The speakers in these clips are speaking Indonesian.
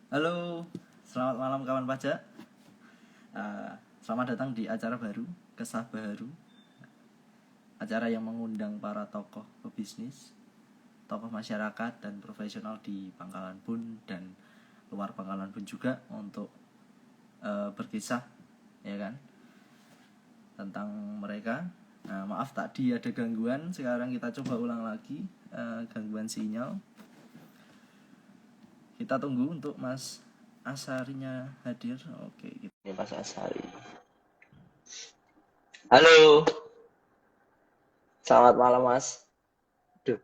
Halo, selamat malam kawan pajak. Selamat datang di acara baru, Kesah Baharu. Acara yang mengundang para tokoh pebisnis, tokoh masyarakat dan profesional di Pangkalan Bun dan luar Pangkalan Bun juga untuk berkisah, ya kan, tentang mereka. Maaf tadi ada gangguan, sekarang kita coba ulang lagi gangguan sinyal. Kita tunggu untuk Mas Asarinya hadir. Oke, ini Mas Asari. Halo, selamat malam Mas. Duh.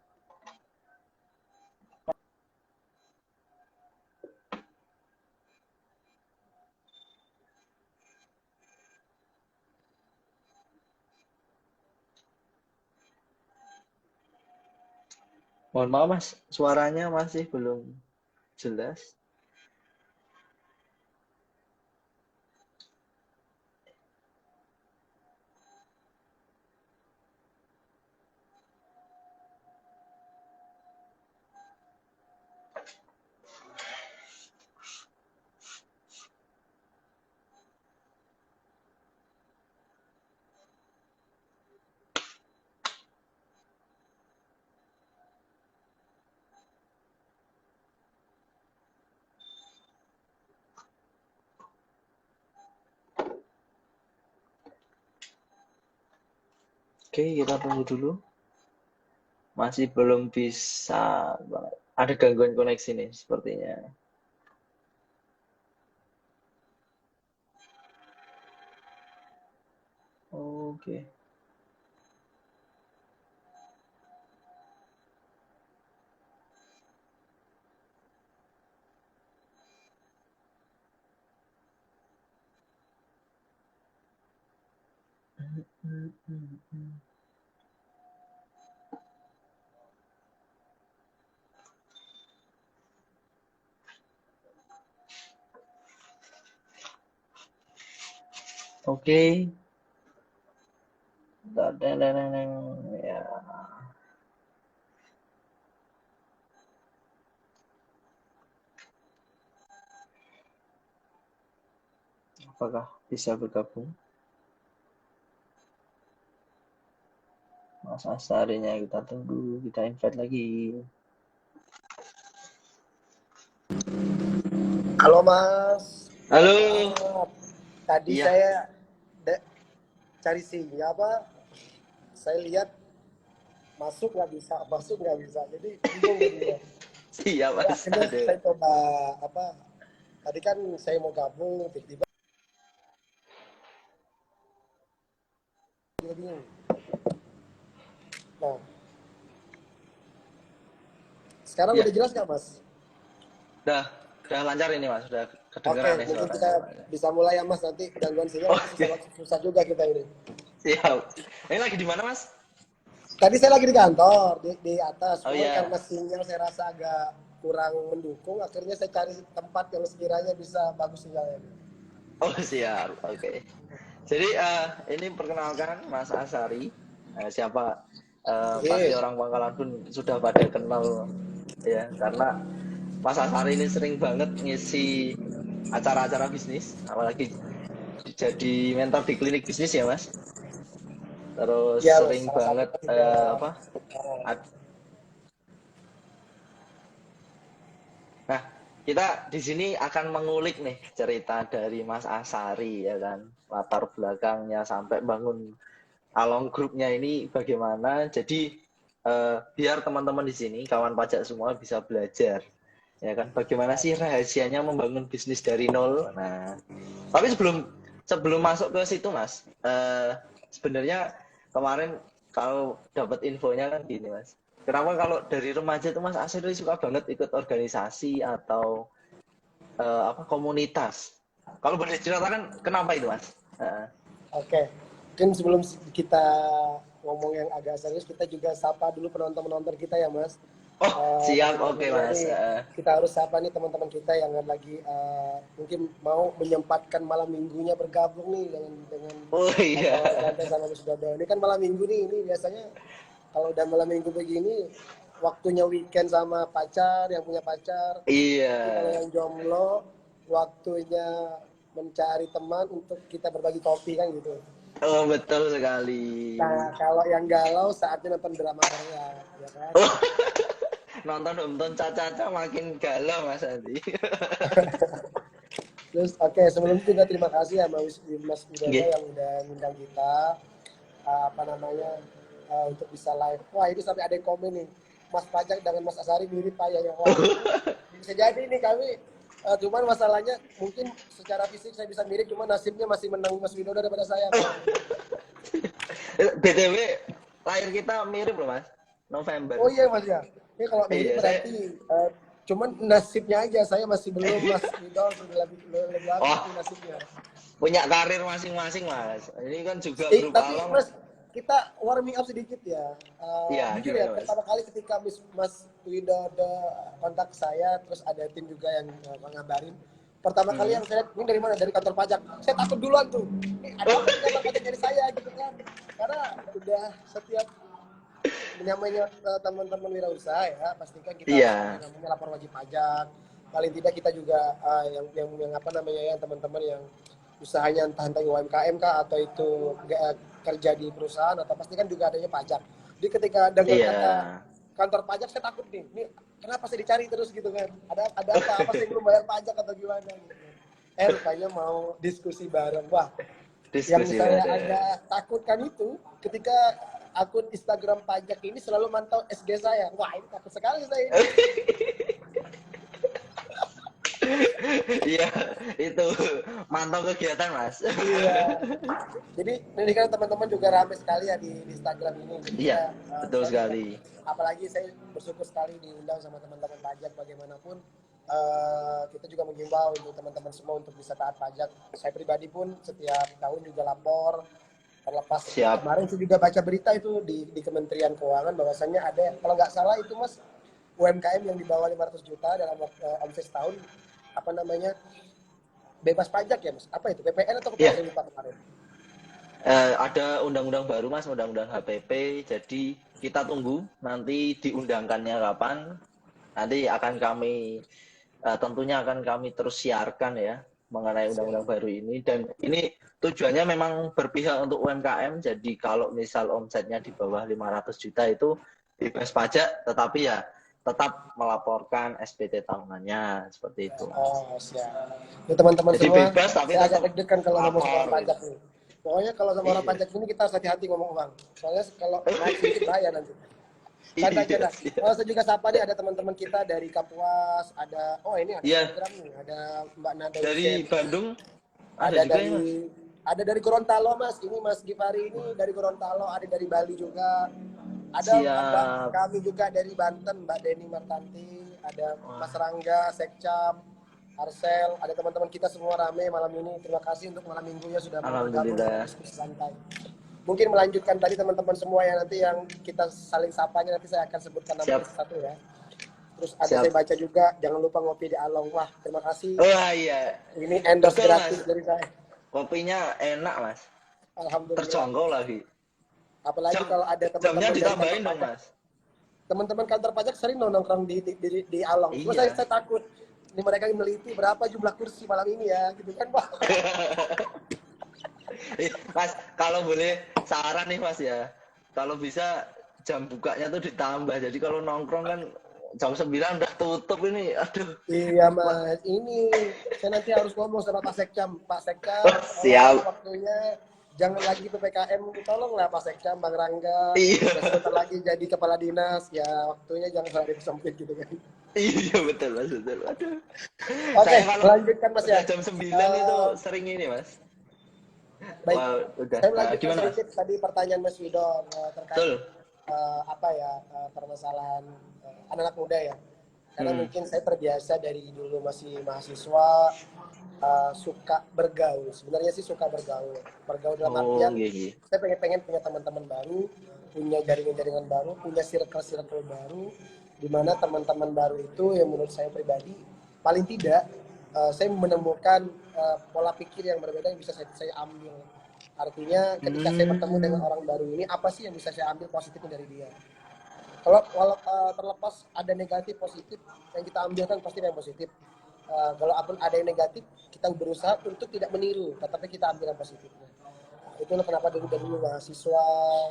Mohon maaf Mas, suaranya masih belum jelas. Oke, kita tunggu dulu. Masih belum bisa banget. Ada gangguan koneksi nih sepertinya. Oke. Oke. Ya. Apakah bisa bergabung? Mas Asarinya kita tunggu, kita invite lagi. Halo Mas. Halo. Tadi Iya. saya cari sinyal apa? Saya lihat masuk nggak bisa. Jadi bingung jadinya. Siap Ya, Mas. akhirnya Aduh. saya coba apa? Tadi kan saya mau gabung, tiba-tiba bingung. Nah, sekarang Iya. udah jelas nggak Mas? Udah lancar ini Mas, sudah Oke, kedengeran nih mungkin suaranya. kita bisa mulai ya Mas. Nanti gangguan sinyal Oke, susah juga kita ini. siap. Ini lagi di mana Mas? Tadi saya lagi di kantor, di atas. Oh Cuman iya. karena sinyal saya rasa agak kurang mendukung, akhirnya saya cari tempat yang sekiranya bisa bagus sinyalnya. Oh siap. Oke. Jadi ini perkenalkan Mas Asari. Siapa pasti Oke. orang Pangkalan pun sudah pada kenal ya, karena Mas Asari ini sering banget ngisi acara-acara bisnis, apalagi jadi mentor di klinik bisnis ya Mas. Terus Ya, sering salah banget satunya juga. apa? Nah, kita di sini akan mengulik nih cerita dari Mas Asari ya kan, latar belakangnya sampai bangun Along grupnya ini bagaimana. Jadi biar teman-teman di sini kawan pajak semua bisa belajar ya kan, bagaimana sih rahasianya membangun bisnis dari nol. Nah, tapi sebelum sebelum masuk ke situ Mas, sebenarnya kemarin kalau dapat infonya kan gini Mas, kenapa kalau dari remaja itu Mas Asir suka banget ikut organisasi atau apa komunitas? Kalau boleh ceritakan kenapa itu Mas? Oke. Mungkin sebelum kita ngomong yang agak serius, kita juga sapa dulu penonton-penonton kita ya, Mas. Oh siap, oke Sebelumnya Mas. nih, kita harus sapa nih teman-teman kita yang lagi mungkin mau menyempatkan malam minggunya bergabung nih dengan Oh obrolan iya. santai sama Mas Dodo. Ini kan malam minggu nih, ini biasanya kalau udah malam minggu begini, waktunya weekend sama pacar, yang punya pacar. Iya. Tapi kalau yang jomblo, waktunya mencari teman untuk kita berbagi kopi kan gitu. Oh, betul sekali. Nah, kalau yang galau saatnya nonton drama Korea, ya kan? Oh, nonton Caca makin galau Mas Andi. Terus oke, sebelum itu juga terima kasih ya Mas Widodo Nggih. yang udah ngundang kita apa namanya untuk bisa live. Wah, ini sampai ada yang komen nih. Mas Pajak dengan Mas Asari mirip Pak ya. Wah, bisa jadi nih kami cuman masalahnya mungkin secara fisik saya bisa mirip, cuma nasibnya masih menang Mas Widodo daripada saya. BTW lahir kita mirip loh Mas. November. Oh iya Mas ya. Ini kalau mirip Iya, saya berarti cuman nasibnya aja saya masih belum Mas Widodo sudah lebih oh, bagus nasibnya. punya karir masing-masing Mas. Ini kan juga grup Tapi Along. Mas, kita warming up sedikit ya. Iya, Jujur ya, gimana Mas? pertama kali ketika Mas Widodo kontak saya, terus ada tim juga yang ngabarin. Pertama kali yang saya lihat, ini dari mana? Dari kantor pajak. Saya takut duluan tuh. Ada apa di kantor pajak dari saya gitu kan. Karena udah setiap namanya teman-teman wirausaha ya, pastikan kita harus Iya. namanya lapor wajib pajak. Paling tidak kita juga yang apa namanya ya, teman-teman yang usahanya entah UMKM kah atau itu kerja di perusahaan atau pasti kan juga adanya pajak. Jadi ketika dengar Iya. kata kantor pajak saya takut nih. Ini kenapa saya dicari terus gitu kan? Ada apa saya belum bayar pajak atau gimana gitu. Rupanya mau diskusi bareng. Wah, yang Diskusi saya bareng. agak takutkan itu ketika akun Instagram pajak ini selalu mantau SG saya. Wah, ini takut sekali saya ini. Iya, itu mantau kegiatan Mas. Iya. Jadi ini kan teman-teman juga ramai sekali ya di Instagram ini. Jadi Iya, ya, betul saya juga, sekali. apalagi saya bersyukur sekali diundang sama teman-teman pajak bagaimanapun. Kita juga menghimbau untuk teman-teman semua untuk bisa taat pajak. Saya pribadi pun setiap tahun juga lapor. Terlepas Siap. kemarin saya juga baca berita itu di Kementerian Keuangan bahwasannya ada, kalau nggak salah itu Mas, UMKM yang di bawah 500 juta dalam omset setahun, apa namanya, bebas pajak ya Mas? Apa itu? PPN atau Iya, saya lupa kemarin. ada undang-undang baru Mas, undang-undang HPP. Jadi kita tunggu nanti diundangkannya kapan. Nanti akan kami tentunya akan kami terus siarkan ya mengenai undang-undang baru ini, dan ini tujuannya memang berpihak untuk UMKM. Jadi kalau misal omsetnya di bawah 500 juta itu bebas pajak, tetapi ya tetap melaporkan SPT tahunannya seperti itu Mas. Oh, siap. Ini teman-teman Jadi semua, bebas tapi saya agak tetap degdegan kalau ngomong sama orang lapor pajak gitu. nih. Pokoknya kalau sama orang Iya. pajak ini kita harus hati-hati ngomong uang. Soalnya kalau naik sedikit bahaya nanti. Canda Iya, aja dah. siap. Saya juga sapa nih ada teman-teman kita dari Kapuas, ada ini ada Iya, Instagram nih, ada Mbak Nada dari Hussein. Bandung ada Ada juga ya Mas. dari Gorontalo Mas. Ini Mas Gifari ini dari Gorontalo, ada dari Bali juga. Ada Mbak Siap. kami juga dari Banten, Mbak Deni Martanti, ada Wah, Mas Rangga, Sekcam, Arsel, ada teman-teman kita semua rame malam ini. Terima kasih untuk malam minggunya sudah mau bergabung dalam alhamdulillah. diskusi santai. Mungkin melanjutkan tadi teman-teman semua yang nanti yang kita saling sapanya, nanti saya akan sebutkan nama Siap, satu ya. Terus ada saya siap. baca juga, jangan lupa ngopi di Along. Wah, terima kasih. Wah, iya. Ini endorse Betul gratis Mas. dari saya. Kopinya enak Mas. Alhamdulillah. Terjangkau lagi. Apalagi Jam, kalau ada jamnya teman-teman dari kantor ditambahin dong pajak. Mas. Teman-teman kantor pajak sering nongkrong di Along. Cuma saya Iya. takut ini mereka meneliti berapa jumlah kursi malam ini ya, gitu kan Pak. Mas, kalau boleh saran nih Mas ya. Kalau bisa jam bukanya tuh ditambah. Jadi kalau nongkrong kan jam 9 udah tutup ini. Aduh. Iya Mas, ini saya nanti harus ngomong sama Pak Sekcam. Pak Sekcam, Oh, siap. waktunya jangan lagi PPKM, tolonglah Pak Sekcam, Bang Rangga. Iya. Sebentar lagi jadi kepala dinas, ya waktunya jangan sampai sempit gitu kan. Iya betul Mas, betul. Aduh. Oke, Saya kalau lanjutkan Mas ya. udah jam 9 itu sering ini Mas. Baik, Wah, udah. saya melanjutkan Gimana Mas? sedikit tadi pertanyaan Mas Widon terkait Betul. apa ya permasalahan anak-anak muda ya. Karena mungkin saya terbiasa dari dulu masih mahasiswa suka bergaul. Sebenarnya sih suka bergaul. Bergaul dalam artian iya, iya. saya pengen punya teman-teman baru, punya jaringan-jaringan baru, punya circle-circle baru, di mana teman-teman baru itu yang menurut saya pribadi paling tidak saya menemukan pola pikir yang berbeda yang bisa saya ambil. Artinya ketika saya bertemu dengan orang baru ini, apa sih yang bisa saya ambil positifnya dari dia? Kalau terlepas ada negatif positif, yang kita ambilkan pasti yang positif. Kalau ada yang negatif, kita berusaha untuk tidak meniru, tetapi kita ambil yang positifnya. Itulah kenapa dari mahasiswa,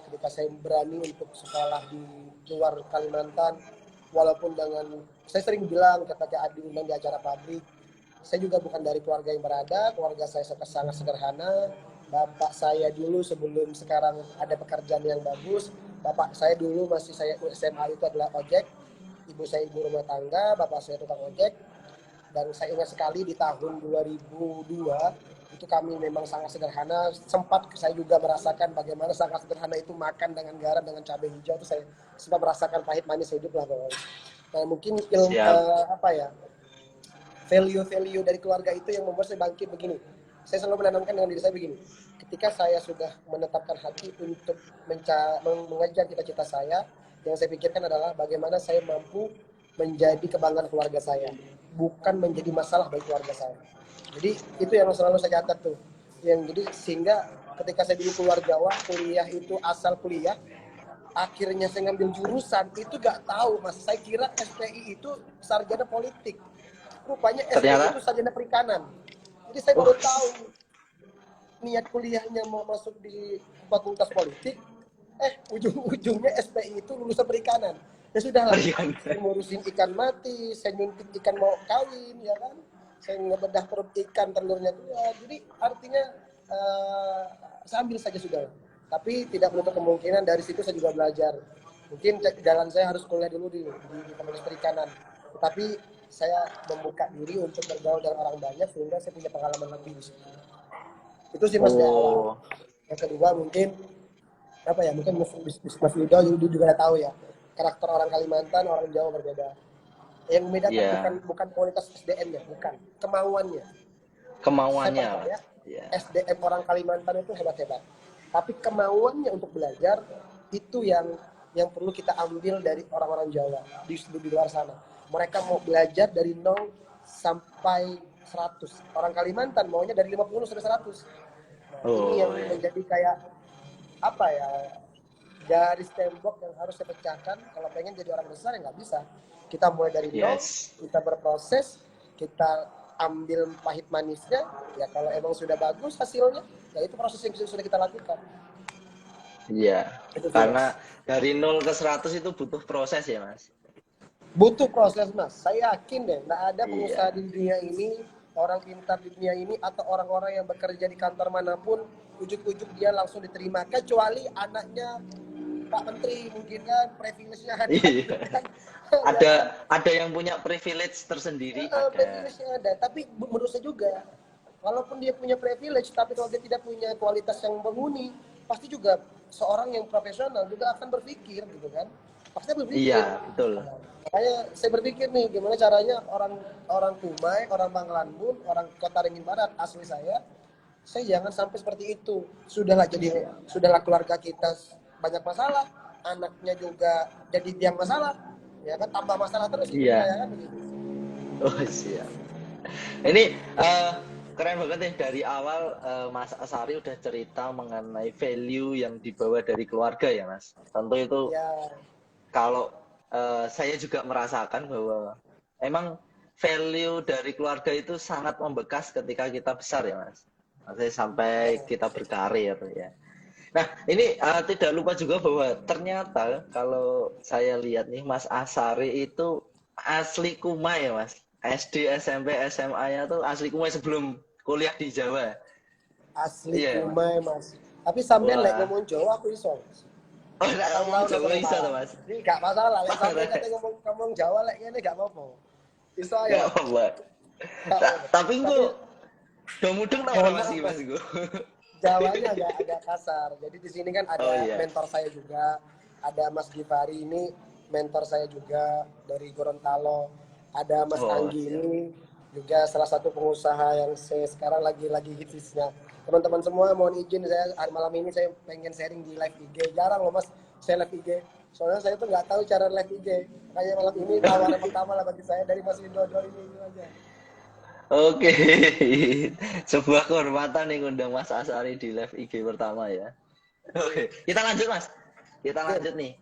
ketika saya berani untuk sekolah di luar Kalimantan, walaupun dengan saya sering bilang ketika diundang di acara pabrik, saya juga bukan dari keluarga yang berada, keluarga saya sangat sederhana. Bapak saya dulu sebelum sekarang ada pekerjaan yang bagus, bapak saya dulu masih saya SMA itu adalah ojek, ibu saya ibu rumah tangga, bapak saya tukang ojek. Dan saya ingat sekali di tahun 2002 itu kami memang sangat sederhana. Sempat saya juga merasakan bagaimana sangat sederhana itu makan dengan garam dengan cabai hijau, itu saya sempat merasakan pahit manis hidup lah pokoknya. Nah, mungkin value dari keluarga itu yang membuat saya bangkit begini. Saya selalu menanamkan dengan diri saya begini. Ketika saya sudah menetapkan hati untuk mengejar cita-cita saya, yang saya pikirkan adalah bagaimana saya mampu menjadi kebanggaan keluarga saya, bukan menjadi masalah bagi keluarga saya. Jadi itu yang selalu saya catat tuh. Jadi sehingga ketika saya dulu keluar Jawa, kuliah itu asal kuliah, akhirnya saya ngambil jurusan itu gak tahu mas. Saya kira SPI itu sarjana politik, rupanya SPI itu sarjana perikanan. Jadi saya baru tahu niat kuliahnya mau masuk di fakultas politik, ujung-ujungnya SPI itu lulusan perikanan. Ya sudahlah, saya ngurusin ikan mati, saya nyuntik ikan mau kawin, ya kan? Saya ngebedah perut ikan telurnya itu, ya. Jadi artinya saya ambil saja sudah. Tapi tidak menutup kemungkinan dari situ saya juga belajar. Mungkin jalan saya harus kuliah dulu di fakultas perikanan. Tapi saya membuka diri untuk bergaul dengan orang banyak sehingga saya punya pengalaman lebih di situ. Itu sih mas dari awal. Yang kedua mungkin mungkin Mas Yuda juga udah tahu ya, karakter orang Kalimantan, orang Jawa berbeda. Yang membedakan bukan kualitas SDM-nya, bukan kemauannya. Saya SDM orang Kalimantan itu hebat-hebat, tapi kemauannya untuk belajar itu yang perlu kita ambil dari orang-orang Jawa di luar sana. Mereka mau belajar dari 0 sampai 100. Orang Kalimantan maunya dari 50 sampai 100. Nah, ini yang menjadi kayak garis tembok yang harus saya pecahkan. Kalau pengen jadi orang besar ya nggak bisa. Kita mulai dari nol, kita berproses, kita ambil pahit manisnya. Ya kalau emang sudah bagus hasilnya, ya itu proses yang sudah kita lakukan. Iya, karena dari 0 ke 100 itu butuh proses ya mas. Butuh proses mas. Saya yakin deh, nggak ada pengusaha di dunia ini, orang pintar di dunia ini, atau orang-orang yang bekerja di kantor manapun, ujuk-ujuk dia langsung diterima, kecuali anaknya Pak Menteri mungkin kan privilege-nya ada. Iya. Ada yang punya privilege tersendiri. Privilege-nya ada, tapi menurut saya juga, walaupun dia punya privilege, tapi kalau dia tidak punya kualitas yang mumpuni, pasti juga seorang yang profesional juga akan berpikir gitu kan. Pasti berpikir. Iya, betul. Makanya saya berpikir nih, gimana caranya orang Kumai, orang Banglanbun, orang Kota Ringin Barat asli saya jangan sampai seperti itu. Sudahlah keluarga kita banyak masalah, anaknya juga jadi tiang masalah, ya kan, tambah masalah terus. Iya. Ya kan begitu. Oh siap. Ini keren banget nih, dari awal Mas Asari udah cerita mengenai value yang dibawa dari keluarga ya mas. Tentu itu kalau saya juga merasakan bahwa emang value dari keluarga itu sangat membekas ketika kita besar ya mas. Maksudnya sampai kita berkarir ya. Nah ini tidak lupa juga bahwa ternyata kalau saya lihat nih Mas Asari itu asli Kumai ya mas. SD, SMP, SMA-nya tuh asli Kumai sebelum kuliah di Jawa. Asli Kumai mas. Tapi sampai ngomong Jawa aku iso. Oh, enggak ngomong Jawa iso tuh mas. Ini enggak masalah, lek sampai kate ngomong Jawa lek ngene enggak apa-apa. Iso ya. Tapi engko do mudeng ta Mas gue. Jawanya agak kasar. Jadi di sini kan ada mentor saya juga, ada Mas Givari ini mentor saya juga dari Gorontalo, ada Mas Anggi ini juga salah satu pengusaha yang saya sekarang lagi hitsnya. Teman-teman semua mohon izin, saya malam ini saya pengen sharing di live IG. Jarang loh mas saya live IG, soalnya saya tuh nggak tahu cara live IG. Kayak malam ini tawaran pertama lah bagi saya dari Mas Widodo ini aja. Oke, sebuah kehormatan nih ngundang Mas Asari di live IG pertama ya. Oke, kita lanjut mas. Kita lanjut nih.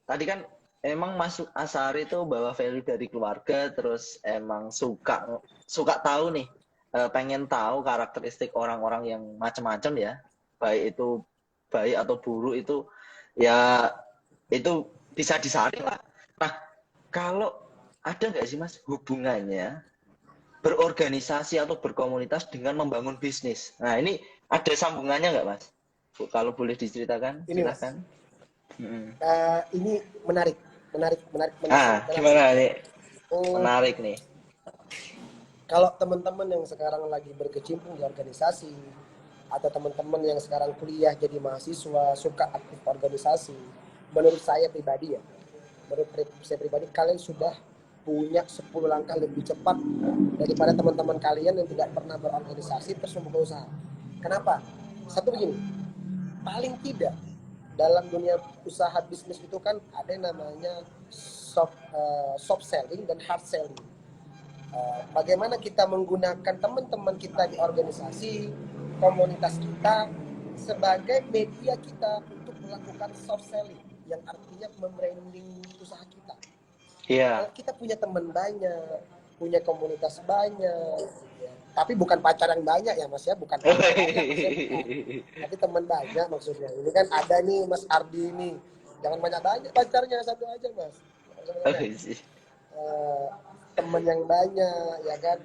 Tadi kan emang masuk Asari itu bawa value dari keluarga, terus emang suka tahu nih, pengen tahu karakteristik orang-orang yang macam-macam ya, baik itu baik atau buruk itu ya itu bisa disaring lah. Nah, kalau ada nggak sih Mas hubungannya berorganisasi atau berkomunitas dengan membangun bisnis? Nah, ini ada sambungannya nggak Mas? Kalau boleh diceritakan, Ini Mas, silahkan. Mm. ini menarik, menarik. Gimana nih? Hmm, Menarik nih. kalau teman-teman yang sekarang lagi berkecimpung di organisasi, atau teman-teman yang sekarang kuliah jadi mahasiswa suka aktif organisasi, menurut saya pribadi ya, kalian sudah punya 10 langkah lebih cepat daripada teman-teman kalian yang tidak pernah berorganisasi terus membuka usaha. Kenapa? Satu begini, paling tidak dalam dunia usaha bisnis itu kan ada yang namanya soft selling dan hard selling. Bagaimana kita menggunakan teman-teman kita di organisasi, komunitas kita sebagai media kita untuk melakukan soft selling, yang artinya membranding usaha kita. Iya. Kita punya teman banyak, punya komunitas banyak, tapi bukan pacar yang banyak ya Mas ya, bukan pacar banyak maksudnya, bukan. Tapi teman banyak maksudnya. Ini kan ada nih Mas Ardi ini, jangan banyak-banyak pacarnya, satu aja Mas. Teman yang banyak ya kan,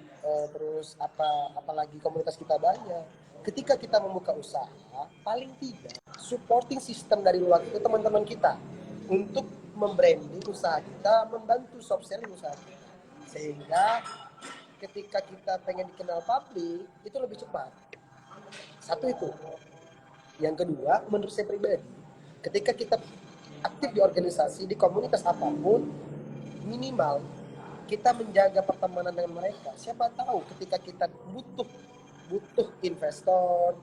terus apalagi komunitas kita banyak. Ketika kita membuka usaha, paling tidak supporting system dari luar itu teman-teman kita untuk membranding usaha kita, membantu soft selling usaha kita, sehingga ketika kita pengen dikenal publik itu lebih cepat. Satu itu. Yang kedua, menurut saya pribadi, ketika kita aktif di organisasi, di komunitas apapun, minimal kita menjaga pertemanan dengan mereka. Siapa tahu ketika kita butuh investor,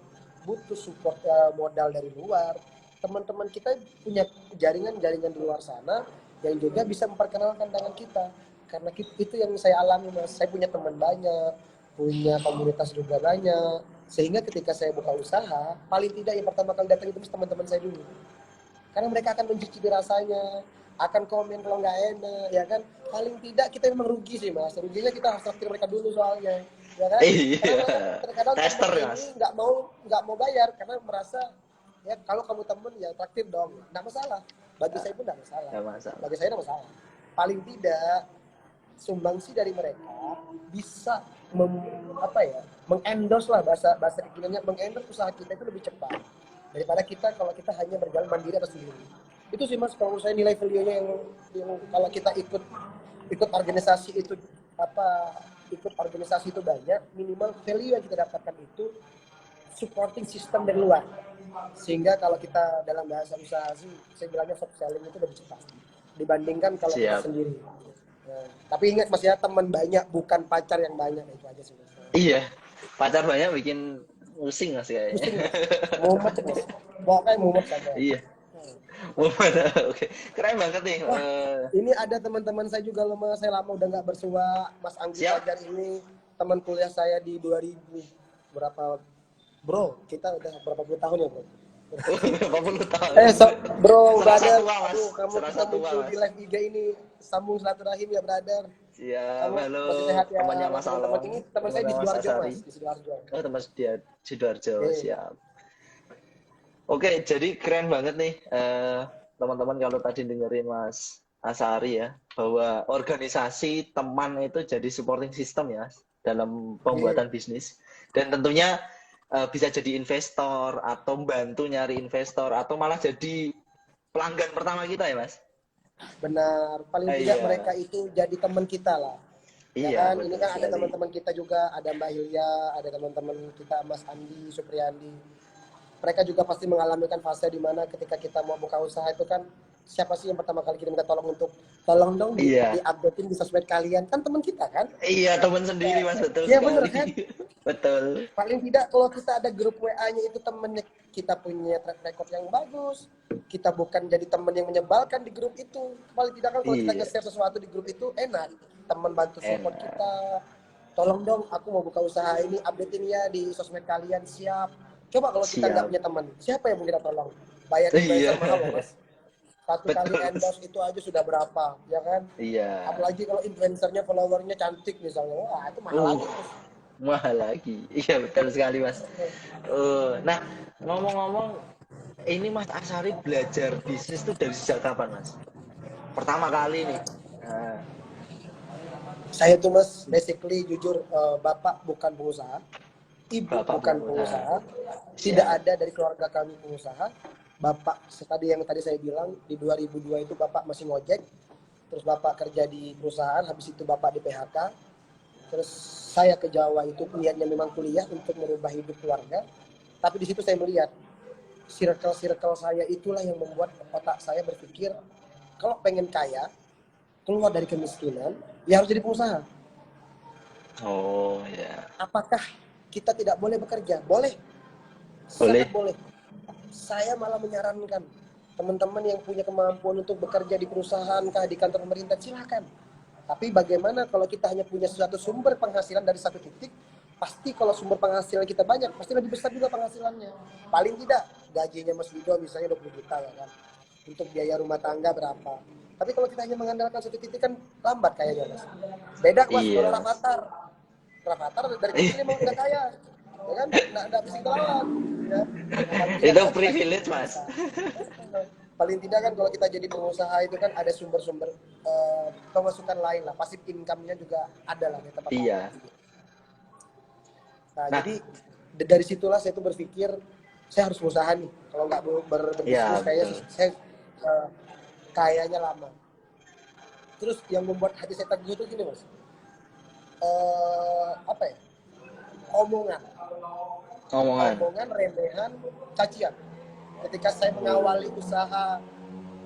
butuh support modal dari luar, teman-teman kita punya jaringan-jaringan di luar sana yang juga bisa memperkenalkan dengan kita. Karena itu yang saya alami Mas. Saya punya teman banyak, punya komunitas juga banyak. Sehingga ketika saya buka usaha, paling tidak yang pertama kali datang itu teman-teman saya dulu. Karena mereka akan mencicipi rasanya, akan komen kalau nggak enak, ya kan. Paling tidak kita memang rugi sih Mas. Ruginya kita harus traktir mereka dulu soalnya, ya kan. Iya. Karena terkadang Tester teman Mas. ini nggak mau bayar karena merasa ya kalau kamu temen ya traktir dong, nggak masalah. Bagi saya pun nggak masalah. Nggak masalah. Bagi saya nggak masalah. Paling tidak sumbangsi dari mereka bisa mengendorse lah, bahasa kekiniannya, mengendorse usaha kita itu lebih cepat daripada kita kalau kita hanya berjalan mandiri atau sendiri. Itu sih Mas kalau saya nilai value-nya yang kalau kita ikut organisasi itu ikut organisasi itu banyak, minimal value yang kita dapatkan itu supporting system dari luar, sehingga kalau kita dalam bahasa usaha sih saya bilangnya soft selling itu lebih cepat dibandingkan kalau kita sendiri. Nah, tapi ingat Mas ya, teman banyak bukan pacar yang banyak, itu aja sih Mas. Iya, pacar banyak bikin pusing Mas kayaknya. Pusing Mas, mumet Mas, pokoknya mumet saja. Iya. Mumet, oke. Keren banget nih. Ini ada teman-teman saya juga loh Mas, saya lama udah nggak bersua. Mas Anggi Fajar ini teman kuliah saya di 2000 berapa bro, kita udah berapa puluh tahun ya bro? Berapa puluh tahun? Bro, brother, aduh, kamu kita muncul di live IG ini, sambung silaturahim ya brother. Siap, halo. Masih sehat ya? Temannya Mas Along. Ini teman saya di Sidoarjo Mas, di Sidoarjo. Oh, teman dia Sidoarjo, siap. Oke, jadi keren banget nih teman-teman kalau tadi dengerin Mas Asari ya, bahwa organisasi teman itu jadi supporting system ya dalam pembuatan bisnis, dan tentunya bisa jadi investor atau bantu nyari investor atau malah jadi pelanggan pertama kita ya Mas. Benar, paling tidak mereka itu jadi teman kita lah. Iya, kan? Ini kan ada teman-teman kita juga, ada Mbak Hilya, ada teman-teman kita Mas Andi, Supriyandi. Mereka juga pasti mengalami kan fase di mana ketika kita mau buka usaha itu kan siapa sih yang pertama kali kita minta tolong dong di-updatein di sosmed kalian, kan teman kita kan? Iya, teman sendiri Mas, betul. Iya benar kan? Betul. Paling tidak kalau kita ada grup WA-nya itu temennya kita punya track record yang bagus, kita bukan jadi teman yang menyebalkan di grup itu. Paling tidak kan kalau kita nge-share sesuatu di grup itu enak, teman bantu support kita. Tolong dong, aku mau buka usaha ini, updatein ya di sosmed kalian, siap. Coba kalau kita nggak punya teman, siapa yang mau kita tolong? Bayar mahal loh Mas. Satu kali Betul. endorse itu aja sudah berapa, ya kan? Iya. Apalagi kalau influencernya followernya cantik misalnya, wah itu mahal Uh, lagi mas. mahal lagi. Iya betul sekali Mas. Nah, ngomong-ngomong, ini Mas Asari belajar bisnis tuh dari sejak kapan Mas? Pertama kali nih. Nah, Saya tuh mas, basically jujur, bapak bukan pengusaha, ibu Bapak bukan pengusaha. pengusaha, tidak Siap. ada dari keluarga kami pengusaha. Bapak tadi yang tadi saya bilang di 2002 itu bapak masih ngojek, terus bapak kerja di perusahaan, habis itu bapak di PHK, terus saya ke Jawa itu niatnya memang kuliah untuk merubah hidup keluarga, tapi di situ saya melihat circle-circle saya itulah yang membuat otak saya berpikir kalau pengen kaya, keluar dari kemiskinan, ya harus jadi pengusaha. Oh ya. Apakah kita tidak boleh bekerja? Boleh, sangat Boleh. boleh. Saya malah menyarankan teman-teman yang punya kemampuan untuk bekerja di perusahaan kah, di kantor pemerintah, silakan. Tapi bagaimana kalau kita hanya punya suatu sumber penghasilan dari satu titik, pasti kalau sumber penghasilan kita banyak, pasti lebih besar juga penghasilannya. Paling tidak gajinya Mas Wido misalnya 20 juta ya kan. Untuk biaya rumah tangga berapa. Tapi kalau kita hanya mengandalkan satu titik kan lambat kayaknya Mas. Beda Mas kalau Iya Mas. Rafathar. Rafathar dari kecil emang udah kaya. Ya kan? Nggak bisa kita lawan. Ya. Nah, paling tidak Itu kita dikasih privilege Mas. pengusaha. Paling tidak kan kalau kita jadi pengusaha itu kan ada sumber-sumber pemasukan lain lah, pasif income-nya juga ada lah di tempat lain. Iya. Nah Nah, jadi dari situlah saya tuh berpikir saya harus berusaha nih, kalau nggak berbisnis iya kayaknya betul. saya kayaknya lama. Terus yang membuat hati saya teguh itu gini mas, apa ya, omongan Omongan. omongan remehan cacian ketika saya mengawali usaha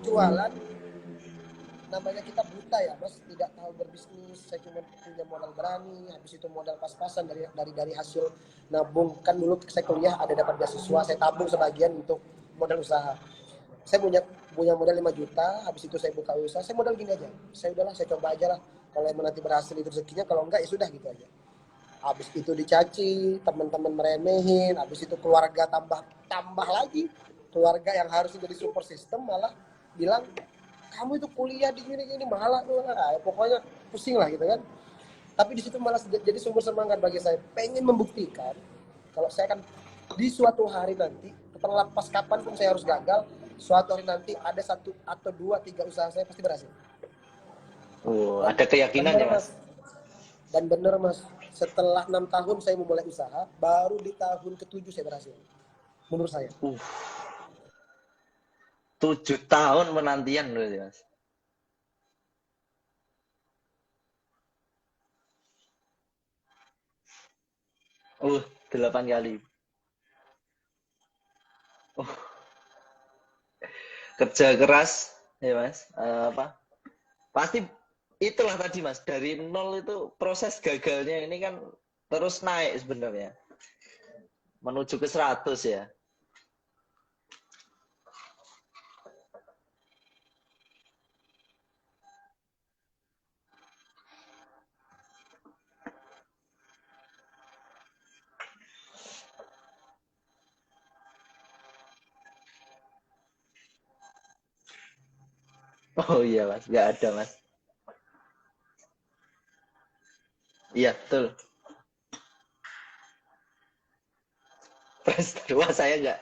jualan. Namanya kita buta ya mas, tidak tahu berbisnis. Saya cuma punya modal berani, habis itu modal pas-pasan dari hasil nabung. Kan dulu saya kuliah ada dapat beasiswa, saya tabung sebagian untuk modal usaha. Saya punya modal 5 juta, habis itu saya buka usaha. Saya modal gini aja, saya udahlah, saya coba aja lah, kalau emang nanti berhasil itu rezekinya, kalau enggak ya sudah gitu aja. Habis itu dicaci, teman-teman meremehin, habis itu keluarga tambah lagi, keluarga yang harusnya jadi support system malah bilang kamu itu kuliah di gini malah pokoknya pusing lah gitu kan. Tapi di situ malah jadi sumber semangat bagi saya, pengen membuktikan kalau saya kan di suatu hari nanti, terlepas kapan pun saya harus gagal, suatu hari nanti ada satu atau dua tiga usaha saya pasti berhasil. Dan Ada keyakinan bener ya Mas. mas, dan bener mas, setelah 6 tahun saya memulai usaha, baru di tahun ke-7 saya berhasil, menurut saya. 7 tahun penantian loh ya Mas. 8 kali. Uh, Kerja keras ya Mas. Apa? Pasti itulah tadi Mas, dari nol itu proses gagalnya ini kan terus naik sebenarnya menuju ke 100 ya. Oh iya Mas, nggak ada Mas. Iya betul. Wah saya nggak.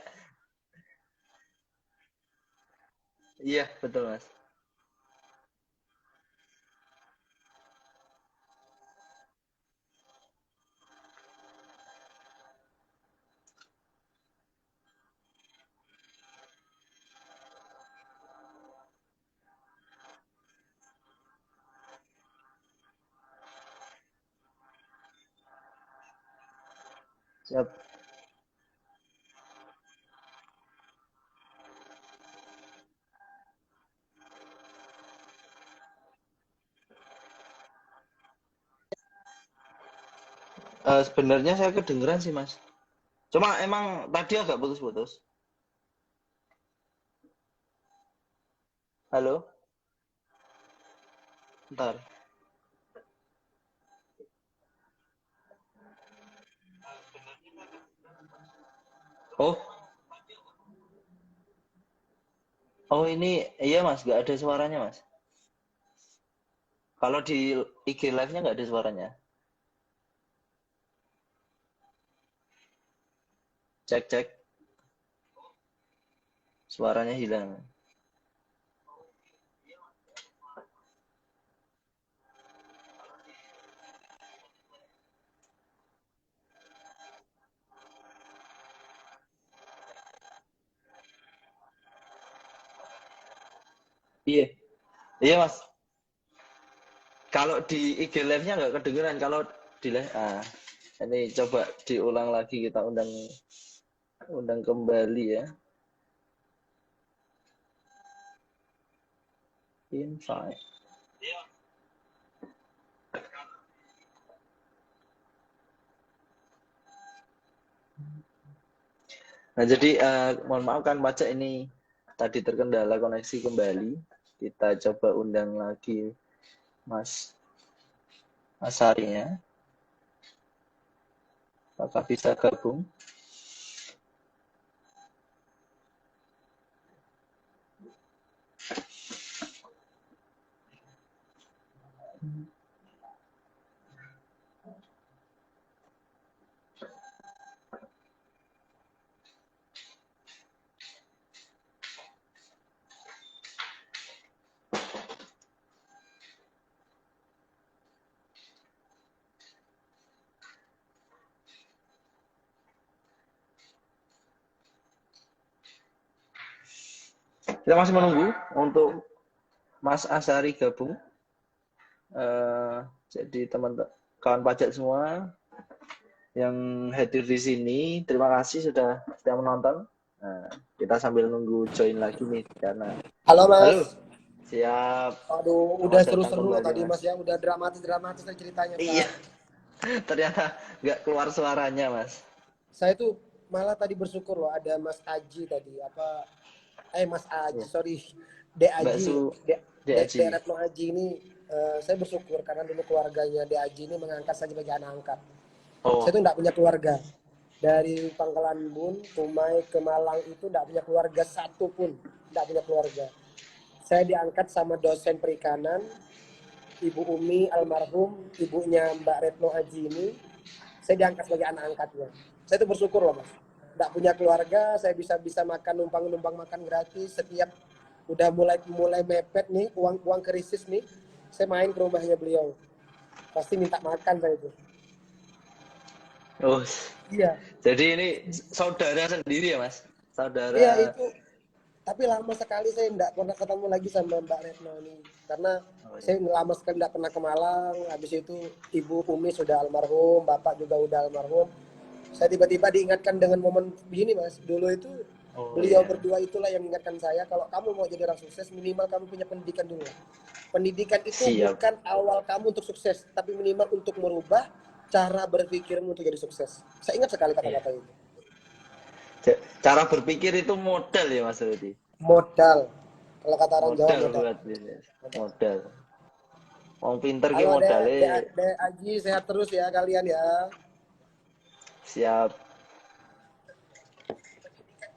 Iya betul Mas. Siap. Sebenarnya saya kedengeran sih Mas. Cuma emang tadi agak putus-putus. Halo, ntar. Oh, Oh ini, iya mas, nggak ada suaranya mas. Kalau di IG live-nya nggak ada suaranya. Cek cek, suaranya hilang. Iya, iya mas. Kalau di IG live-nya nggak kedengeran. Kalau di live, ini coba diulang lagi kita undang undang kembali ya. Invite. Nah, jadi mohon maaf kan pajak ini tadi terkendala koneksi kembali. Kita coba undang lagi Mas Asarinya. Apakah bisa gabung? Kita masih menunggu untuk Mas Asari gabung. Jadi teman kawan pajak semua yang hadir di sini, terima kasih sudah menonton. Nah, kita sambil nunggu join lagi nih karena Halo halo, Mas. siap. Aduh, udah Selamat datang seru-seru kembali tadi Mas. Mas ya, udah dramatis ceritanya Iya, ntar. ternyata nggak keluar suaranya Mas. Saya tuh malah tadi bersyukur loh ada Mas Aji tadi, Mas Aji, Iya. sorry, De Mbak Su Aji, De DAG. Retno Aji ini, saya bersyukur karena dulu keluarganya De Aji ini mengangkat saya sebagai anak angkat. Saya Oh, tuh nggak punya keluarga. Dari Pangkalan Bun, Tumai ke Malang itu nggak punya keluarga satu pun, nggak punya keluarga. Saya diangkat sama dosen perikanan, Ibu Umi almarhum, ibunya Mbak Retno Aji ini, saya diangkat sebagai anak angkatnya. Saya tuh bersyukur loh Mas. Nggak punya keluarga, saya bisa makan numpang makan gratis. Setiap udah mulai mepet nih, uang krisis nih, saya main ke rumahnya beliau. Pasti minta makan saya itu. oh. Iya, Jadi ini saudara sendiri ya Mas? iya Saudara. itu. Tapi lama sekali saya enggak pernah ketemu lagi sama Mbak Retno ini. Karena Oh, iya. saya lama sekali enggak pernah ke Malang. Habis itu Ibu Umi sudah almarhum, Bapak juga udah almarhum. Saya tiba-tiba diingatkan dengan momen begini Mas. Dulu itu Oh beliau iya. berdua itulah yang mengingatkan saya, kalau kamu mau jadi orang sukses minimal kamu punya pendidikan dulu lah. Pendidikan itu Siap. bukan awal kamu untuk sukses, tapi minimal untuk merubah cara berpikirmu untuk jadi sukses. Saya ingat sekali Iya. kata-kata itu. Cara berpikir itu modal ya Mas Rudi. Modal. Kalau kata orang Jawa Modal modal. buat bisnis. Modal. Modal. Wong pinter ki Halo modalnya De Aji, sehat terus ya kalian ya. siap.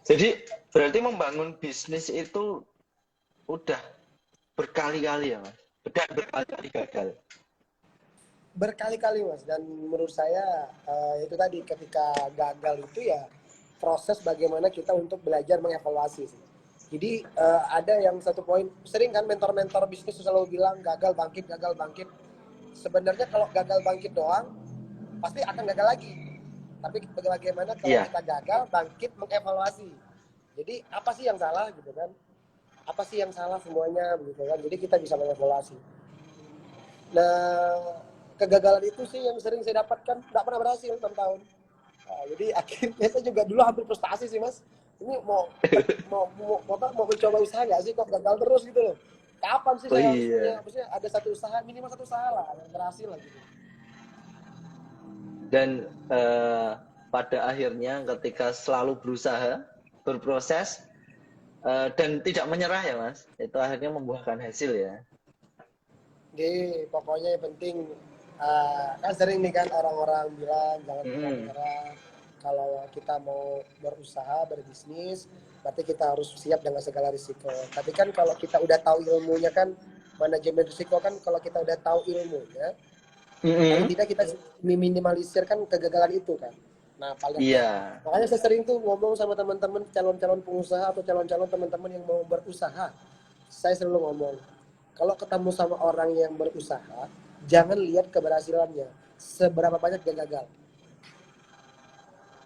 Jadi berarti membangun bisnis itu udah berkali-kali ya Mas. Udah berkali-kali gagal. Berkali-kali Mas, dan menurut saya itu tadi ketika gagal itu ya proses bagaimana kita untuk belajar mengevaluasi sih. Jadi ada yang satu poin, sering kan mentor-mentor bisnis selalu bilang gagal bangkit. Sebenarnya kalau gagal bangkit doang pasti akan gagal lagi. Tapi bagaimana kalau Iya. kita gagal bangkit mengevaluasi. Jadi apa sih yang salah gitu kan? Apa sih yang salah semuanya gitu kan? Jadi kita bisa mengevaluasi. Nah, kegagalan itu sih yang sering saya dapatkan, nggak pernah berhasil 6 tahun. Nah, jadi akhirnya saya juga dulu hampir frustasi sih Mas. Ini mau mencoba usaha nggak sih kok gagal terus gitu loh. Kapan sih Oh saya harus iya. maksudnya ada satu usaha, minimal satu usaha lah yang berhasil lah gitu. Dan pada akhirnya ketika selalu berusaha, berproses dan tidak menyerah ya Mas, itu akhirnya membuahkan hasil ya. Jadi pokoknya yang penting kan sering nih kan orang-orang bilang jangan pernah Mm-mm. menyerah. Kalau kita mau berusaha, berbisnis, berarti kita harus siap dengan segala risiko. Tapi kan kalau kita udah tahu ilmunya kan, manajemen risiko kan kalau kita udah tahu ilmunya, paling tidak kita meminimalisir kan kegagalan itu kan. Nah, Iya. makanya saya sering tuh ngomong sama teman-teman calon-calon pengusaha atau calon-calon teman-teman yang mau berusaha. Saya selalu ngomong, kalau ketemu sama orang yang berusaha, jangan lihat keberhasilannya, seberapa banyak dia gagal.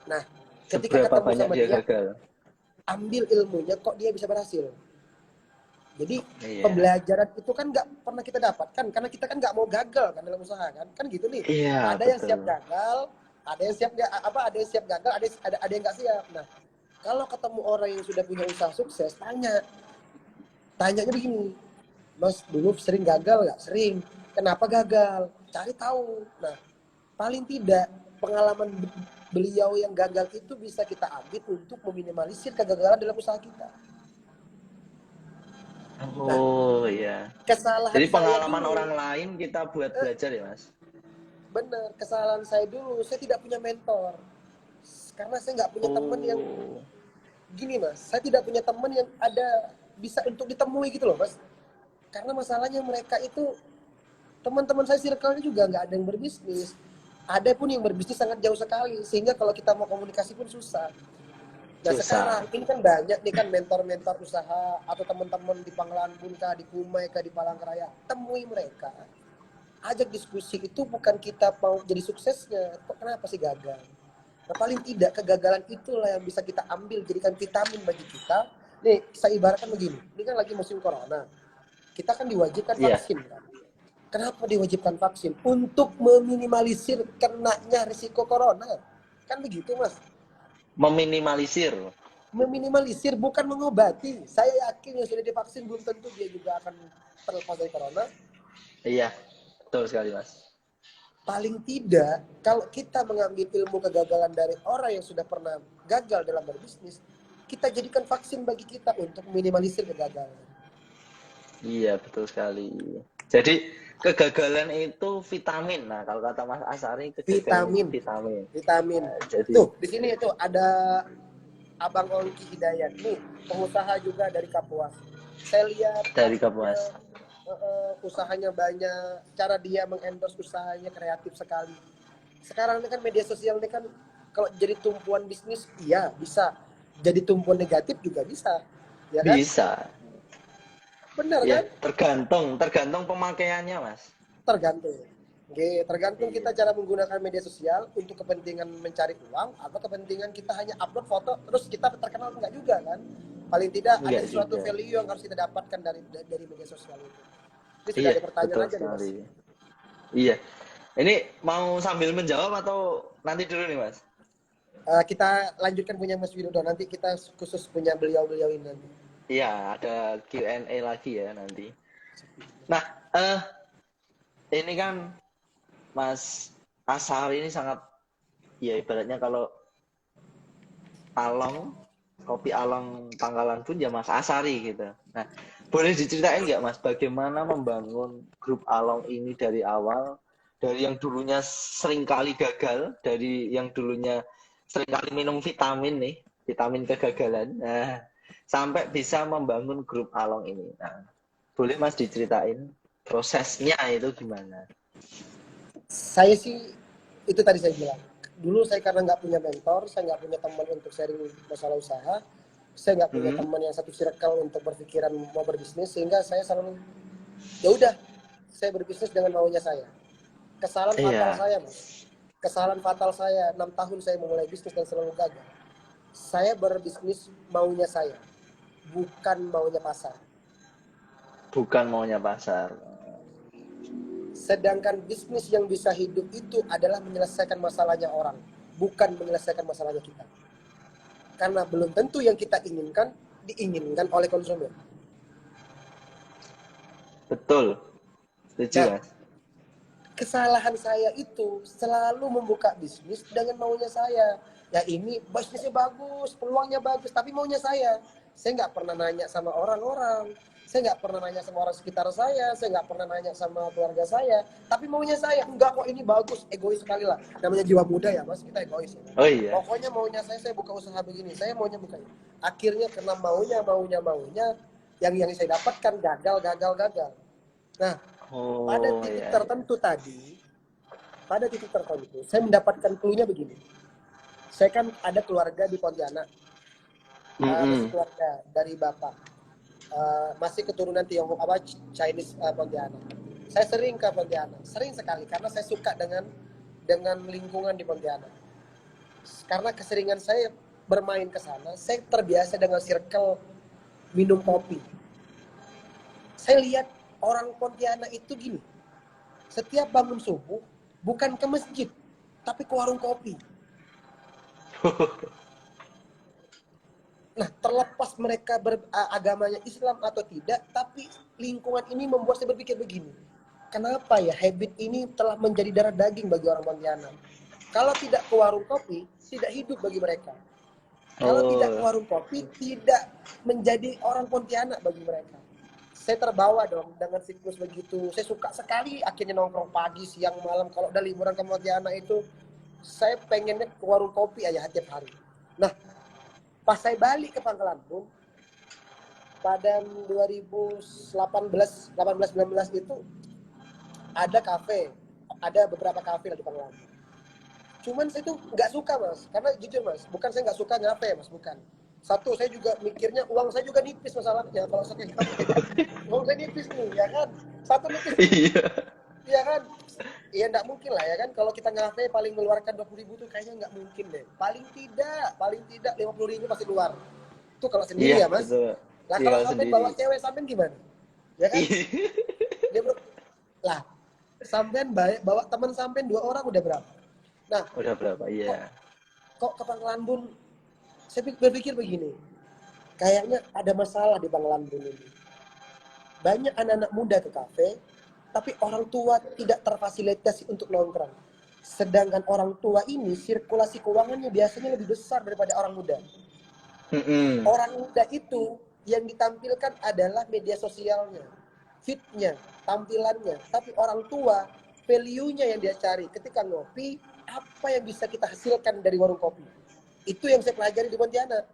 Nah, ketika Seberapa ketemu banyak sama dia dia, gagal. ambil ilmunya kok dia bisa berhasil. Jadi Iya. pembelajaran itu kan nggak pernah kita dapatkan karena kita kan nggak mau gagal kan dalam usaha kan gitu nih. Iya, Ada yang betul. siap gagal, ada yang siap nggak apa, ada yang siap gagal, ada yang nggak siap. Nah, kalau ketemu orang yang sudah punya usaha sukses, tanyanya begini, Mas dulu sering gagal nggak? Sering. Kenapa gagal? Cari tahu. Nah, paling tidak pengalaman beliau yang gagal itu bisa kita ambil untuk meminimalisir kegagalan dalam usaha kita. Nah, Oh iya. kesalahan Jadi saya pengalaman dulu, orang lain kita buat belajar ya, Mas? bener, kesalahan saya dulu, saya tidak punya mentor. Karena saya nggak punya teman yang Oh. gini, Mas. Saya tidak punya teman yang ada bisa untuk ditemui gitu loh, Mas. Karena masalahnya mereka itu, teman-teman saya circle-nya juga nggak ada yang berbisnis. Ada pun yang berbisnis sangat jauh sekali, sehingga kalau kita mau komunikasi pun susah. Nah Susah. sekarang ini kan banyak nih kan mentor-mentor usaha atau teman-teman di Pangkalan Bun kah, di Kumai kah, di Palangkaraya, temui mereka. Ajak diskusi, itu bukan kita mau jadi suksesnya, kok kenapa sih gagal. Nah paling tidak kegagalan itulah yang bisa kita ambil jadikan vitamin bagi kita. Nih saya ibaratkan begini, ini kan lagi musim corona, kita kan diwajibkan Iya. vaksin kan. Kenapa diwajibkan vaksin? Untuk meminimalisir kenanya risiko corona. Kan begitu Mas. Meminimalisir. Meminimalisir bukan mengobati. Saya yakin yang sudah divaksin belum tentu dia juga akan terlepas dari corona. Iya, betul sekali, Mas. Paling tidak, kalau kita mengambil ilmu kegagalan dari orang yang sudah pernah gagal dalam berbisnis, kita jadikan vaksin bagi kita untuk meminimalisir kegagalan. Iya, betul sekali. Jadi kegagalan itu vitamin. Nah, kalau kata Mas Asari, kegagalan itu Vitamin, vitamin. vitamin. Jadi Tuh, di sini itu ada Abang Ongki Hidayat nih, pengusaha juga dari Kapuas. Saya lihat dari kasusnya, Kapuas. usahanya banyak, cara dia mengendorse usahanya kreatif sekali. Sekarang ini kan media sosial ini kan kalau jadi tumpuan bisnis, iya bisa. Jadi tumpuan negatif juga bisa, ya kan? Bisa. Benar Ya, kan? tergantung pemakaiannya, Mas. Tergantung. Oke, tergantung Iya. kita cara menggunakan media sosial untuk kepentingan mencari uang atau kepentingan kita hanya upload foto terus kita terkenal, enggak juga kan? Paling tidak ada Enggak suatu juga. value yang harus kita dapatkan dari media sosial itu. Ini sudah Iya, ada pertanyaan betul aja nih Mas. sekali. Iya. Ini mau sambil menjawab atau nanti dulu nih, Mas? Kita lanjutkan punya Mas Widodo, nanti kita khusus punya beliau-beliau ini nanti. Iya, ada Q&A lagi ya nanti. Nah, ini kan Mas Asari ini sangat, ya ibaratnya kalau Along, kopi Along Pangkalan Bun ya Mas Asari gitu. Nah, boleh diceritain nggak Mas, bagaimana membangun grup Along ini dari awal, dari yang dulunya sering kali gagal, dari yang dulunya sering kali minum vitamin nih, vitamin kegagalan, nah, sampai bisa membangun grup Along ini. Nah, boleh Mas diceritain prosesnya itu gimana? Saya sih, itu tadi saya bilang, dulu saya karena nggak punya mentor, saya nggak punya teman untuk sharing masalah usaha, saya nggak punya teman yang satu circle untuk berpikiran mau berbisnis, sehingga saya selalu, ya udah, saya berbisnis dengan maunya saya. Kesalahan fatal Iya, saya Mas, kesalahan fatal saya, 6 tahun saya memulai bisnis dan selalu gagal. Saya berbisnis maunya saya, bukan maunya pasar. bukan maunya pasar. Sedangkan bisnis yang bisa hidup itu adalah menyelesaikan masalahnya orang, bukan menyelesaikan masalahnya kita. Karena belum tentu yang kita inginkan diinginkan oleh konsumen. Betul, setuju Nah, Mas. kesalahan saya itu selalu membuka bisnis dengan maunya saya. Ya ini bisnisnya bagus, peluangnya bagus, tapi maunya saya. Saya nggak pernah nanya sama orang-orang. Saya nggak pernah nanya sama orang sekitar saya nggak pernah nanya sama keluarga saya, tapi maunya saya, enggak kok ini bagus, egois sekali lah. Namanya jiwa muda ya mas, kita egois ya. Oh iya. Pokoknya maunya saya buka usaha begini, saya maunya buka ini. Akhirnya karena maunya, yang saya dapatkan gagal. Nah, pada Oh titik iya, iya. tertentu tadi, saya mendapatkan clue-nya begini. Saya kan ada keluarga di Pontianak, masih Mm-mm. keluarga dari bapak, masih keturunan Tionghoa apa Chinese, Pontianak. Saya sering ke Pontianak, sering sekali karena saya suka dengan lingkungan di Pontianak. Karena keseringan saya bermain ke sana, saya terbiasa dengan circle minum kopi. Saya lihat orang Pontianak itu gini, setiap bangun subuh bukan ke masjid, tapi ke warung kopi. Nah, terlepas mereka agamanya Islam atau tidak, tapi lingkungan ini membuat saya berpikir begini. Kenapa ya habit ini telah menjadi darah daging bagi orang Pontianak? Kalau tidak ke warung kopi, tidak hidup bagi mereka. Kalau tidak ke Oh. warung kopi, tidak menjadi orang Pontianak bagi mereka. Saya terbawa dong dengan siklus begitu. Saya suka sekali akhirnya nongkrong pagi, siang, malam. Kalau udah liburan ke Pontianak itu, saya pengennya ke warung kopi aja tiap hari. Nah, pas saya balik ke Pangkalan Bun, pada 2018, 19 itu ada kafe, ada beberapa kafe di Pangkalan. Cuman saya tuh nggak suka mas, karena jujur mas, bukan saya nggak suka ngafe mas, bukan. Satu, saya juga mikirnya uang saya juga nipis masalahnya kalau saya ngafe kan. Uang saya nipis nih, ya kan? Satu nipis nih, Iya. ya kan? Iya nggak mungkin lah ya kan, kalau kita ngafe paling mengeluarkan 20.000 tuh kayaknya nggak mungkin deh. Paling tidak 50.000 pasti keluar. Itu kalau Iya, sendiri ya mas. betul. Lah Iya, kalau kalau sampai sendiri. bawa cewek sampai gimana? Ya kan? Iya. Dia lah sampai bawa teman sampai 2 orang udah berapa? Nah, Udah berapa? kok Iya. kok ke Pangkalan Bun, saya berpikir begini, kayaknya ada masalah di Pangkalan Bun ini. Banyak anak-anak muda ke kafe, tapi orang tua tidak terfasilitasi untuk nongkrong. Sedangkan orang tua ini sirkulasi keuangannya biasanya lebih besar daripada orang muda. Mm-mm. Orang muda itu yang ditampilkan adalah media sosialnya, fitnya, tampilannya. Tapi orang tua, value-nya yang dia cari. Ketika ngopi, apa yang bisa kita hasilkan dari warung kopi? Itu yang saya pelajari di Pontianak.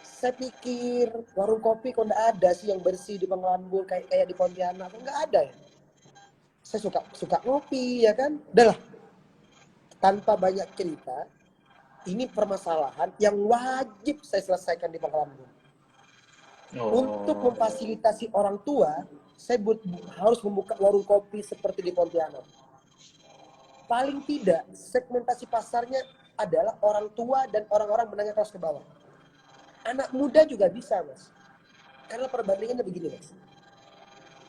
Saya pikir warung kopi kok nggak ada sih yang bersih di Pangkalan Bun kayak di Pontianak, kok nggak ada ya. Saya suka ngopi ya kan, udah lah, tanpa banyak cerita, ini permasalahan yang wajib saya selesaikan di Pangkalan Bun. Untuk Oh. memfasilitasi orang tua, saya harus membuka warung kopi seperti di Pontianak. Paling tidak segmentasi pasarnya adalah orang tua dan orang-orang menengah kelas ke bawah. Anak muda juga bisa mas, karena perbandingannya begini mas.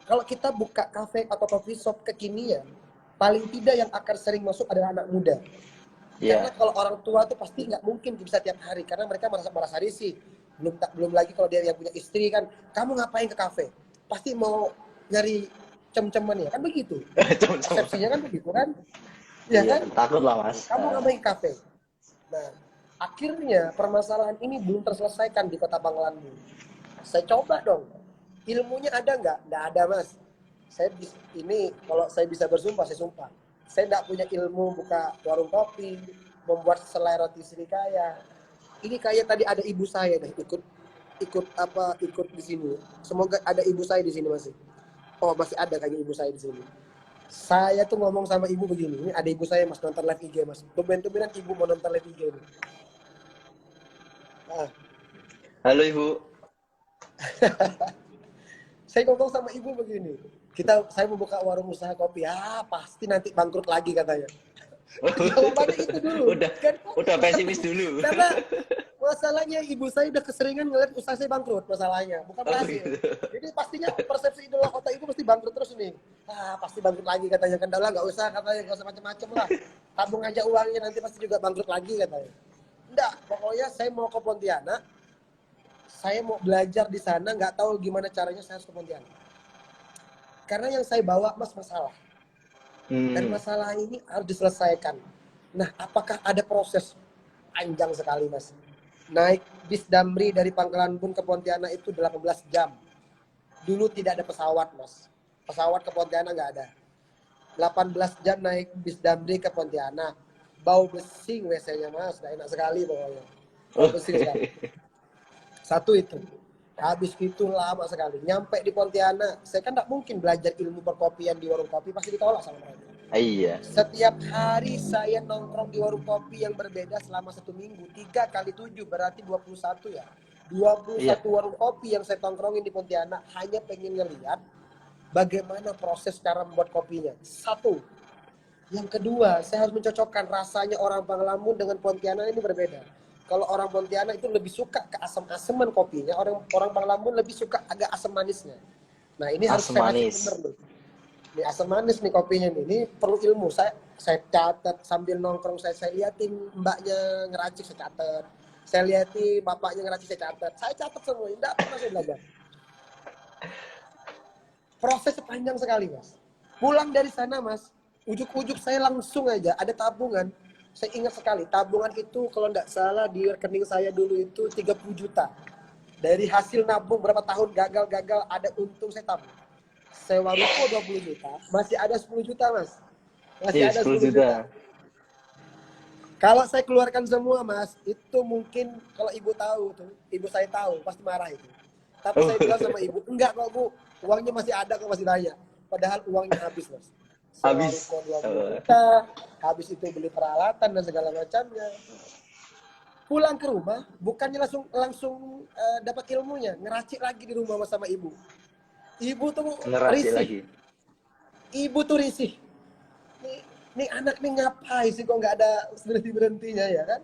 Kalau kita buka kafe atau coffee shop kekinian, paling tidak yang akan sering masuk adalah anak muda. Karena Iya. kalau orang tua tuh pasti nggak mungkin bisa tiap hari, karena mereka merasa risih. Belum lagi kalau dia yang punya istri kan, kamu ngapain ke kafe? Pasti mau nyari cem-ceman ya, kan begitu. Sama-sama. Persepsinya kan begitu kan? Ya Iya, kan? takut lah mas. Kamu ngapain ke kafe? Nah, akhirnya permasalahan ini belum terselesaikan di Kota Pangkalan Bun. Saya coba dong. Ilmunya ada nggak? Nggak ada mas. Ini kalau saya bisa bersumpah, saya sumpah. Saya nggak punya ilmu buka warung kopi, membuat selai roti Srikaya. Ini kayak tadi ada ibu saya deh ikut di sini. Semoga ada ibu saya di sini masih. Oh masih ada kayak ibu saya di sini. Saya tuh ngomong sama ibu begini, ini ada ibu saya mas nonton live IG mas. Tumben-tumbenan ibu mau nonton live IG ini. Nah, Halo Ibu. saya ngomong sama ibu begini, saya mau buka warung usaha kopi, pasti nanti bangkrut lagi katanya. Jawabannya itu dulu, Udah, kan? udah pesimis dulu. Karena masalahnya ibu saya udah keseringan ngeliat usaha saya bangkrut, masalahnya bukan Oh berhasil. gitu. Jadi pastinya persepsi idola kota ibu pasti bangkrut terus nih. Pasti bangkrut lagi katanya, kendala nggak usah katanya, nggak usah macam-macam lah. Tabung aja uangnya nanti pasti juga bangkrut lagi katanya. Enggak, pokoknya saya mau ke Pontianak, saya mau belajar di sana, nggak tahu gimana caranya saya harus ke Pontianak. Karena yang saya bawa mas masalah. Dan masalah ini harus diselesaikan. Nah, apakah ada proses? Panjang sekali mas. Naik bis Damri dari Pangkalan Bun ke Pontianak itu 18 jam. Dulu tidak ada pesawat, Mas. Pesawat ke Pontianak nggak ada. 18 jam naik bis Damri ke Pontianak. Bau besing WC-nya, Mas. Nggak enak sekali pokoknya. Bau besing sekali. Satu itu. Habis itu lama sekali. Nyampe di Pontianak, saya kan nggak mungkin belajar ilmu perkopian di warung kopi, pasti ditolak sama mereka. Iya. Setiap hari saya nongkrong di warung kopi yang berbeda selama 1 minggu. 3 kali 7 berarti 21 ya. 21 Iya. warung kopi yang saya tongkrongin di Pontianak hanya pengen ngeliat bagaimana proses cara membuat kopinya. Satu. Yang kedua, saya harus mencocokkan rasanya orang Pangelamun dengan Pontianak ini berbeda. Kalau orang Pontianak itu lebih suka ke asam-asaman kopinya, orang Pangelamun lebih suka agak asam manisnya. Nah, ini harus Asam saya racik manis. bener nih. Ini asam manis nih kopinya nih. Ini perlu ilmu. Saya catat sambil nongkrong, saya liatin mbaknya ngeracik, saya catat. Saya liatin bapaknya ngeracik, saya catat. Saya catat semua. Enggak pernah saya belajar. Proses panjang sekali, Mas. Pulang dari sana, Mas, ujuk-ujuk saya langsung aja ada tabungan. Saya ingat sekali, tabungan itu kalau nggak salah di rekening saya dulu itu 30 juta. Dari hasil nabung berapa tahun gagal-gagal ada untung saya tabung. Sewa ruko 20 juta, masih ada 10 juta, Mas. Masih Iya, ada 10 10 juta. juta. Kalau saya keluarkan semua, Mas, itu mungkin kalau ibu tahu tuh, ibu saya tahu, pasti marah itu. Tapi saya bilang sama ibu, enggak kok Bu, uangnya masih ada kok, masih banyak. Padahal uangnya habis, Mas. Sewa Habis. ruko 20 juta, habis itu beli peralatan dan segala macamnya. Pulang ke rumah, bukannya langsung dapat ilmunya, ngeracik lagi di rumah sama ibu. Ibu tuh Ngeracik risih. lagi. Ibu tuh risih. Nih anak nih ngapain sih kok nggak ada berhenti-berhentinya ya kan?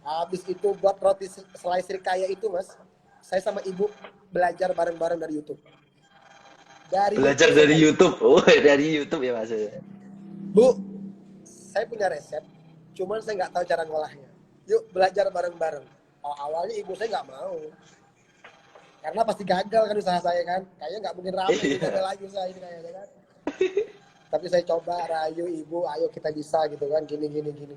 Habis itu buat roti selai srikaya itu, Mas, saya sama ibu belajar bareng-bareng dari YouTube. Belajar YouTube dari saya YouTube. Oh, dari YouTube ya Mas. Bu, saya punya resep, cuman saya nggak tahu cara ngolahnya. Yuk belajar bareng-bareng. Oh, awalnya ibu saya nggak mau, karena pasti gagal kan usaha saya kan. Kayaknya nggak mungkin rame ini, gagal lagi usaha ini kayaknya kan. Tapi saya coba rayu ibu, ayo kita bisa gitu kan, gini.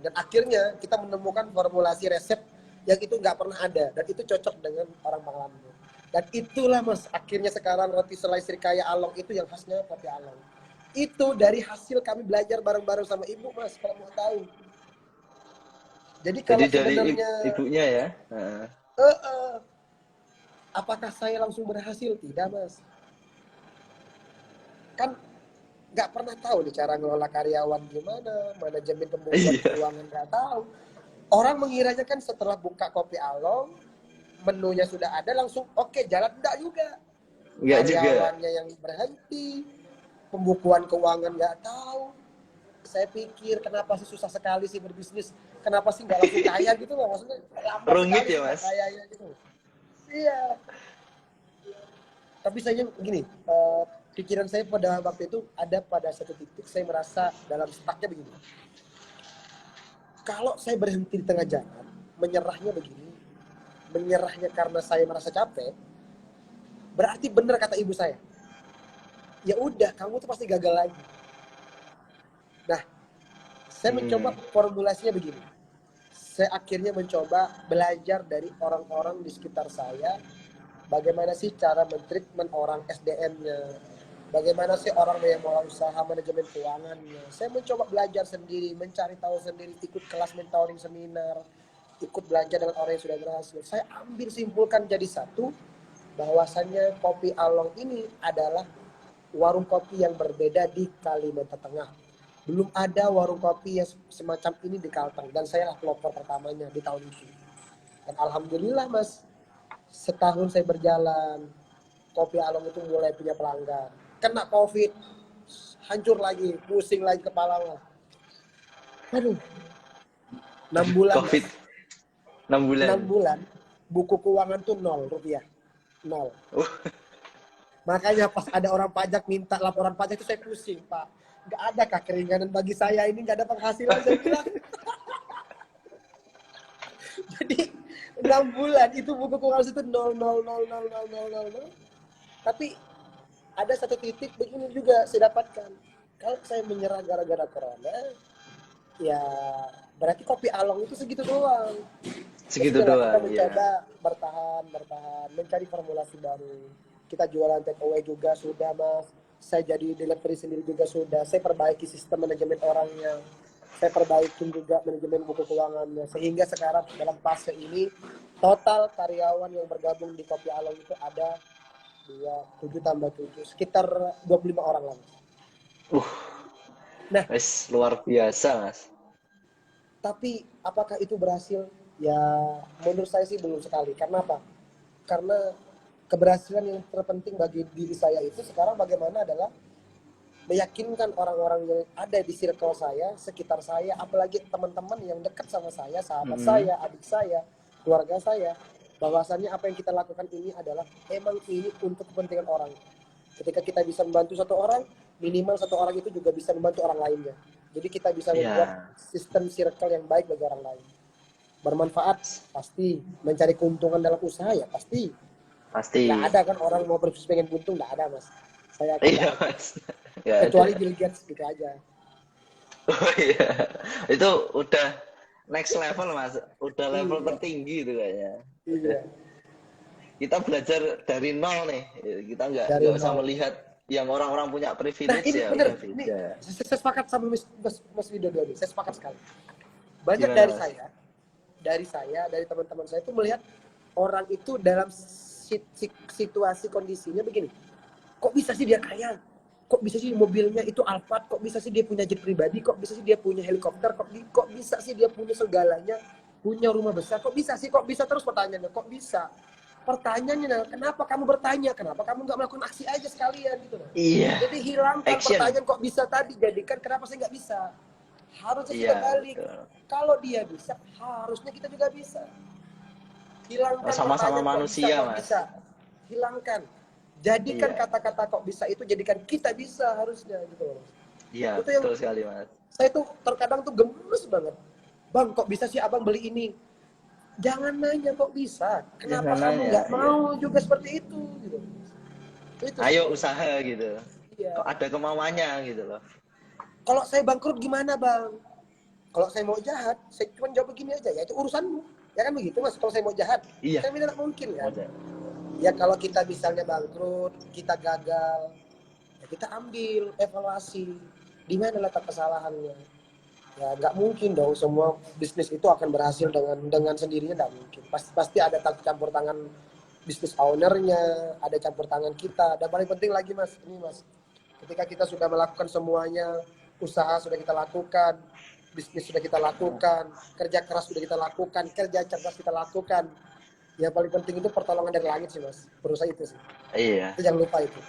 Dan akhirnya kita menemukan formulasi resep yang itu nggak pernah ada, dan itu cocok dengan orang Pangelamun. Dan itulah, Mas, akhirnya sekarang roti selai srikaya Along itu yang khasnya kopi Along. Itu dari hasil kami belajar bareng-bareng sama ibu, Mas, kalau mau tahu. Jadi Jadi kalau dari sebenarnya ibunya ya. apakah saya langsung berhasil? Tidak, Mas. Kan nggak pernah tahu nih cara ngelola karyawan gimana, manajemen pembukuan Iya. keuangan nggak tahu. Orang mengiranya kan setelah buka kopi Along, menunya sudah ada langsung oke, jalan. Enggak juga. Enggak juga. Karyawannya yang berhenti, pembukuan keuangan nggak tahu. Saya pikir kenapa sih susah sekali sih berbisnis, kenapa sih nggak langsung kaya gitu loh, maksudnya lambat Rumit sekali ya, sih Mas. kayanya gitu. Iya. Tapi saya gini, pikiran saya pada waktu itu ada pada satu titik saya merasa dalam stucknya begini. Kalau saya berhenti di tengah jalan, menyerahnya begini, menyerahnya karena saya merasa capek, berarti benar kata ibu saya. Ya udah, kamu tuh pasti gagal lagi. Nah, saya mencoba formulasinya begini. Saya akhirnya mencoba belajar dari orang-orang di sekitar saya, bagaimana sih cara mentreatment orang SDM-nya, bagaimana sih orang yang mau usaha manajemen keuangannya. Saya mencoba belajar sendiri, mencari tahu sendiri, ikut kelas mentoring seminar, ikut belajar dengan orang yang sudah berhasil. Saya ambil simpulkan jadi satu, bahwasannya kopi Along ini adalah warung kopi yang berbeda di Kalimantan Tengah. Belum ada warung kopi yang semacam ini di Kalteng, dan saya lah pelopor pertamanya di tahun itu. Dan alhamdulillah, Mas, setahun saya berjalan, kopi Along itu mulai punya pelanggan. Kena COVID, hancur lagi, pusing lagi kepala. Aduh, 6 bulan, COVID. Mas. 6 bulan. 6 bulan, buku keuangan tuh 0 rupiah. 0. Makanya pas ada orang pajak minta laporan pajak itu saya pusing, Pak. Nggak ada kah keringanan bagi saya ini, nggak ada penghasilan, saya bilang. Jadi 6 bulan itu buku keuangan itu 0. Tapi ada satu titik begini juga saya dapatkan. Kalau saya menyerah gara-gara corona, ya berarti kopi Along itu segitu doang. Segitu Kita doang, mencoba ya. bertahan, mencari formulasi baru. kita jualan take away juga sudah Mas, saya jadi delivery sendiri juga sudah, saya perbaiki sistem manajemen orangnya, saya perbaikin juga manajemen buku keuangannya, sehingga sekarang dalam fase ini total karyawan yang bergabung di Kopi Along itu ada 7 tambah 7 sekitar 25 orang lagi. Nah, Wes luar biasa, Mas. tapi apakah itu berhasil? Ya, menurut saya sih belum sekali. Karena apa? Karena keberhasilan yang terpenting bagi diri saya itu sekarang bagaimana adalah meyakinkan orang-orang yang ada di circle saya, sekitar saya, apalagi teman-teman yang dekat sama saya, sahabat saya, adik saya, keluarga saya, bahwasannya apa yang kita lakukan ini adalah emang ini untuk kepentingan orang. Ketika kita bisa membantu satu orang, minimal satu orang itu juga bisa membantu orang lainnya. Jadi kita bisa membuat sistem circle yang baik bagi orang lain. Bermanfaat pasti, mencari keuntungan dalam usaha ya pasti. Nggak ada kan orang mau berbisnis pengen untung, nggak ada Mas. Saya Mas. Kecuali Bill Gates gitu aja. Oh iya, itu udah next level Mas, udah level tertinggi itu kayaknya. Iya. Kita belajar dari nol nih, kita nggak usah melihat yang orang-orang punya privilege ya. Bener. Ini, saya sepakat sama Mas Widodo nih, saya sepakat sekali. Banyak dari teman-teman saya itu melihat orang itu dalam situasi kondisinya begini. Kok bisa sih dia kaya? Kok bisa sih mobilnya itu Alphard? Kok bisa sih dia punya jet pribadi? Kok bisa sih dia punya helikopter? Kok bisa sih dia punya segalanya? Punya rumah besar? Kok bisa sih? Kok bisa terus pertanyaannya? Kok bisa? Pertanyaannya, kenapa kamu bertanya? Kenapa kamu nggak melakukan aksi aja sekalian gitu loh? Iya. Jadi hilangkan pertanyaan kok bisa tadi, jadikan kenapa saya nggak bisa? Harusnya kita balik. Kalau dia bisa, harusnya kita juga bisa. Hilangkan sama-sama manusia, Mas. Bisa. Hilangkan. Jadikan kata-kata kok bisa itu jadikan kita bisa harusnya gitu loh. Iya, betul sekali, Mas. Saya tuh terkadang tuh gemes banget. Bang, kok bisa sih Abang beli ini? Jangan nanya kok bisa. Kenapa kamu nggak mau juga seperti itu gitu. Ayo usaha gitu. Kok ada kemauannya gitu loh. Kalau saya bangkrut gimana, Bang? Kalau saya mau jahat, saya cuma jawab begini aja, ya itu urusanmu. Ya kan begitu, Mas. Kalau saya mau jahat, saya tidak mungkin kan. Ya kalau kita misalnya bangkrut, kita gagal, ya kita ambil evaluasi. Di mana letak kesalahannya? Ya nggak mungkin dong semua bisnis itu akan berhasil dengan sendirinya, nggak mungkin. Pasti ada campur tangan bisnis ownernya, ada campur tangan kita. Dan paling penting lagi Mas, ini Mas, ketika kita sudah melakukan semuanya, usaha sudah kita lakukan, bisnis sudah kita lakukan, kerja keras sudah kita lakukan, kerja cerdas kita lakukan. Yang paling penting itu pertolongan dari langit sih Mas, berusaha itu sih. Iya. Itu jangan lupa itu.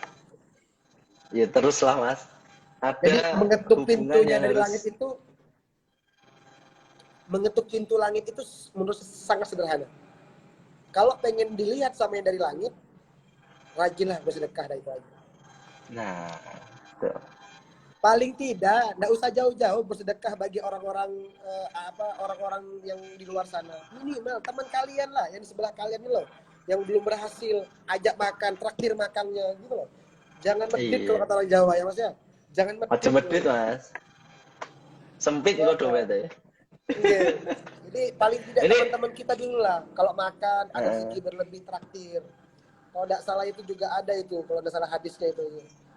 Ya teruslah Mas. Jadi mengetuk pintunya dari langit itu, mengetuk pintu langit itu menurut sangat sederhana. Kalau pengen dilihat sama yang dari langit, rajinlah bersedekah, dari itu aja. Nah, itu. Paling tidak, nggak usah jauh-jauh bersedekah bagi orang-orang orang-orang yang di luar sana. Minimal teman kalian lah, yang di sebelah kalian ini loh, yang belum berhasil, ajak makan, traktir makannya gitu loh. Jangan medit kalau kata orang Jawa ya Mas ya. Jangan medit. Macam medit Mas. Sempit kok dompetnya. Iya. Jadi paling tidak teman-teman kita dulu lah. Kalau makan ada rezeki berlebih traktir. Kalau tidak salah itu juga ada itu. Kalau tidak salah hadisnya itu.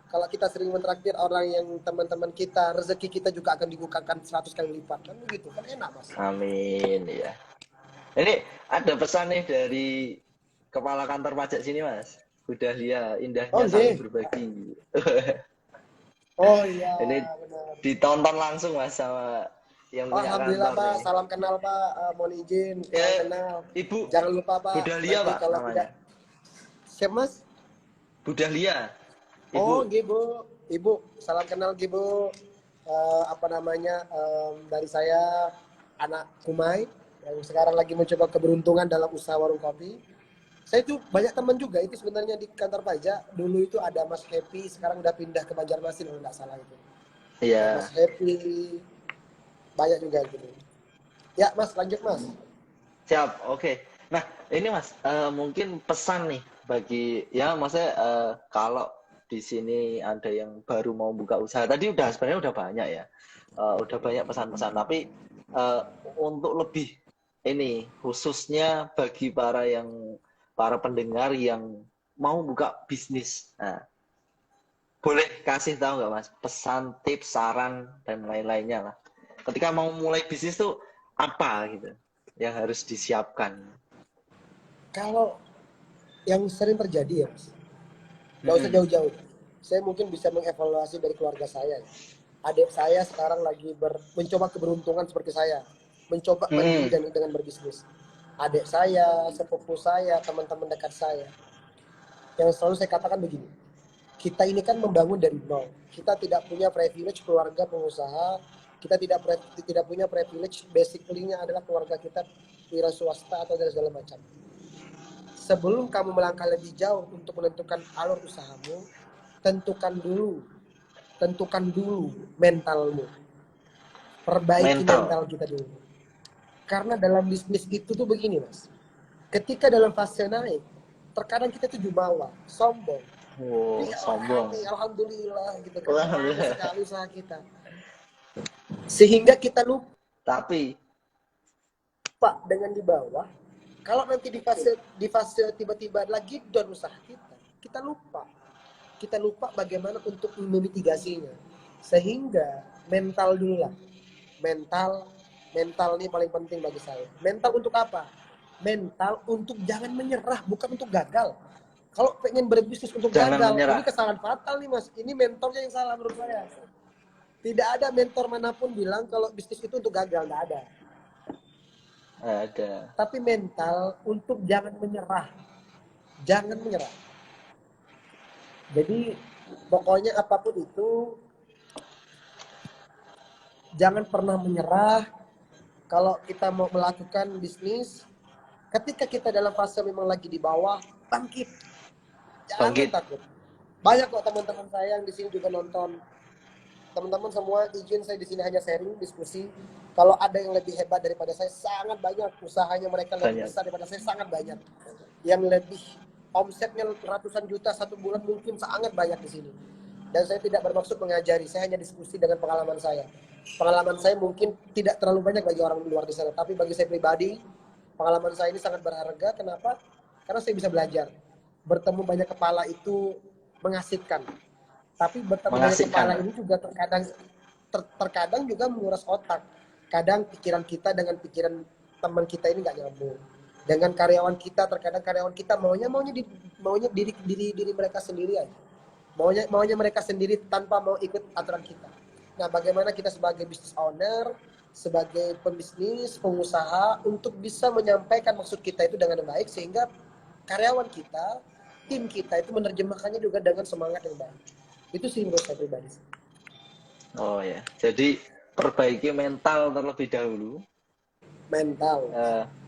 Kalau kita sering mentraktir orang yang teman-teman kita, rezeki kita juga akan dibukakan 100 kali lipat. Kan begitu, kan enak Mas. Amin, ya. Ini ada pesan nih dari kepala kantor pajak sini Mas. Bu Dahlia, indahnya saling berbagi. Oh iya. Ini benar. Ditonton langsung Mas sama yang punya Alhamdulillah kantor. Pak, nih. Salam kenal Pak, mohon izin, salam kenal. Ibu, jangan lupa Pak. Bu Dahlia Pak kalau namanya. Tidak... Siapa Mas? Bu Dahlia. Ibu. Oh, Ibu, salam kenal Ibu. Dari saya anak Kumai yang sekarang lagi mencoba keberuntungan dalam usaha warung kopi. Saya itu banyak teman juga itu sebenarnya di kantor pajak. Dulu itu ada Mas Happy, sekarang udah pindah ke Banjarmasin kalau nggak salah itu. Iya. Mas Happy, banyak juga gitu. Ya Mas, lanjut Mas. Siap, oke. Nah ini Mas, mungkin pesan nih bagi maksudnya kalau di sini ada yang baru mau buka usaha, tadi sebenarnya udah banyak ya, udah banyak pesan-pesan, tapi untuk lebih ini khususnya bagi para pendengar yang mau buka bisnis. Nah, boleh kasih tahu nggak Mas pesan, tips, saran dan lain-lainnya lah. Ketika mau mulai bisnis tuh apa gitu yang harus disiapkan? Kalau yang sering terjadi ya Mas, nggak usah Mm-mm. jauh-jauh. Saya mungkin bisa mengevaluasi dari keluarga saya. Adik saya sekarang lagi mencoba keberuntungan seperti saya, mencoba mandiri Mm-mm. dan dengan berbisnis. Adik saya, sepupu saya, teman-teman dekat saya, yang selalu saya katakan begini, kita ini kan membangun dari nol. Kita tidak punya privilege keluarga pengusaha, kita tidak punya privilege basically-nya adalah keluarga kita wira swasta atau dari segala macam. Sebelum kamu melangkah lebih jauh untuk menentukan alur usahamu, tentukan dulu mentalmu. Perbaiki Mental. mental kita dulu. Karena dalam bisnis itu tuh begini Mas. Ketika dalam fase naik, terkadang kita tuh jumawa, sombong. Wow, sombong. Alhamdulillah gitu kan. Bagus Alhamdulillah. sekali usaha kita. Sehingga kita lupa Tapi dengan di bawah. Kalau nanti di fase tiba-tiba lagi down usaha kita lupa. Kita lupa bagaimana untuk memitigasinya. Sehingga mental dulu lah. Mental ini paling penting bagi saya. Mental untuk apa? Mental untuk jangan menyerah, bukan untuk gagal. Kalau pengen berbisnis untuk jangan gagal, ini menyerah. kesalahan fatal nih Mas. Ini mentornya yang salah menurut saya. Tidak ada mentor manapun bilang kalau bisnis itu untuk gagal, nggak ada. Ada. Tapi mental untuk jangan menyerah. Jangan menyerah. Jadi pokoknya apapun itu jangan pernah menyerah. Kalau kita mau melakukan bisnis, ketika kita dalam fase memang lagi di bawah, bangkit. Jangan Bangkit. takut. Banyak kok teman-teman saya yang di sini juga nonton. Teman-teman semua izin saya di sini hanya sharing, diskusi. Kalau ada yang lebih hebat daripada saya, sangat banyak. Usahanya mereka lebih Banyak. besar daripada saya, sangat banyak. Yang lebih omsetnya ratusan juta satu bulan mungkin sangat banyak di sini. Dan saya tidak bermaksud mengajari, saya hanya diskusi dengan pengalaman saya. Pengalaman saya mungkin tidak terlalu banyak bagi orang luar di sana, tapi bagi saya pribadi, pengalaman saya ini sangat berharga. Kenapa? Karena saya bisa belajar. Bertemu banyak kepala itu mengasihkan. Tapi bertemu banyak kepala Mengasihkan. ini juga terkadang juga menguras otak. Kadang pikiran kita dengan pikiran teman kita ini nggak nyambung. Dengan karyawan kita, terkadang karyawan kita maunya diri mereka sendiri aja. Maunya mereka sendiri tanpa mau ikut aturan kita. Nah, bagaimana kita sebagai business owner, sebagai pembisnis, pengusaha untuk bisa menyampaikan maksud kita itu dengan baik sehingga karyawan kita, tim kita itu menerjemahkannya juga dengan semangat yang baik. Itu sih menurut saya pribadi. Oh ya. Jadi perbaiki mental terlebih dahulu. Mental.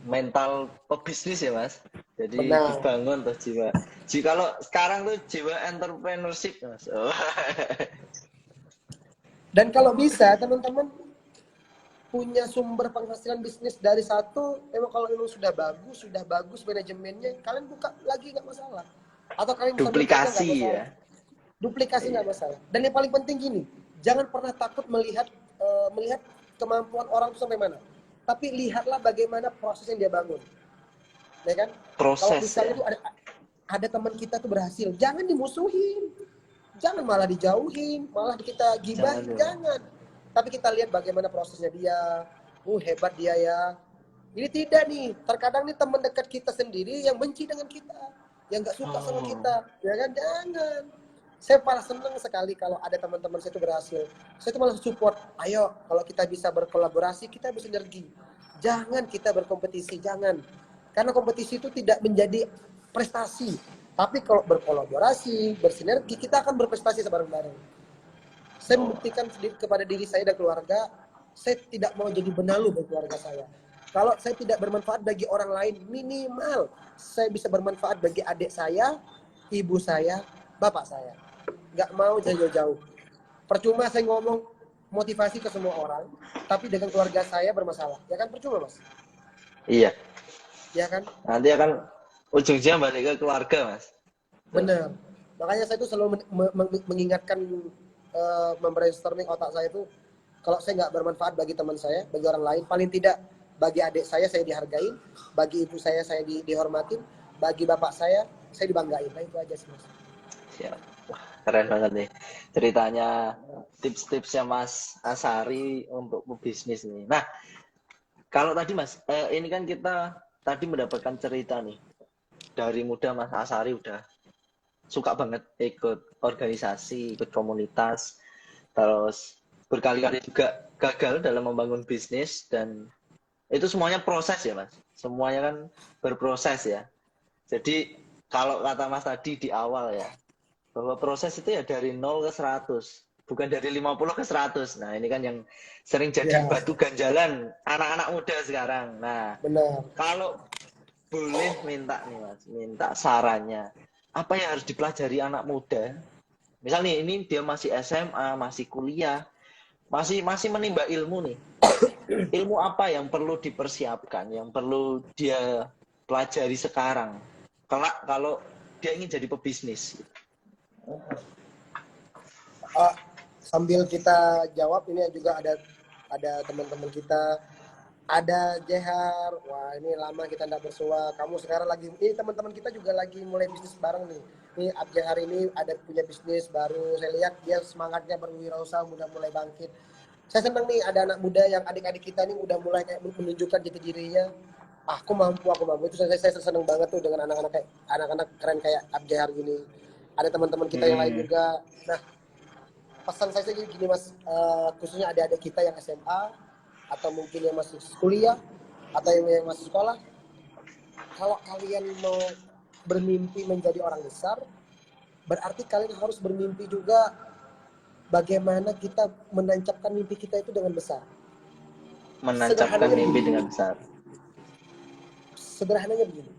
Mental pebisnis ya Mas. Jadi Benar. dibangun tuh jiwa. Kalau sekarang tuh jiwa entrepreneurship Mas. Oh. Dan kalau bisa teman-teman punya sumber penghasilan bisnis dari satu, emang kalau memang sudah bagus manajemennya, kalian buka lagi nggak masalah. Atau kalian sambil kerja nggak Duplikasi masalah. ya. Duplikasi nggak Iya. masalah. Dan yang paling penting gini, jangan pernah takut melihat kemampuan orang itu sampai mana. Tapi lihatlah bagaimana proses yang dia bangun. Ya kan? Kalau Proses misalnya ya. itu ada teman kita tuh berhasil, jangan dimusuhin. Jangan malah dijauhin, malah kita Jangan gibahin, ya. jangan. Tapi kita lihat bagaimana prosesnya dia. Hebat dia ya. Ini tidak nih, terkadang nih teman dekat kita sendiri yang benci dengan kita, yang nggak suka sama kita, ya kan? Jangan. Saya malah senang sekali kalau ada teman-teman saya itu berhasil. Saya itu malah support. Ayo, kalau kita bisa berkolaborasi, kita bisa sinergi. Jangan kita berkompetisi, jangan. Karena kompetisi itu tidak menjadi prestasi. Tapi kalau berkolaborasi, bersinergi, kita akan berprestasi bareng-bareng. Saya membuktikan kepada diri saya dan keluarga, saya tidak mau jadi benalu bagi keluarga saya. Kalau saya tidak bermanfaat bagi orang lain, minimal saya bisa bermanfaat bagi adik saya, ibu saya, bapak saya. Nggak mau jauh-jauh. Percuma saya ngomong motivasi ke semua orang, tapi dengan keluarga saya bermasalah. Ya kan percuma, Mas? Iya. Ya kan? Nanti akan ujungnya balik ke keluarga Mas. Benar. Makanya saya itu selalu mengingatkan membrainstorming otak saya itu, kalau saya nggak bermanfaat bagi teman saya, bagi orang lain, paling tidak bagi adik saya dihargai, bagi ibu saya dihormatin, bagi bapak saya dibanggain. Nah, itu aja sih Mas. Siap. Wah, keren banget nih ceritanya, tips-tipsnya Mas Asari untuk bisnis nih. Nah, kalau tadi Mas, ini kan kita tadi mendapatkan cerita nih dari muda Mas Asari udah suka banget ikut organisasi, ikut komunitas, terus berkali-kali juga gagal dalam membangun bisnis, dan itu semuanya proses ya Mas. Semuanya kan berproses ya. Jadi kalau kata Mas tadi di awal ya, bahwa proses itu ya dari 0 ke 100, bukan dari 50 ke 100. Nah, ini kan yang sering jadi Ya, batu ganjalan anak-anak muda sekarang. Nah, benar. kalau boleh minta nih Mas, minta sarannya, apa yang harus dipelajari anak muda? Misal nih, ini dia masih SMA, masih kuliah, masih masih menimba ilmu nih. Ilmu apa yang perlu dipersiapkan, yang perlu dia pelajari sekarang? Kalau dia ingin jadi pebisnis. Ah, sambil kita jawab ini juga ada teman-teman kita, ada Jehar. Wah, ini lama kita nggak bersua. Kamu sekarang lagi, ini teman-teman kita juga lagi mulai bisnis bareng nih. Ini Abjahar ini ada punya bisnis baru. Saya lihat dia semangatnya berwirausaha, udah mulai bangkit. Saya senang nih ada anak muda yang adik-adik kita nih udah mulai kayak menunjukkan jati dirinya. Aku mampu, aku mampu. Itu saya senang banget tuh dengan anak-anak keren kayak Abjahar gini. Ada teman-teman kita yang lain Hmm. juga. Nah, pesan saya sih gini Mas, khususnya adik-adik kita yang SMA atau mungkin yang masih kuliah atau yang masih sekolah, kalau kalian mau bermimpi menjadi orang besar, berarti kalian harus bermimpi juga bagaimana kita menancapkan mimpi kita itu dengan besar. Menancapkan Sederhananya mimpi begini, dengan besar. sederhananya begini.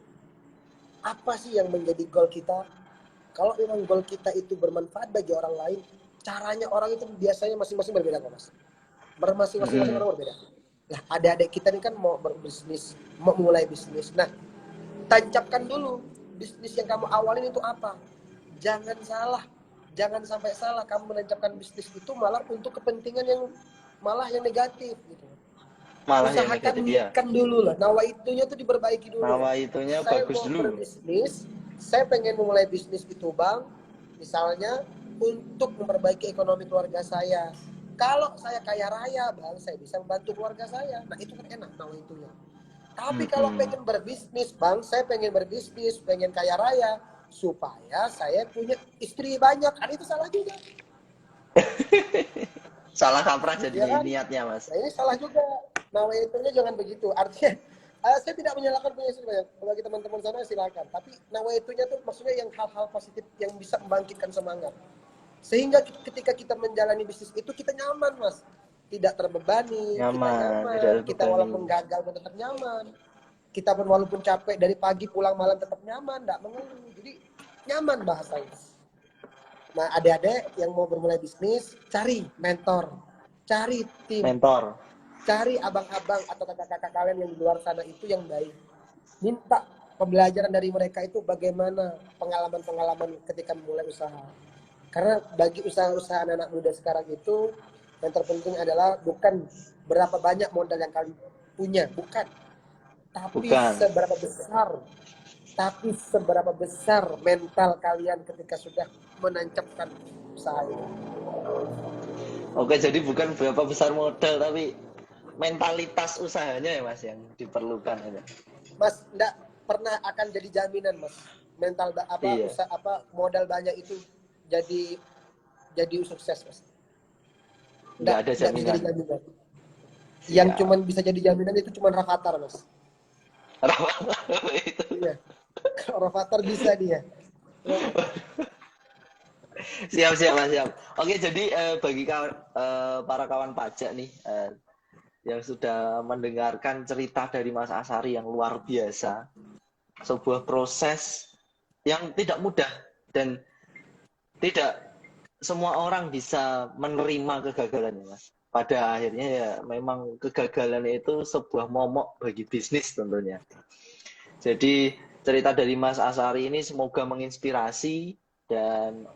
Apa sih yang menjadi goal kita? Kalau memang goal kita itu bermanfaat bagi orang lain, caranya orang itu biasanya masing-masing berbeda kok Mas. Masing-masing Hmm. orang berbeda. Nah, adik-adik kita ini kan mau berbisnis, mau mulai bisnis. Nah, tancapkan dulu bisnis yang kamu awalin itu apa. Jangan salah, jangan sampai salah kamu menancapkan bisnis itu malah untuk kepentingan yang malah yang negatif gitu. Malah yang Usahakan negatif ya. niatkan dulu lah, nawaitunya tuh diperbaiki dulu. Nama itunya Saya bagus mau dulu. berbisnis, saya pengen memulai bisnis itu bang, misalnya untuk memperbaiki ekonomi keluarga saya. Kalau saya kaya raya bang, saya bisa membantu keluarga saya. Nah itu kan enak nawaitunya. Tapi kalau Hmm. pengen berbisnis bang, saya pengen berbisnis, pengen kaya raya, supaya saya punya istri banyak. Kan itu salah juga. Salah kaprah Ya jadinya kan? niatnya Mas. Nah ini salah juga. Nawaitunya jangan begitu. Artinya saya tidak menyalahkan punya istri banyak. Bagi teman-teman sana silakan. Tapi nawaitunya tuh maksudnya yang hal-hal positif yang bisa membangkitkan semangat. Sehingga ketika kita menjalani bisnis itu kita nyaman mas. Tidak terbebani, kita Nyaman, tidak nyaman. Kita terbebani. walaupun gagal pun tetap nyaman. Kita pun walaupun capek dari pagi pulang malam tetap nyaman, tidak mengeluh. Jadi nyaman bahasanya. Nah, adik-adik yang mau bermulai bisnis, cari mentor, cari tim, Mentor. cari abang-abang atau kakak-kakak kalian yang di luar sana itu yang baik. Minta pembelajaran dari mereka itu bagaimana pengalaman-pengalaman ketika memulai usaha. Karena bagi usaha-usaha anak-anak muda sekarang itu, yang terpenting adalah bukan berapa banyak modal yang kalian punya, bukan. Tapi Bukan. seberapa besar mental kalian ketika sudah menancapkan usaha itu. Oke, jadi bukan berapa besar modal, tapi mentalitas usahanya ya Mas yang diperlukan aja. Mas enggak pernah akan jadi jaminan mas mental Iya, usaha modal banyak itu jadi sukses mas. nggak ada Enggak bisa jaminan. jadi jaminan. Yang Siap. cuman bisa jadi jaminan itu cuman Rafathar mas. Itu. Iya. Kalau Rafathar bisa dia. Siap, siap, Mas, siap. Oke, jadi bagi para kawan pajak nih yang sudah mendengarkan cerita dari Mas Asari yang luar biasa, sebuah proses yang tidak mudah dan tidak semua orang bisa menerima kegagalan ya, Mas. Pada akhirnya ya memang kegagalan itu sebuah momok bagi bisnis tentunya. Jadi cerita dari Mas Asari ini semoga menginspirasi dan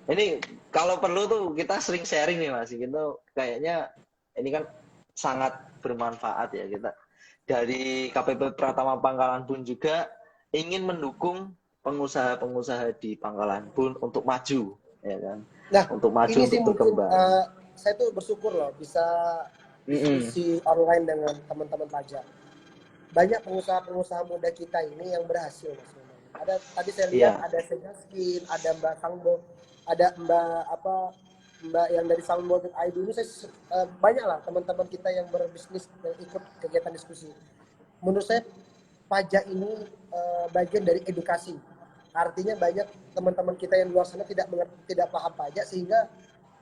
ini kalau perlu tuh kita sering sharing nih Mas. Gitu kayaknya ini kan sangat bermanfaat ya kita. Dari KPP Pratama Pangkalan pun juga ingin mendukung pengusaha-pengusaha di Pangkalan Bun untuk maju, ya kan? Nah, Untuk maju, ini sih untuk mungkin berkembang. saya tuh bersyukur loh bisa Mm-mm. diskusi online dengan teman-teman pajak. Banyak pengusaha-pengusaha muda kita ini yang berhasil Mas memang. Ada tadi saya lihat Iya, ada Segaskin, ada Mbak Sangbo, ada Mbak apa Mbak yang dari Sangbo.id ini saya banyak lah teman-teman kita yang berbisnis yang ikut kegiatan diskusi. Menurut saya pajak ini bagian dari edukasi. Artinya banyak teman-teman kita yang luar sana tidak mengerti, tidak paham pajak sehingga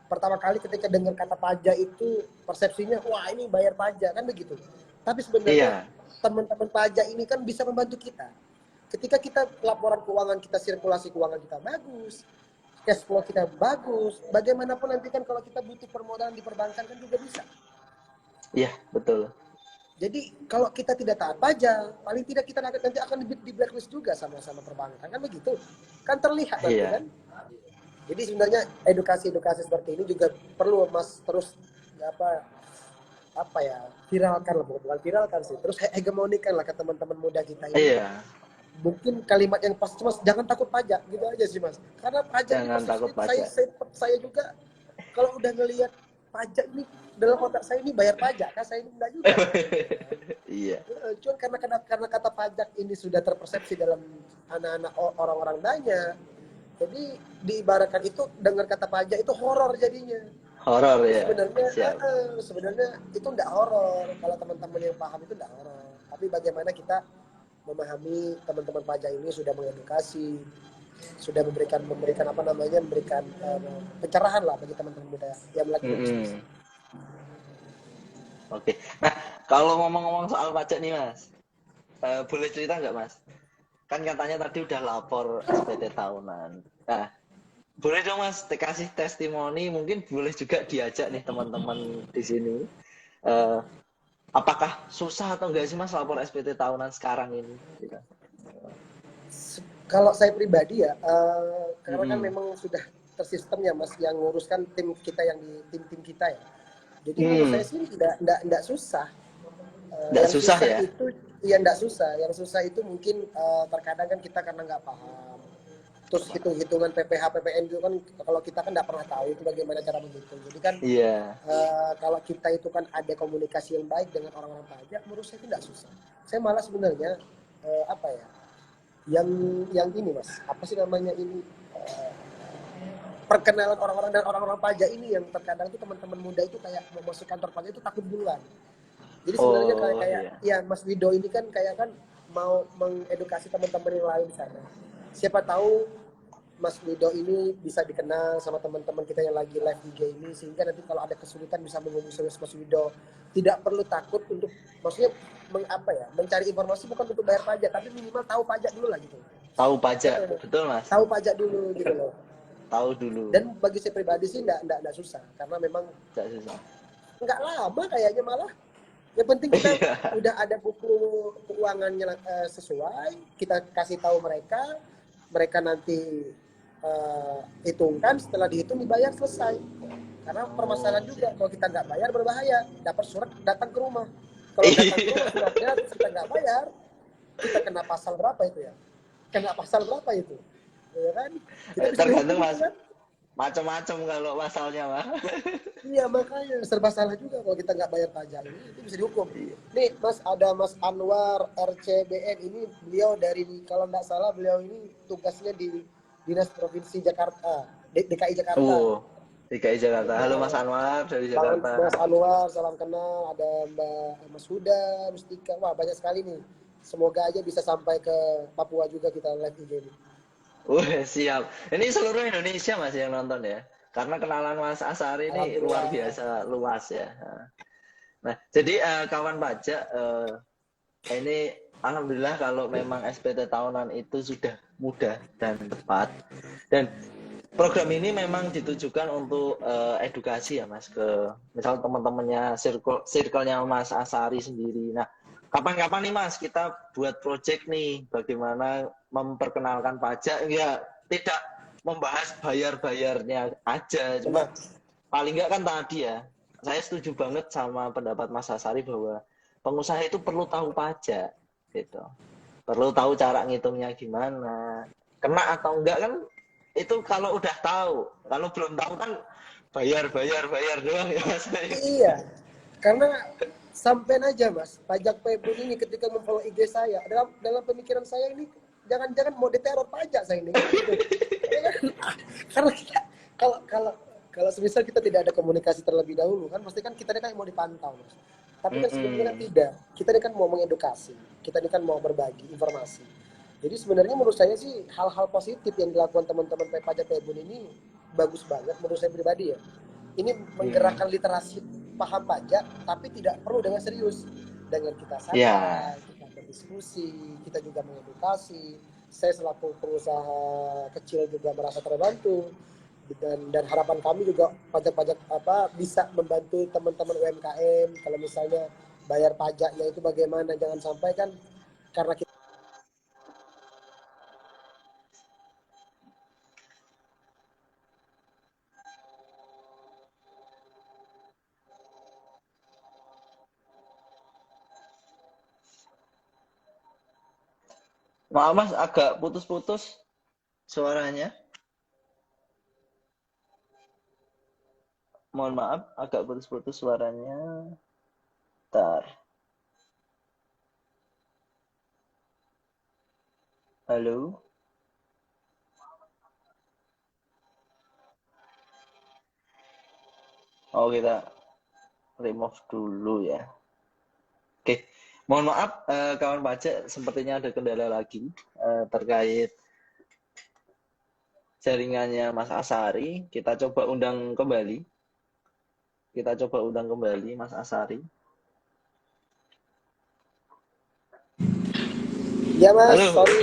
pertama kali ketika dengar kata pajak itu persepsinya wah ini bayar pajak kan begitu. Tapi sebenarnya iya, teman-teman pajak ini kan bisa membantu kita. Ketika kita laporan keuangan kita, sirkulasi keuangan kita bagus, cash flow kita bagus, bagaimanapun nanti kan kalau kita butuh permodalan di perbankan kan juga bisa. iya, betul. Jadi kalau kita tidak taat pajak, paling tidak kita nanti akan di blacklist juga sama perbankan kan begitu. Kan terlihat nanti Iya, kan. Jadi sebenarnya edukasi-edukasi seperti ini juga perlu Mas terus apa apa ya viralkan lah bukan viralkan sih terus hegemonikan lah ke teman-teman muda kita ini iya. mungkin kalimat yang pas mas jangan takut pajak gitu aja sih mas karena pajak ini Jangan takut persepsinya pajak. saya juga kalau udah ngelihat pajak ini dalam otak saya ini bayar pajak kan saya ini enggak juga gitu kan. Iya, Cuman karena kata pajak ini sudah terpersepsi dalam anak-anak orang-orang banyak jadi diibaratkan itu dengar kata pajak itu horor jadinya. horor Tapi ya. sebenarnya Siap. sebenarnya itu enggak horor. Kalau teman-teman yang paham itu enggak horor. Tapi bagaimana kita memahami teman-teman pajak ini sudah mengedukasi, sudah memberikan apa namanya memberikan pencerahan lah bagi teman-teman muda yang lagi berbisnis. Mm-mm. Oke. Nah, kalau ngomong-ngomong soal pajak nih, Mas, boleh cerita nggak, Mas? Kan katanya tadi udah lapor SPT tahunan. Nah, boleh dong, Mas, kasih testimoni. Mungkin boleh juga diajak nih teman-teman di sini. Eh, apakah susah atau enggak sih, Mas, lapor SPT tahunan sekarang ini? Gitu. Kalau saya pribadi ya, karena kan Mm-mm. memang sudah tersistem ya mas, yang nguruskan tim kita yang di tim-tim kita ya. Jadi menurut saya Hmm, sih tidak susah. nggak Yang susah susah ya? itu ya tidak susah. Yang susah itu mungkin terkadang kan kita karena nggak paham. Terus hitung-hitungan PPh PPN itu kan kalau kita kan nggak pernah tahu itu bagaimana cara menghitung. Jadi kan Iya. kalau kita itu kan ada komunikasi yang baik dengan orang-orang pajak, menurut saya tidak susah. Saya malah sebenarnya apa ya? Yang ini mas, apa sih namanya ini? Perkenalan orang-orang dan orang-orang pajak ini yang terkadang tuh teman-teman muda itu kayak mau masuk kantor pajak itu takut duluan. Jadi sebenarnya kayak Oh, kayak iya. ya Mas Wido ini kan kayak kan mau mengedukasi teman-teman yang lain di sana. Siapa tahu Mas Wido ini bisa dikenal sama teman-teman kita yang lagi live IG ini sehingga nanti kalau ada kesulitan bisa menghubungi Mas Wido. Tidak perlu takut untuk maksudnya mencari informasi bukan untuk bayar pajak tapi minimal tahu pajak dulu lah gitu. Tahu pajak, betul, Mas. Tahu pajak dulu gitu loh. Tahu dulu. Dan bagi saya pribadi sih enggak susah karena memang Nggak susah. enggak lama kayaknya malah. Yang penting kita Iya. udah ada buku keuangannya sesuai, kita kasih tahu mereka, mereka nanti hitungkan, setelah dihitung dibayar selesai. Karena Oh, permasalahan juga siap. kalau kita nggak bayar berbahaya, dapat surat datang ke rumah. Kalau datang ke rumah Iya. suratnya terus kita nggak bayar, kita kena pasal berapa itu ya? Kena pasal berapa itu? Ya kan? Kita bisa Tergantung, dihukum itu Mas. kan? Macam-macam kalau pasalnya, Mas. Iya makanya serba salah juga kalau kita nggak bayar pajak ini itu bisa dihukum. Iya. Nih Mas ada Mas Anwar RCBN ini beliau dari kalau nggak salah beliau ini tugasnya di Dinas Provinsi Jakarta DKI Jakarta. Oh, DKI Jakarta. Halo, Mas Anwar dari Mas Jakarta. Anwar salam kenal ada Mbak Mas Huda Mustika wah banyak sekali nih. Semoga aja bisa sampai ke Papua juga kita live IG ini. Siap. Ini seluruh Indonesia, Mas, yang nonton ya. Karena kenalan Mas Asari ini luar Alhamdulillah. biasa luas ya. Nah, jadi kawan pajak ini alhamdulillah kalau memang SPT tahunan itu sudah mudah dan tepat. Dan program ini memang ditujukan untuk edukasi ya Mas ke misal teman-temannya circle-nya Mas Asari sendiri. Nah, kapan-kapan nih Mas kita buat project nih bagaimana memperkenalkan pajak ya tidak membahas bayar-bayarnya aja, cuma Benar. paling nggak kan tadi ya, saya setuju banget sama pendapat Mas Asari bahwa pengusaha itu perlu tahu pajak gitu. perlu tahu cara ngitungnya gimana. Kena atau enggak kan itu kalau udah tahu. Kalau belum tahu kan bayar doang ya Mas. Iya, karena sampai aja Mas, pajak Pebun ini ketika memfollow IG saya, dalam pemikiran saya ini jangan-jangan mau diteror pajak saya ini kan gitu. Karena kita, kalau kalau kalau semisal kita tidak ada komunikasi terlebih dahulu kan, pasti kan kita ini kan mau dipantau Mas. Tapi kan sebenarnya kan tidak. Kita ini kan mau mengedukasi, kita ini kan mau berbagi informasi. Jadi sebenarnya menurut saya sih hal-hal positif yang dilakukan teman-teman pajak Pebun ini bagus banget menurut saya pribadi ya. Ini menggerakkan literasi paham pajak, tapi tidak perlu dengan serius. Dengan kita santai, kita berdiskusi, kita juga mengedukasi. Saya selaku pengusaha kecil juga merasa terbantu. Dan harapan kami juga pajak-pajak bisa membantu teman-teman UMKM. Kalau misalnya bayar pajaknya itu bagaimana, jangan sampai kan karena kita Maaf Mas, agak putus-putus suaranya. Mohon maaf, agak putus-putus suaranya. Bentar. Halo. Oh, kita remove dulu ya. Oke. Mohon maaf, kawan pajak, sepertinya ada kendala lagi terkait jaringannya Mas Asari. Kita coba undang kembali. Mas Asari. ya Mas, Halo. sorry.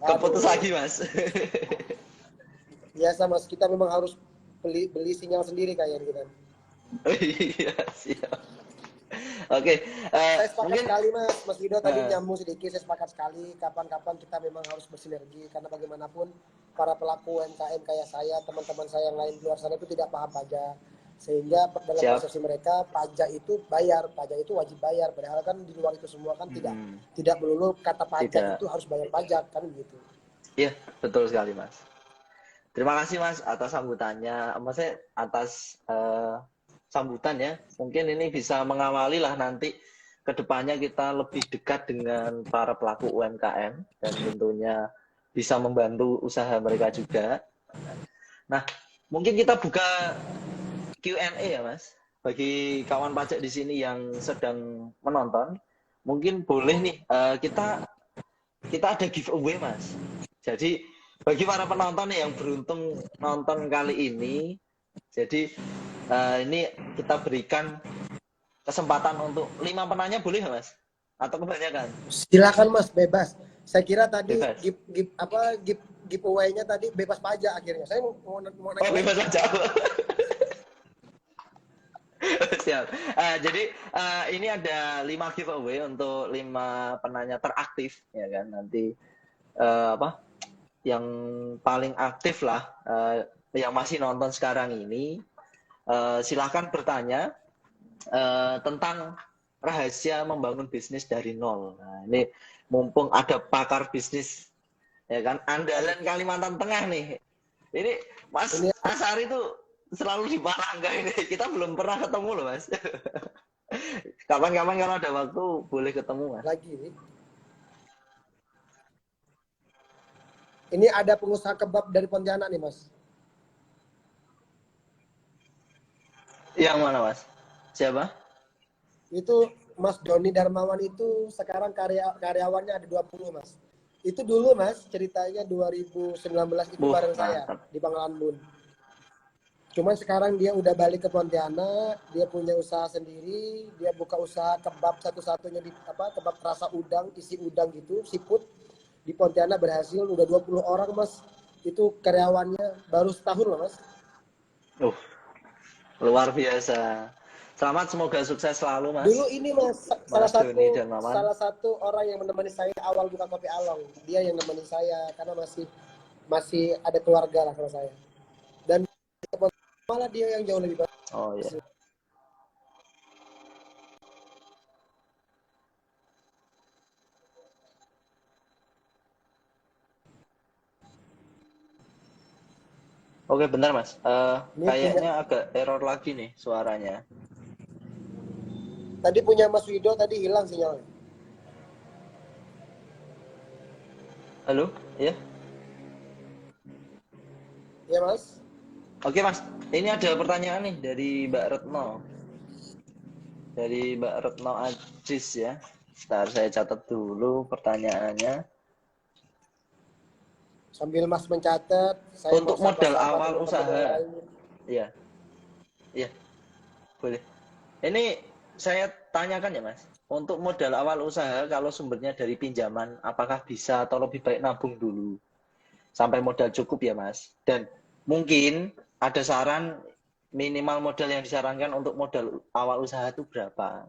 Keputus lagi Mas. Biasa Mas, kita memang harus beli sinyal sendiri kayaknya kita. Oh, iya, siap. Oke, Saya sepakat mungkin sekali Mas Wido tadi nyambung sedikit. Saya sepakat sekali kapan-kapan kita memang harus bersinergi karena bagaimanapun para pelaku UMKM kayak saya, teman-teman saya yang lain di luar sana itu tidak paham pajak, sehingga dalam siap. persepsi mereka pajak itu wajib bayar, padahal kan di luar itu semua kan tidak melulu kata pajak itu harus bayar pajak kan gitu. Iya, betul sekali Mas. Terima kasih Mas atas sambutannya. Maksudnya atas sambutan ya. Mungkin ini bisa mengawali lah nanti kedepannya kita lebih dekat dengan para pelaku UMKM dan tentunya bisa membantu usaha mereka juga. Nah, mungkin kita buka Q&A ya Mas. Bagi kawan pajak di sini yang sedang menonton, mungkin boleh nih kita ada giveaway Mas. Jadi bagi para penonton yang beruntung nonton kali ini, jadi ini kita berikan kesempatan untuk 5 penanya, boleh nggak Mas? Atau kebanyakan? Silakan Mas, bebas. Saya kira tadi Bebas. giveaway-nya tadi bebas pajak akhirnya. Saya mau nanya. Oh, bebas pajak. Siap. Jadi ini ada 5 giveaway untuk 5 penanya teraktif ya kan. Nanti yang paling aktif lah yang masih nonton sekarang ini silahkan bertanya tentang rahasia membangun bisnis dari nol. Nah, ini mumpung ada pakar bisnis ya kan andalan Kalimantan Tengah nih. Ini Mas Asari tuh selalu di Palangga ini. Kita belum pernah ketemu loh Mas. Kapan-kapan kalau ada waktu boleh ketemu Mas. Lagi nih. Ini ada pengusaha kebab dari Pontianak nih Mas. Yang mana Mas? Siapa? Itu Mas Doni Darmawan itu sekarang karyawannya ada 20 Mas. Itu dulu Mas ceritanya 2019 itu bareng saya di Pangkalan Bun. Cuman sekarang dia udah balik ke Pontianak, dia punya usaha sendiri, dia buka usaha kebab satu-satunya di kebab rasa udang, isi udang gitu, siput. Di Pontianak berhasil udah 20 orang Mas. Itu karyawannya baru setahun loh Mas. Luar biasa. Selamat, semoga sukses selalu Mas. Dulu ini Mas, salah satu orang yang menemani saya awal buka Kopi Along. Dia yang menemani saya karena masih ada keluarga lah sama saya. Dan malah dia yang jauh lebih baik. Oh iya. Oke, bentar Mas. Ini punya Kayaknya agak error lagi nih suaranya. tadi punya Mas Wido tadi hilang sinyalnya. Halo? Ya? Ya Mas. Oke Mas, ini ada pertanyaan nih dari Mbak Retno. Dari Mbak Retno Ajis ya. Ntar saya catat dulu pertanyaannya. Sambil Mas mencatat, saya mau Untuk modal sapa-sapa awal teman-teman yang usaha. lain. Iya, iya, boleh. Ini saya tanyakan ya Mas. Untuk modal awal usaha kalau sumbernya dari pinjaman, apakah bisa atau lebih baik nabung dulu? Sampai modal cukup ya Mas. Dan mungkin ada saran minimal modal yang disarankan untuk modal awal usaha itu berapa?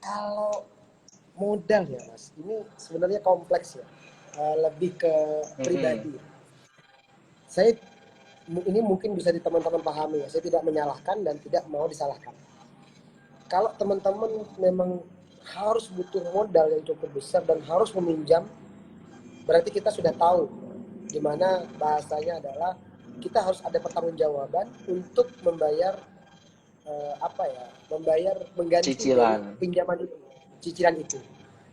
Kalau modal ya Mas, ini sebenarnya kompleks ya. Lebih ke Mm-mm. pribadi. Saya ini mungkin bisa di teman-teman pahami ya. Saya tidak menyalahkan dan tidak mau disalahkan. Kalau teman-teman memang harus butuh modal yang cukup besar dan harus meminjam, berarti kita sudah tahu di mana bahasanya adalah kita harus ada pertanggungjawaban untuk membayar membayar mengganti dari Cicilan. pinjaman itu, cicilan itu.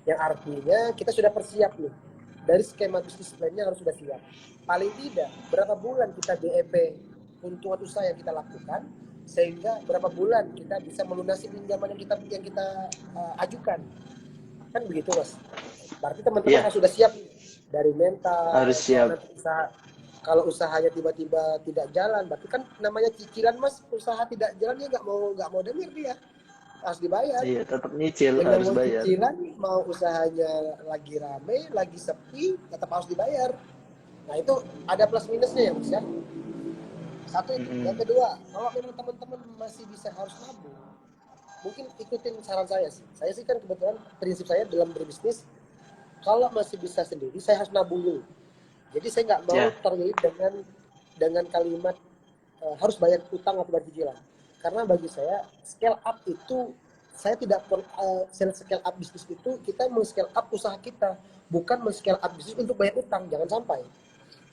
Yang artinya kita sudah persiap nih. Dari skema bisnis plan-nya harus sudah siap. Paling tidak berapa bulan kita DEP keuntungan usaha yang kita lakukan sehingga berapa bulan kita bisa melunasi pinjaman yang kita ajukan. Kan begitu Mas. Berarti teman-teman Iya, harus sudah siap dari mental. harus Kalau siap. nanti kalau usahanya tiba-tiba tidak jalan, berarti kan namanya cicilan Mas, usaha tidak jalan dia nggak mau demir dia, harus dibayar. Iya, tetap nyicil, Yang harus mau bayar. cicilan, mau usahanya lagi rame, lagi sepi, tetap harus dibayar. Nah itu ada plus minusnya ya Mas ya. Satu itu. Yang Mm-mm. kedua, kalau memang teman-teman masih bisa harus nabung, mungkin ikutin saran saya sih. Saya sih kan kebetulan prinsip saya dalam berbisnis, kalau masih bisa sendiri, saya harus nabung dulu. Jadi saya nggak mau Ya, terlilit dengan kalimat harus bayar utang atau bayar cicilan. Karena bagi saya scale up itu saya tidak scale up bisnis itu kita men-scale up usaha kita, bukan men-scale up bisnis untuk bayar utang, jangan sampai.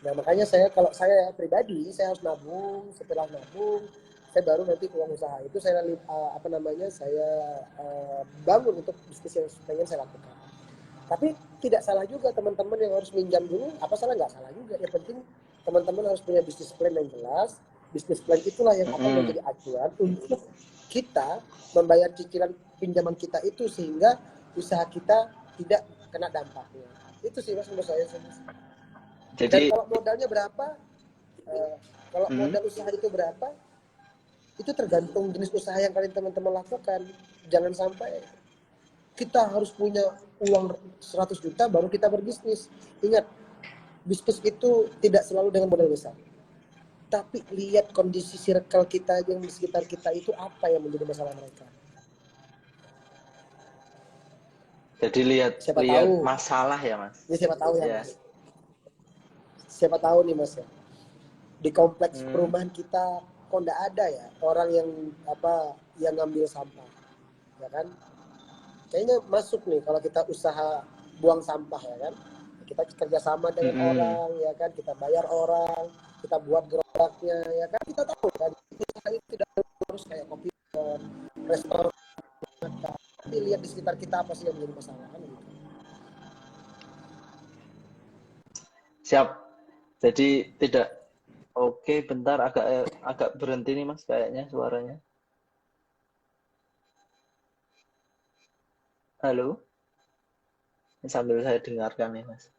Nah makanya kalau saya pribadi saya harus nabung, setelah nabung saya baru nanti uang usaha itu saya bangun untuk bisnis yang pengen saya lakukan. Tapi tidak salah juga teman-teman yang harus minjam dulu, apa salah? Nggak salah juga. Yang penting teman-teman harus punya bisnis plan yang jelas. Bisnis plan itulah yang akan mm-mm. menjadi acuan untuk kita membayar cicilan pinjaman kita itu sehingga usaha kita tidak kena dampaknya. Itu sih Mas menurut saya. Dan Jadi, kalau modalnya berapa, kalau mm, modal usaha itu berapa, itu tergantung jenis usaha yang kalian teman-teman lakukan. Jangan sampai kita harus punya uang 100 juta baru kita berbisnis. Ingat, bisnis itu tidak selalu dengan modal besar. Tapi lihat kondisi circle kita yang di sekitar kita itu apa yang menjadi masalah mereka. jadi lihat Siapa lihat tahu, masalah ya Mas. ini siapa tahu ya Ya, Mas. Siapa tahu nih Mas ya. Di kompleks mm, perumahan kita kok enggak ada ya orang yang ngambil sampah. Ya kan? Kayaknya masuk nih kalau kita usaha buang sampah ya kan, kita kerjasama dengan mm-mm. orang ya kan, kita bayar orang, kita buat gerobaknya ya kan, kita tahu kan usaha itu tidak harus kayak kopi restoran, tapi lihat di sekitar kita apa sih yang menjadi masalah kan gitu. Siap. Jadi tidak. Oke, bentar agak berhenti nih Mas kayaknya suaranya. Halo, ini sambil saya dengarkan nih Mas.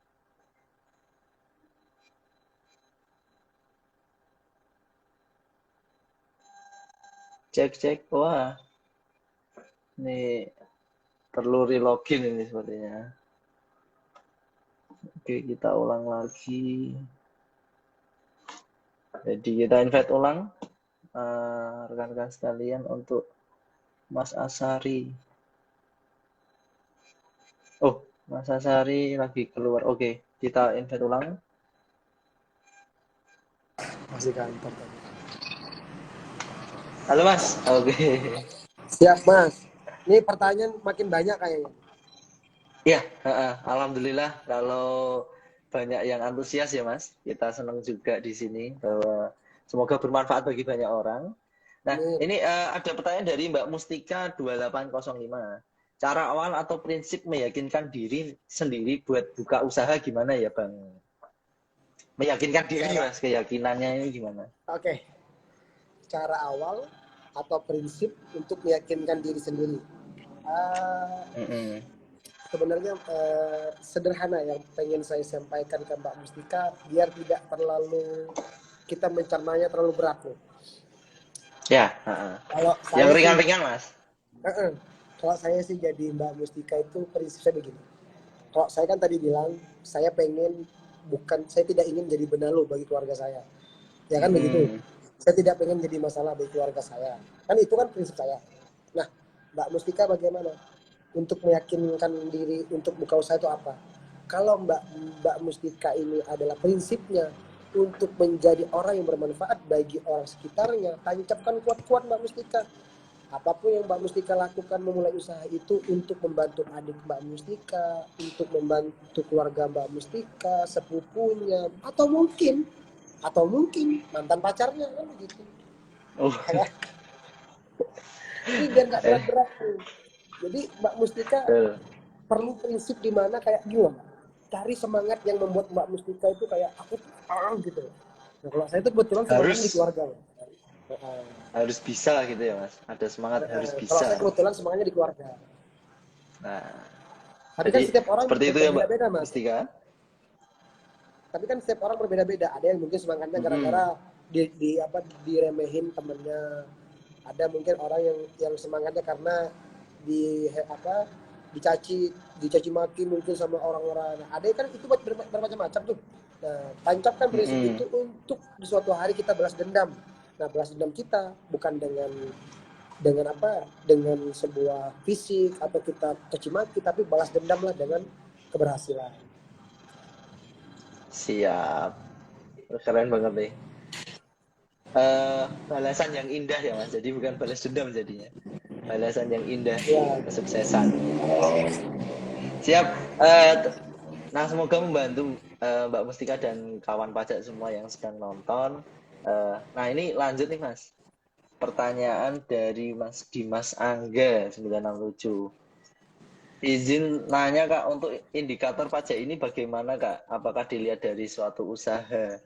Cek cek. Wah, ini perlu relogin ini sepertinya. Oke, kita ulang lagi. Jadi kita invite ulang rekan-rekan sekalian untuk Mas Asari. Oh, Mas Asari lagi keluar. Oke, kita invite ulang. Masih kantor tadi. Halo Mas. Oke. Siap Mas, ini pertanyaan makin banyak kayaknya. Ya, alhamdulillah kalau banyak yang antusias ya Mas. Kita senang juga di sini bahwa semoga bermanfaat bagi banyak orang. Nah, Amin. ini ada pertanyaan dari Mbak Mustika 2805. Cara awal atau prinsip meyakinkan diri sendiri buat buka usaha gimana ya Bang? Meyakinkan diri Cara, Mas, keyakinannya ini gimana? oke, cara awal atau prinsip untuk meyakinkan diri sendiri. Ah, Mm-mm. sebenarnya sederhana yang pengen saya sampaikan ke Mbak Mustika biar tidak terlalu kita mencernanya terlalu berat loh. Ya, heeh. Kalau Yang saya sih, ringan-ringan Mas. uh-uh, kalau saya sih jadi Mbak Mustika itu prinsip saya begini. Kalau saya kan tadi bilang saya pengen saya tidak ingin jadi benalu bagi keluarga saya, ya kan begitu. Mm-mm. Saya tidak pengen jadi masalah bagi keluarga saya. Kan itu kan prinsip saya. Nah, Mbak Mustika bagaimana? Untuk meyakinkan diri untuk buka usaha itu apa? Kalau Mbak Mustika ini adalah prinsipnya untuk menjadi orang yang bermanfaat bagi orang sekitarnya, tancapkan kuat-kuat Mbak Mustika. Apapun yang Mbak Mustika lakukan memulai usaha itu untuk membantu adik Mbak Mustika, untuk membantu keluarga Mbak Mustika, sepupunya, atau mungkin mantan pacarnya kan begitu. Oh, Ini biar nggak eh, berat-berat tuh. Jadi Mbak Mustika betul. perlu prinsip di mana kayak gimana? Cari semangat yang membuat Mbak Mustika itu kayak aku gitu. Nah, kalau saya itu kebetulan semangatnya di Harus keluarga. Nah, harus bisa gitu ya Mas. Ada semangat harus kalau saya bisa. kebetulan semangatnya di keluarga. Nah, Tapi kan jadi setiap orang seperti itu ya Mbak berbeda-beda, Mas. Mustika. Tapi kan setiap orang berbeda-beda. Ada yang mungkin semangatnya gara-gara Mm-mm. diremehin temennya. Ada mungkin orang yang semangatnya karena dicaci dicaci maki mungkin sama orang-orang. Nah, ada kan itu bermacam-macam tuh. Nah, tancapkan prinsip Mm-mm. itu untuk di suatu hari kita balas dendam. Nah, balas dendam kita bukan dengan sebuah fisik atau kita caci maki, tapi balas dendam lah dengan keberhasilan. Siap. Keren banget nih. Balasan yang indah ya Mas. Jadi bukan balas dendam jadinya. Balasan yang indah, Ya, kesuksesan. Siap. Nah, semoga membantu Mbak Mustika dan kawan pajak semua yang sedang nonton. Nah, ini lanjut nih Mas. Pertanyaan dari Mas Dimas Angga 967. Izin nanya Kak, untuk indikator pajak ini bagaimana Kak? Apakah dilihat dari suatu usaha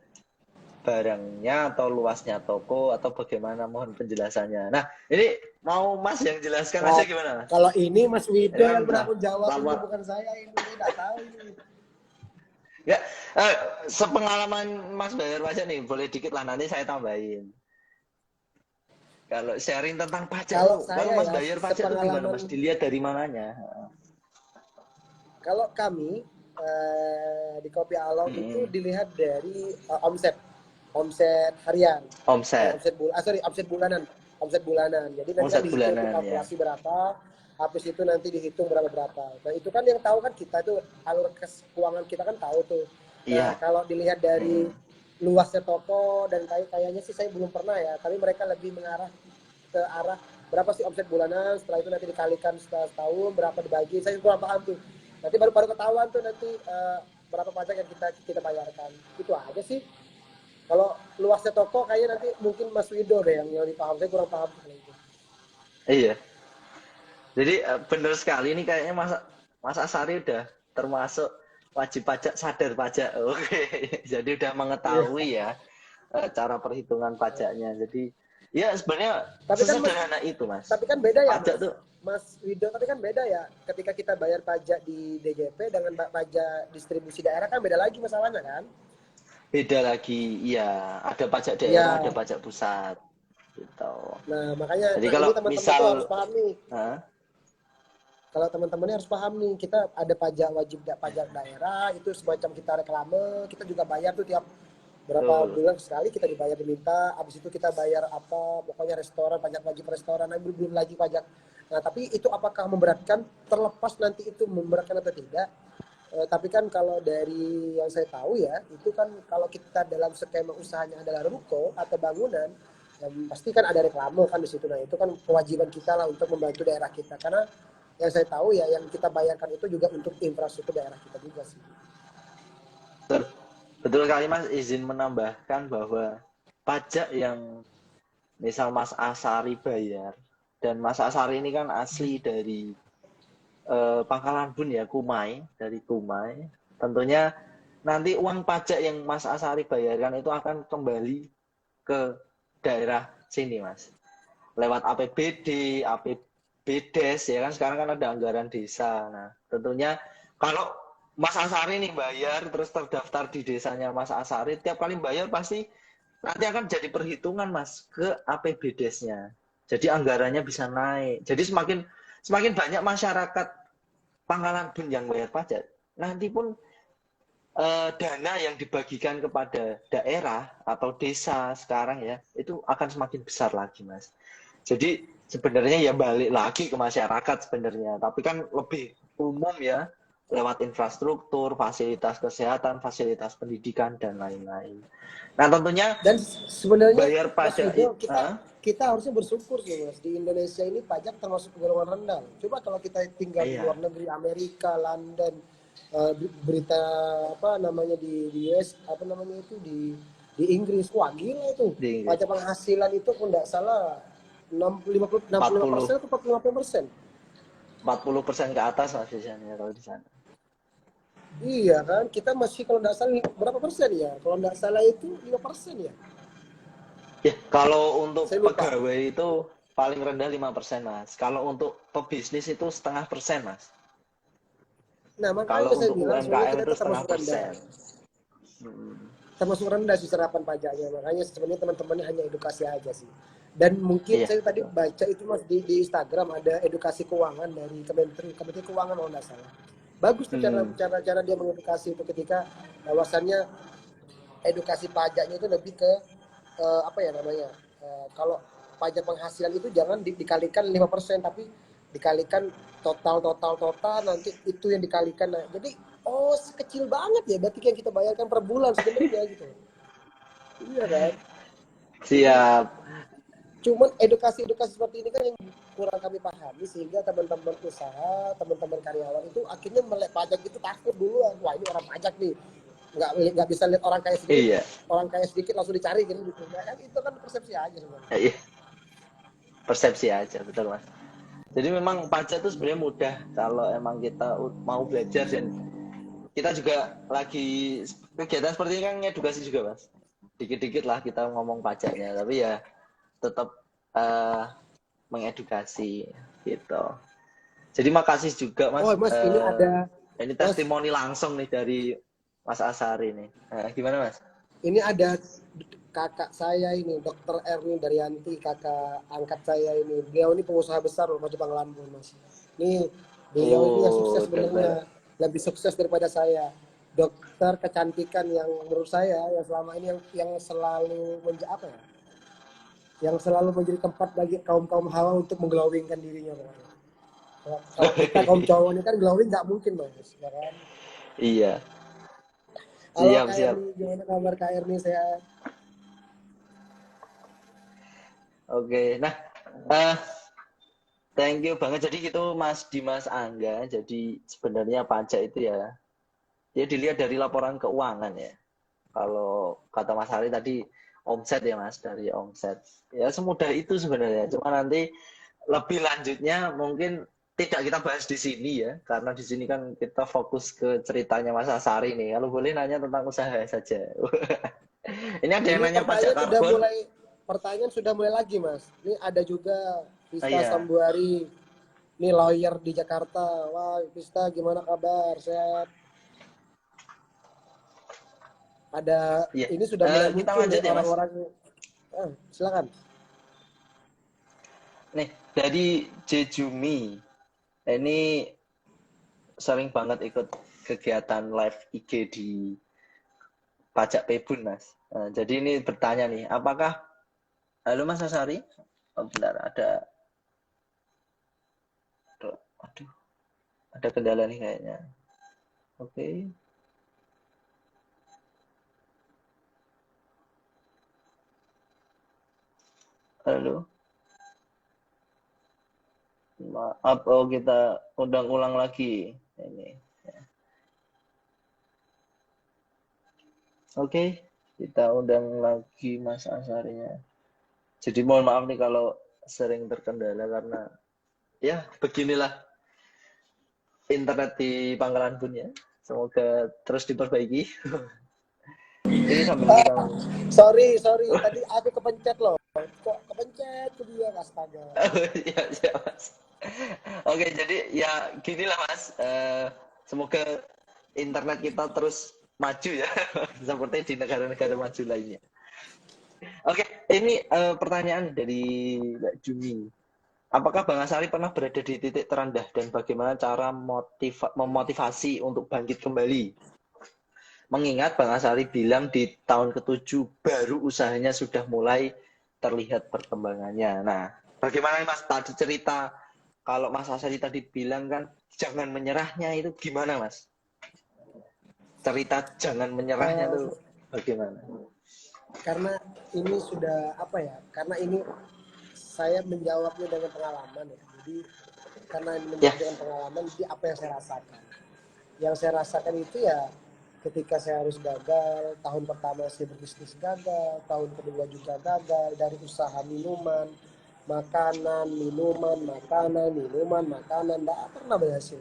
barangnya atau luasnya toko atau bagaimana? Mohon penjelasannya. Nah, ini mau Mas yang jelaskan nah, aja gimana Mas? kalau ini Mas Wido Ini yang kan udah bertanggung jawab, ini lama. bukan saya, ini tidak tahu ini. Ya, sepengalaman Mas bayar pajak nih, boleh dikit lah nanti saya tambahin. Kalau sharing tentang pajak Kalau tuh, kalau saya Mas ya, bayar pajak tuh gimana sepengalaman, Mas? Dilihat dari mananya? kalau kami di Kopi Along itu Mm-mm. dilihat dari omset harian, Omset, omset bulanan, Jadi nanti kan omset dihitung tuh bulanan ya. kalkulasi berapa, habis itu nanti dihitung berapa. Nah itu kan yang tahu kan kita itu alur keuangan kita kan tahu tuh. Nah Iya. kalau dilihat dari Mm-mm. luasnya toko dan kayaknya sih saya belum pernah ya, tapi mereka lebih mengarah ke arah berapa sih omset bulanan, setelah itu nanti dikalikan setahun berapa dibagi, saya kurang paham tuh. Nanti baru ketahuan tuh nanti berapa pajak yang kita bayarkan. Itu aja sih. Kalau luasnya toko kayaknya nanti mungkin Mas Wido deh yang lebih paham. Saya kurang paham soal itu. Iya. Jadi benar sekali ini kayaknya Mas Asari udah termasuk wajib pajak sadar pajak. Oke. Jadi udah Iya. mengetahui ya cara perhitungan pajaknya. Jadi ya sebenarnya Tapi kan Mas, sesederhana itu Mas. tapi kan beda ya Pajak Mas. tuh Mas Wido, tapi kan beda ya. Ketika kita bayar pajak di DJP dengan pajak distribusi daerah kan beda lagi masalahnya kan? beda lagi. Iya, ada pajak daerah, ada Iya. pajak pusat gitu. Nah makanya, Jadi ini kalau teman-teman tuh harus misal paham nih. Hah? Kalau teman-temannya harus paham nih, kita ada pajak daerah, itu semacam kita reklame, kita juga bayar tuh tiap berapa Betul. bulan sekali kita diminta, habis itu kita bayar apa, pokoknya restoran, pajak wajib restoran, belum lagi pajak. Nah, tapi itu apakah memberatkan? Terlepas nanti itu memberatkan atau tidak. Tapi kan kalau dari yang saya tahu ya, itu kan kalau kita dalam skema usahanya adalah ruko atau bangunan, pasti kan ada reklame kan di situ. Nah, itu kan kewajiban kita lah untuk membantu daerah kita. Karena yang saya tahu ya, yang kita bayarkan itu juga untuk infrastruktur daerah kita juga sih. betul. Betul kali Mas, izin menambahkan bahwa pajak yang misal Mas Asari bayar, dan Mas Asari ini kan asli dari Pangkalan Bun ya, Kumai, dari Kumai. Tentunya nanti uang pajak yang Mas Asari bayarkan itu akan kembali ke daerah sini Mas. Lewat APBD, APBDes ya kan, sekarang kan ada anggaran desa. Nah, tentunya kalau Mas Asari nih bayar terus terdaftar di desanya Mas Asari, tiap kali bayar pasti nanti akan jadi perhitungan Mas ke APBDes-nya. Jadi anggarannya bisa naik. Jadi semakin semakin banyak masyarakat Pangkalan Bun yang bayar pajak, nanti pun dana yang dibagikan kepada daerah atau desa sekarang ya, itu akan semakin besar lagi, Mas. Jadi sebenarnya ya balik lagi ke masyarakat sebenarnya, tapi kan lebih umum ya, lewat infrastruktur, fasilitas kesehatan, fasilitas pendidikan, dan lain-lain. Nah tentunya Dan sebenarnya bayar Mas pajak, Wijo, kita harusnya bersyukur sih Mas, di Indonesia ini pajak termasuk golongan rendah. Coba kalau kita tinggal di luar iya, negeri, Amerika, London, berita apa namanya di US, apa namanya itu di Inggris, wah gila itu. di Inggris Pajak penghasilan itu kalau nggak salah 65% 40 atau 45%. 40% ke atas Mas biasanya kalau di sana. Iya kan, kita masih kalau nggak salah berapa persen ya? Kalau nggak salah itu 5% ya. Ya, kalau untuk Saya lupa. pegawai itu paling rendah 5% Mas. Kalau untuk pebisnis itu 0,5%, Mas. Nah Kalau makanya saya untuk bilang sebenarnya UMKM kita itu itu setengah termasuk rendah. persen. Hmm. Termasuk rendah sih serapan pajaknya. Makanya sebenarnya teman-temannya hanya edukasi aja sih. Dan mungkin Iya, saya tadi betul. baca itu Mas di Instagram ada edukasi keuangan dari Kementerian Keuangan kalau nggak salah. Bagus tuh cara Hmm. cara cara dia mengedukasi itu ketika bahwasannya edukasi pajaknya itu lebih ke apa ya namanya? Kalau pajak penghasilan itu jangan dikalikan 5% tapi dikalikan total nanti itu yang dikalikan. Nah, jadi oh kecil banget ya berarti yang kita bayarkan per bulan sebenarnya gitu. Iya kan? Jadi Siap. cuman edukasi-edukasi seperti ini kan yang kurang kami pahami sehingga teman-teman usaha, teman-teman karyawan itu akhirnya melek pajak itu takut duluan. Wah ini orang pajak nih, nggak bisa lihat Iya. orang kaya sedikit langsung dicari gitu. Nah, kan itu kan persepsi aja sebenarnya. Iya, persepsi aja, betul Mas. Jadi memang pajak itu sebenarnya mudah kalau emang kita mau belajar, dan kita juga lagi kegiatan seperti ini kan edukasi juga Mas. Dikit-dikit lah kita ngomong pajaknya, tapi ya tetap eh, mengedukasi gitu. Jadi makasih juga Oh Mas. Mas ini ada Ini Mas testimoni langsung nih dari Mas Asari nih. Gimana Mas? ini ada kakak saya ini Dokter Erni Daryanti, kakak angkat saya ini. Beliau ini pengusaha besar loh di Panglampung Mas. Ini beliau ini yang sukses Oh, dokter. sebenarnya, lebih sukses daripada saya. Dokter kecantikan yang menurut saya yang selama ini yang selalu apa ya? Yang selalu menjadi tempat bagi kaum hawa untuk mengglowingkan dirinya. Kalau kita kaum cowok ini kan glowing nggak mungkin Mas, ya kan? Iya, Halo siap Kak siap. Erni, gimana kabar Kak Erni? Sehat? Oke. Nah, eh thank you banget. Jadi gitu Mas Dimas Angga. Jadi sebenarnya pajak itu ya, ya dilihat dari laporan keuangan ya. Kalau kata Mas Hari tadi omset ya Mas, dari omset. Ya semudah itu sebenarnya. Cuma nanti lebih lanjutnya mungkin tidak kita bahas di sini ya, karena di sini kan kita fokus ke ceritanya Mas Asari nih. Kalau boleh nanya tentang usaha saja. Ini ada yang Ini nanya pajak karbon. pertanyaan sudah mulai lagi Mas. Ini ada juga Oh, Vista iya, Sambuari, ini lawyer di Jakarta. Wah Vista gimana kabar? Sehat? Ada iya. ini sudah mulai Kita muncul lanjut nih ya Mas. orang-orang. Silakan. Nih dari Jejumi. Ini sering banget ikut kegiatan live IG di Pajak Pebun Mas. Jadi ini bertanya nih, apakah halo Mas Asari? Oh, bentar, aduh, ada kendala nih kayaknya. Oke, halo. Maaf, oh kita undang ulang lagi ini. Oke, kita undang lagi Mas Asarinya. Jadi mohon maaf nih kalau sering terkendala karena ya beginilah internet di Pangkalan Bun ya. Semoga terus diperbaiki. Ini sambil kita Sorry, tadi aku kepencet loh. Kok kepencet ke dia, astaga. ya, ya, Mas. Oke, jadi ya ginilah Mas. Semoga internet kita terus maju ya, seperti di negara-negara maju lainnya. Oke, ini pertanyaan dari Mbak Jumi. Apakah Bang Asari pernah berada di titik terendah dan bagaimana cara memotivasi untuk bangkit kembali? Mengingat Bang Asari bilang di tahun ke-7 baru usahanya sudah mulai terlihat perkembangannya. Nah, bagaimana Mas tadi cerita kalau Mas Asari tadi bilang kan jangan menyerahnya itu gimana Mas? Cerita jangan menyerahnya itu bagaimana? Karena ini sudah apa ya? Karena ini saya menjawabnya dengan pengalaman ya. Jadi karena ini menjawab dengan pengalaman, jadi apa yang saya rasakan? Yang saya rasakan itu ya ketika saya harus gagal, tahun pertama saya berbisnis gagal, tahun kedua juga gagal, dari usaha minuman, makanan, tidak pernah berhasil.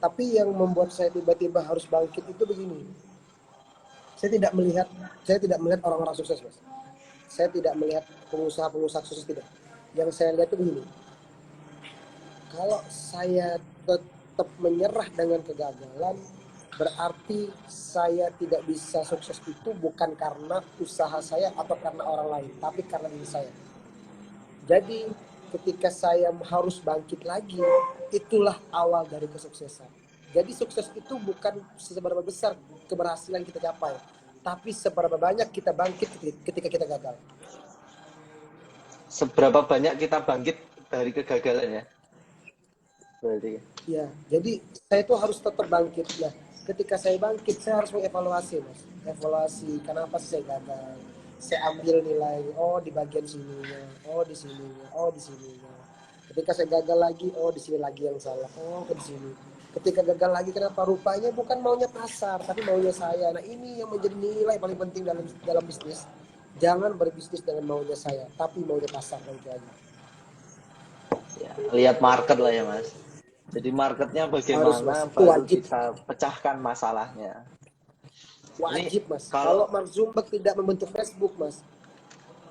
Tapi yang membuat saya tiba-tiba harus bangkit itu begini. Saya tidak melihat orang-orang sukses, Mas. Saya tidak melihat pengusaha-pengusaha sukses, tidak. Yang saya lihat itu begini. Kalau saya tetap menyerah dengan kegagalan, berarti saya tidak bisa sukses itu bukan karena usaha saya atau karena orang lain, tapi karena diri saya. Jadi ketika saya harus bangkit lagi, itulah awal dari kesuksesan. Jadi sukses itu bukan seberapa besar keberhasilan kita capai, tapi seberapa banyak kita bangkit ketika kita gagal. Seberapa banyak kita bangkit dari kegagalan ya? Berarti. Ya, jadi saya itu harus tetap bangkit. Nah, ketika saya bangkit, saya harus mengevaluasi, Mas. Evaluasi, kenapa saya gagal? Saya ambil nilai, oh di bagian sininya, oh di sininya, oh di sininya. Ketika saya gagal lagi, oh di sini lagi yang salah, oh ke sini. Ketika gagal lagi, kenapa? Rupanya bukan maunya pasar, tapi maunya saya. Nah, ini yang menjadi nilai paling penting dalam bisnis. Jangan berbisnis dengan maunya saya, tapi maunya pasar. Ya, lihat market lah ya Mas. Jadi marketnya bagaimana Mas. baru Wajib. kita pecahkan masalahnya. Wajib, Mas. Kalau Mark Zuckerberg tidak membentuk Facebook, Mas.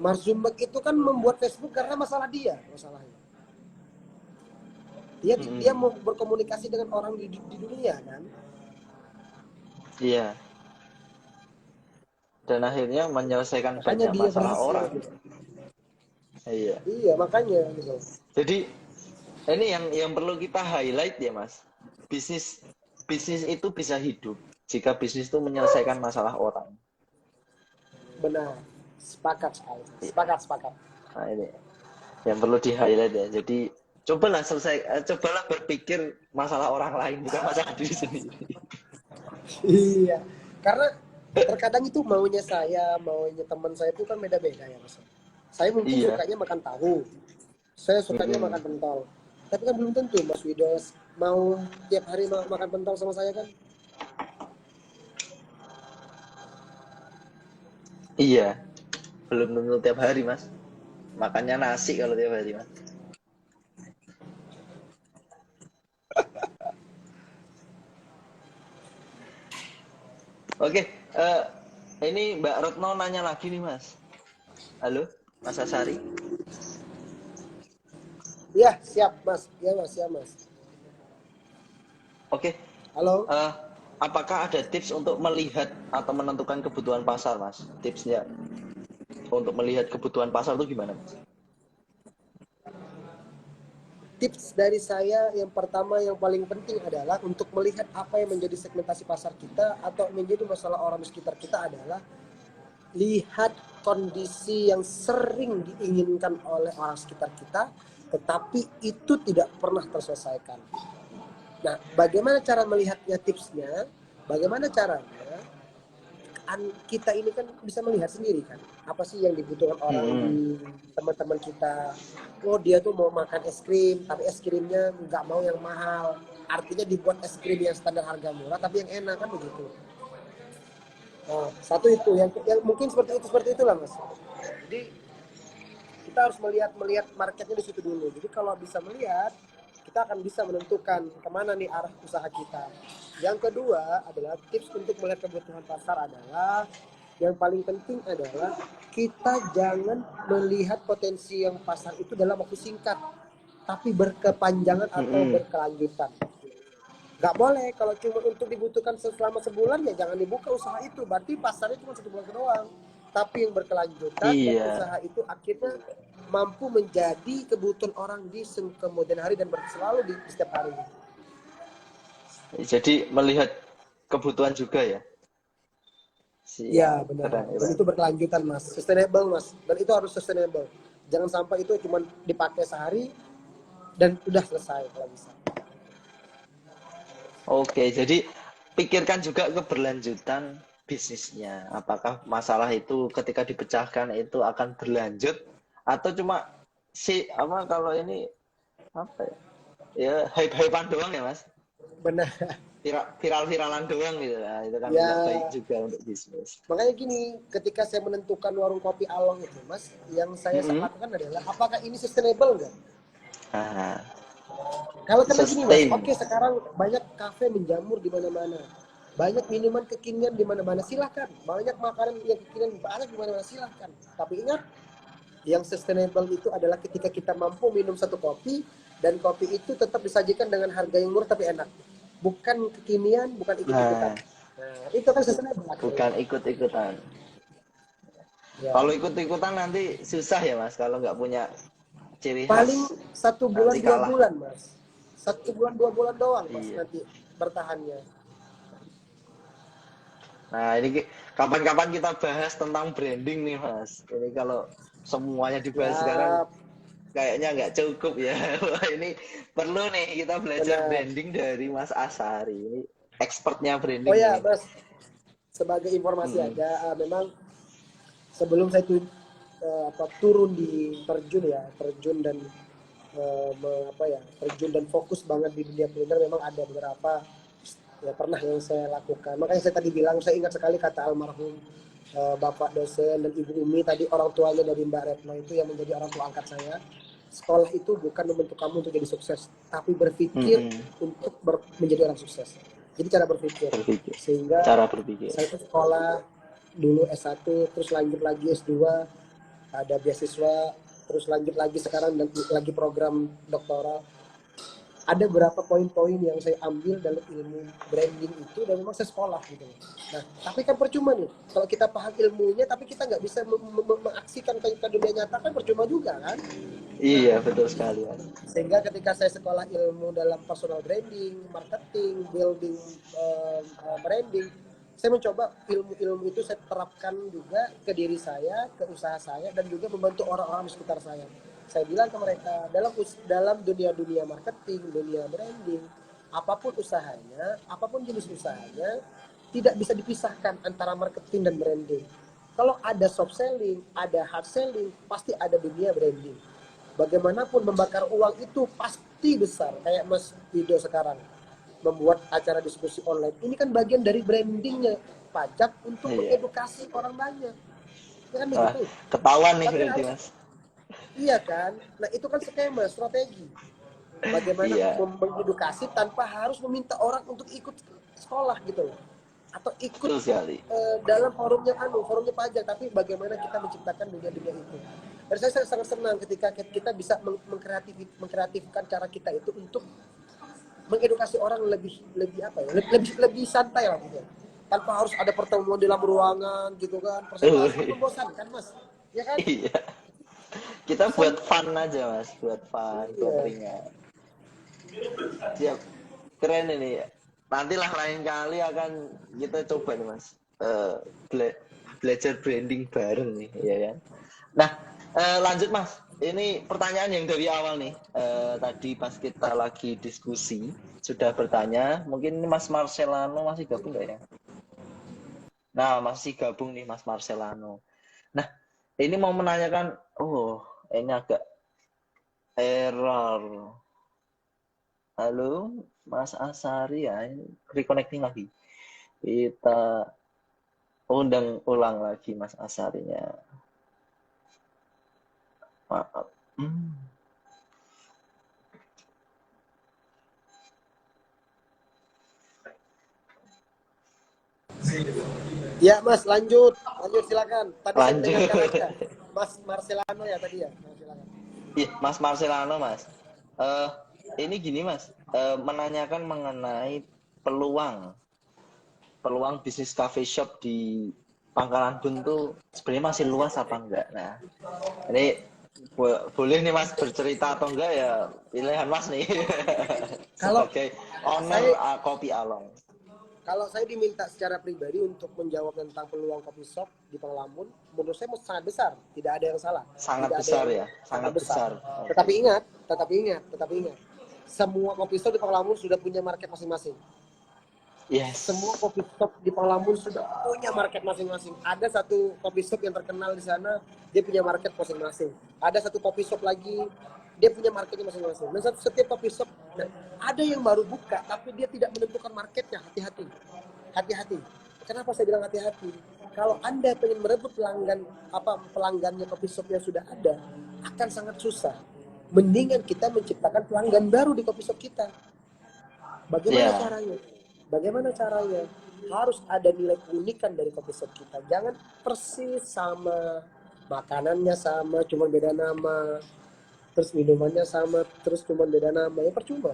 Mark Zuckerberg itu kan membuat Facebook karena masalahnya. Dia mau berkomunikasi dengan orang di dunia kan. Iya. Dan akhirnya menyelesaikan Makanya banyak dia masalah berhasil. orang. Iya. Iya, makanya gitu. Jadi ini yang perlu kita highlight ya Mas. Bisnis itu bisa hidup jika bisnis itu menyelesaikan masalah orang. Benar. Sepakat sekali. Sepakat. Nah ini yang perlu di highlight ya. Jadi cobalah berpikir masalah orang lain bukan masalah diri sendiri. Iya. Karena terkadang itu maunya teman saya itu kan beda-beda ya Mas. Saya mungkin sukanya makan tahu. Saya sukanya makan pentol. Tapi kan belum tentu Mas Widos mau tiap hari makan pentol sama saya kan. Iya. Belum tentu tiap hari Mas. Makannya nasi kalau tiap hari Mas. Oke, ini Mbak Retno nanya lagi nih Mas. Halo, Mas Asari. Iya, siap Mas. Iya Mas, siap Mas. Oke. Halo. Apakah ada tips untuk melihat atau menentukan kebutuhan pasar, Mas? Tipsnya untuk melihat kebutuhan pasar itu gimana, Mas? Tips dari saya yang pertama yang paling penting adalah untuk melihat apa yang menjadi segmentasi pasar kita atau menjadi masalah orang di sekitar kita adalah lihat kondisi yang sering diinginkan oleh orang sekitar kita tetapi itu tidak pernah terselesaikan. Nah, bagaimana cara melihatnya tipsnya? Bagaimana caranya? Kita ini kan bisa melihat sendiri kan apa sih yang dibutuhkan orang di teman-teman kita. Oh dia tuh mau makan es krim tapi es krimnya nggak mau yang mahal, artinya dibuat es krim yang standar harga murah tapi yang enak kan begitu. Nah, satu itu yang mungkin seperti itulah Mas. Jadi kita harus melihat marketnya di situ dulu. Jadi kalau bisa melihat, kita akan bisa menentukan kemana nih arah usaha kita. Yang kedua adalah tips untuk melihat kebutuhan pasar adalah yang paling penting adalah kita jangan melihat potensi yang pasar itu dalam waktu singkat, tapi berkepanjangan atau berkelanjutan. Nggak boleh kalau cuma untuk dibutuhkan selama sebulan ya jangan dibuka usaha itu, berarti pasarnya cuma 1 bulan doang. Tapi yang berkelanjutan dan Iya. usaha itu akhirnya mampu menjadi kebutuhan orang di kemudian hari dan selalu di setiap hari. Jadi melihat kebutuhan juga ya. Ya Siap, benar, keren, dan keren. itu berkelanjutan Mas, sustainable Mas, dan itu harus sustainable. Jangan sampai itu cuma dipakai sehari dan udah selesai kalau bisa. Oke, jadi pikirkan juga keberlanjutan bisnisnya. Apakah masalah itu ketika dipecahkan itu akan berlanjut atau cuma si apa kalau ini apa ya? Ya hype-hypean doang ya, Mas. Benar. Viral-viralan doang gitu. Nah, itu kan nggak baik Ya juga untuk bisnis. makanya gini, ketika saya menentukan warung kopi Along itu Mas, yang saya Mm-mm. lakukan adalah apakah ini sustainable nggak. Nah, Kalau karena gini Mas, sustain. oke sekarang banyak kafe menjamur di mana-mana, banyak minuman kekinian di mana-mana, silahkan. Banyak makanan yang kekinian banyak di mana-mana, silahkan. Tapi ingat, yang sustainable itu adalah ketika kita mampu minum satu kopi dan kopi itu tetap disajikan dengan harga yang murah tapi enak, bukan kekinian, bukan ikut-ikutan. Nah, Nah, itu kan sustainable akhirnya. bukan ikut-ikutan. Ya, Kalau ikut-ikutan nanti susah ya, Mas, kalau nggak punya ciri paling khas. 1 bulan Nanti 2 bulan kalah. Mas, 1 bulan 2 bulan doang Mas Iya. nanti bertahannya. Nah, ini kapan-kapan kita bahas tentang branding nih, Mas. Ini kalau semuanya dibahas sekarang Siap, kayaknya nggak cukup ya. Wah, ini perlu nih kita belajar benar. branding dari Mas Asari. Ini expertnya Oh branding ya nih. Mas, sebagai informasi Mm-mm. aja, memang sebelum saya turun di terjun dan terjun dan fokus banget di dunia kuliner, memang ada beberapa ya pernah yang saya lakukan. Makanya saya tadi bilang, saya ingat sekali kata almarhum Bapak dosen dan Ibu Umi tadi, orang tuanya dari Mbak Retno itu yang menjadi orang tua angkat saya. Sekolah itu bukan membentuk kamu untuk jadi sukses, tapi berpikir Mm-mm. untuk menjadi orang sukses. Jadi cara berpikir. Berpikir. Sehingga Cara berpikir. saya itu sekolah dulu S1, terus lanjut lagi S2, ada beasiswa, terus lanjut lagi sekarang dan lagi program doktoral. Ada beberapa poin-poin yang saya ambil dalam ilmu branding itu dan memang saya sekolah gitu. Nah, tapi kan percuma nih kalau kita paham ilmunya tapi kita nggak bisa mengaksikan ke dunia nyata, kan percuma juga kan. Nah, Iya, betul sekali, Mas. sehingga ketika saya sekolah ilmu dalam personal branding, marketing, building branding, saya mencoba ilmu-ilmu itu saya terapkan juga ke diri saya, ke usaha saya, dan juga membantu orang-orang di sekitar saya. Saya bilang ke mereka, dalam dunia marketing, dunia branding, apapun usahanya, apapun jenis usahanya, tidak bisa dipisahkan antara marketing dan branding. Kalau ada soft selling, ada hard selling, pasti ada dunia branding. Bagaimanapun membakar uang itu pasti besar. Kayak Mas Ido sekarang membuat acara diskusi online. Ini kan bagian dari brandingnya pajak untuk Iya. mengedukasi orang banyak. Ya kan Wah, begitu. ketahuan nih Tapi kan berarti, harus, Mas. iya kan. Nah itu kan skema, strategi. Bagaimana Iya, mengedukasi tanpa harus meminta orang untuk ikut sekolah gitu loh. Atau ikut betul sekali. dalam forumnya pajak, tapi bagaimana kita menciptakan dunia-dunia itu. Dan saya sangat senang ketika kita bisa mengkreatifkan cara kita itu untuk mengedukasi orang lebih lebih apa ya, lebih santai lah gitu. Tanpa harus ada pertemuan di dalam ruangan gitu kan, presentasi kan membosankan Mas. Ya kan? Iya. Kita San buat fun aja, Mas. Buat fun, buat iya. ringan. Siap. Keren ini. Nantilah lain kali akan kita coba nih, Mas. Eh, belajar branding bareng nih, ya kan? Nah, lanjut, Mas. Ini pertanyaan yang dari awal nih. Tadi pas kita lagi diskusi, sudah bertanya. Mungkin Mas Marcelano masih gabung nggak ya? Nah, masih gabung nih Mas Marcelano. Nah, ini mau menanyakan, oh, ini agak error. Halo, Mas Asari ya, ini reconnecting lagi. Kita, undang ulang lagi Mas Asarinya. Maaf. Ya Mas, lanjut silakan. Tadi saya mendengarkan aja. Lanjut. Mas Marcelano ya tadi ya. Nah, silakan. Iya, Mas Marcelano, Mas. Eh, ini gini, Mas. Menanyakan mengenai peluang peluang bisnis cafe shop di Pangkalan Bun tuh sebenarnya masih luas apa enggak? Nah, ini boleh nih Mas bercerita atau enggak ya pilihan Mas nih Kalau sebagai owner saya Kopi Along. Kalau saya diminta secara pribadi untuk menjawab tentang peluang kopi shop di Pangelamun, menurut saya sangat besar. Tidak ada yang salah. Sangat Tidak ada besar yang ya, sangat sangat besar. besar. Tetapi Oke. ingat, semua kopi shop di Pangelamun sudah punya market masing-masing. Semua Yes. kopi shop di Pangelamun sudah punya market masing-masing. Ada satu kopi shop yang terkenal di sana, dia punya market masing-masing. Ada satu kopi shop lagi, dia punya marketnya masing-masing. Dan setiap kopi shop, ada yang baru buka, tapi dia tidak menentukan marketnya. Hati-hati. Hati-hati. Kenapa saya bilang hati-hati? Kalau Anda ingin merebut pelanggannya kopi shop yang sudah ada, akan sangat susah. Mendingan kita menciptakan pelanggan baru di kopi shop kita. Bagaimana Ya, caranya? Bagaimana caranya? Harus ada nilai keunikan dari kopi shop kita. Jangan persis sama, makanannya sama, cuma beda nama, terus minumannya sama, terus cuma beda nama, ya percuma.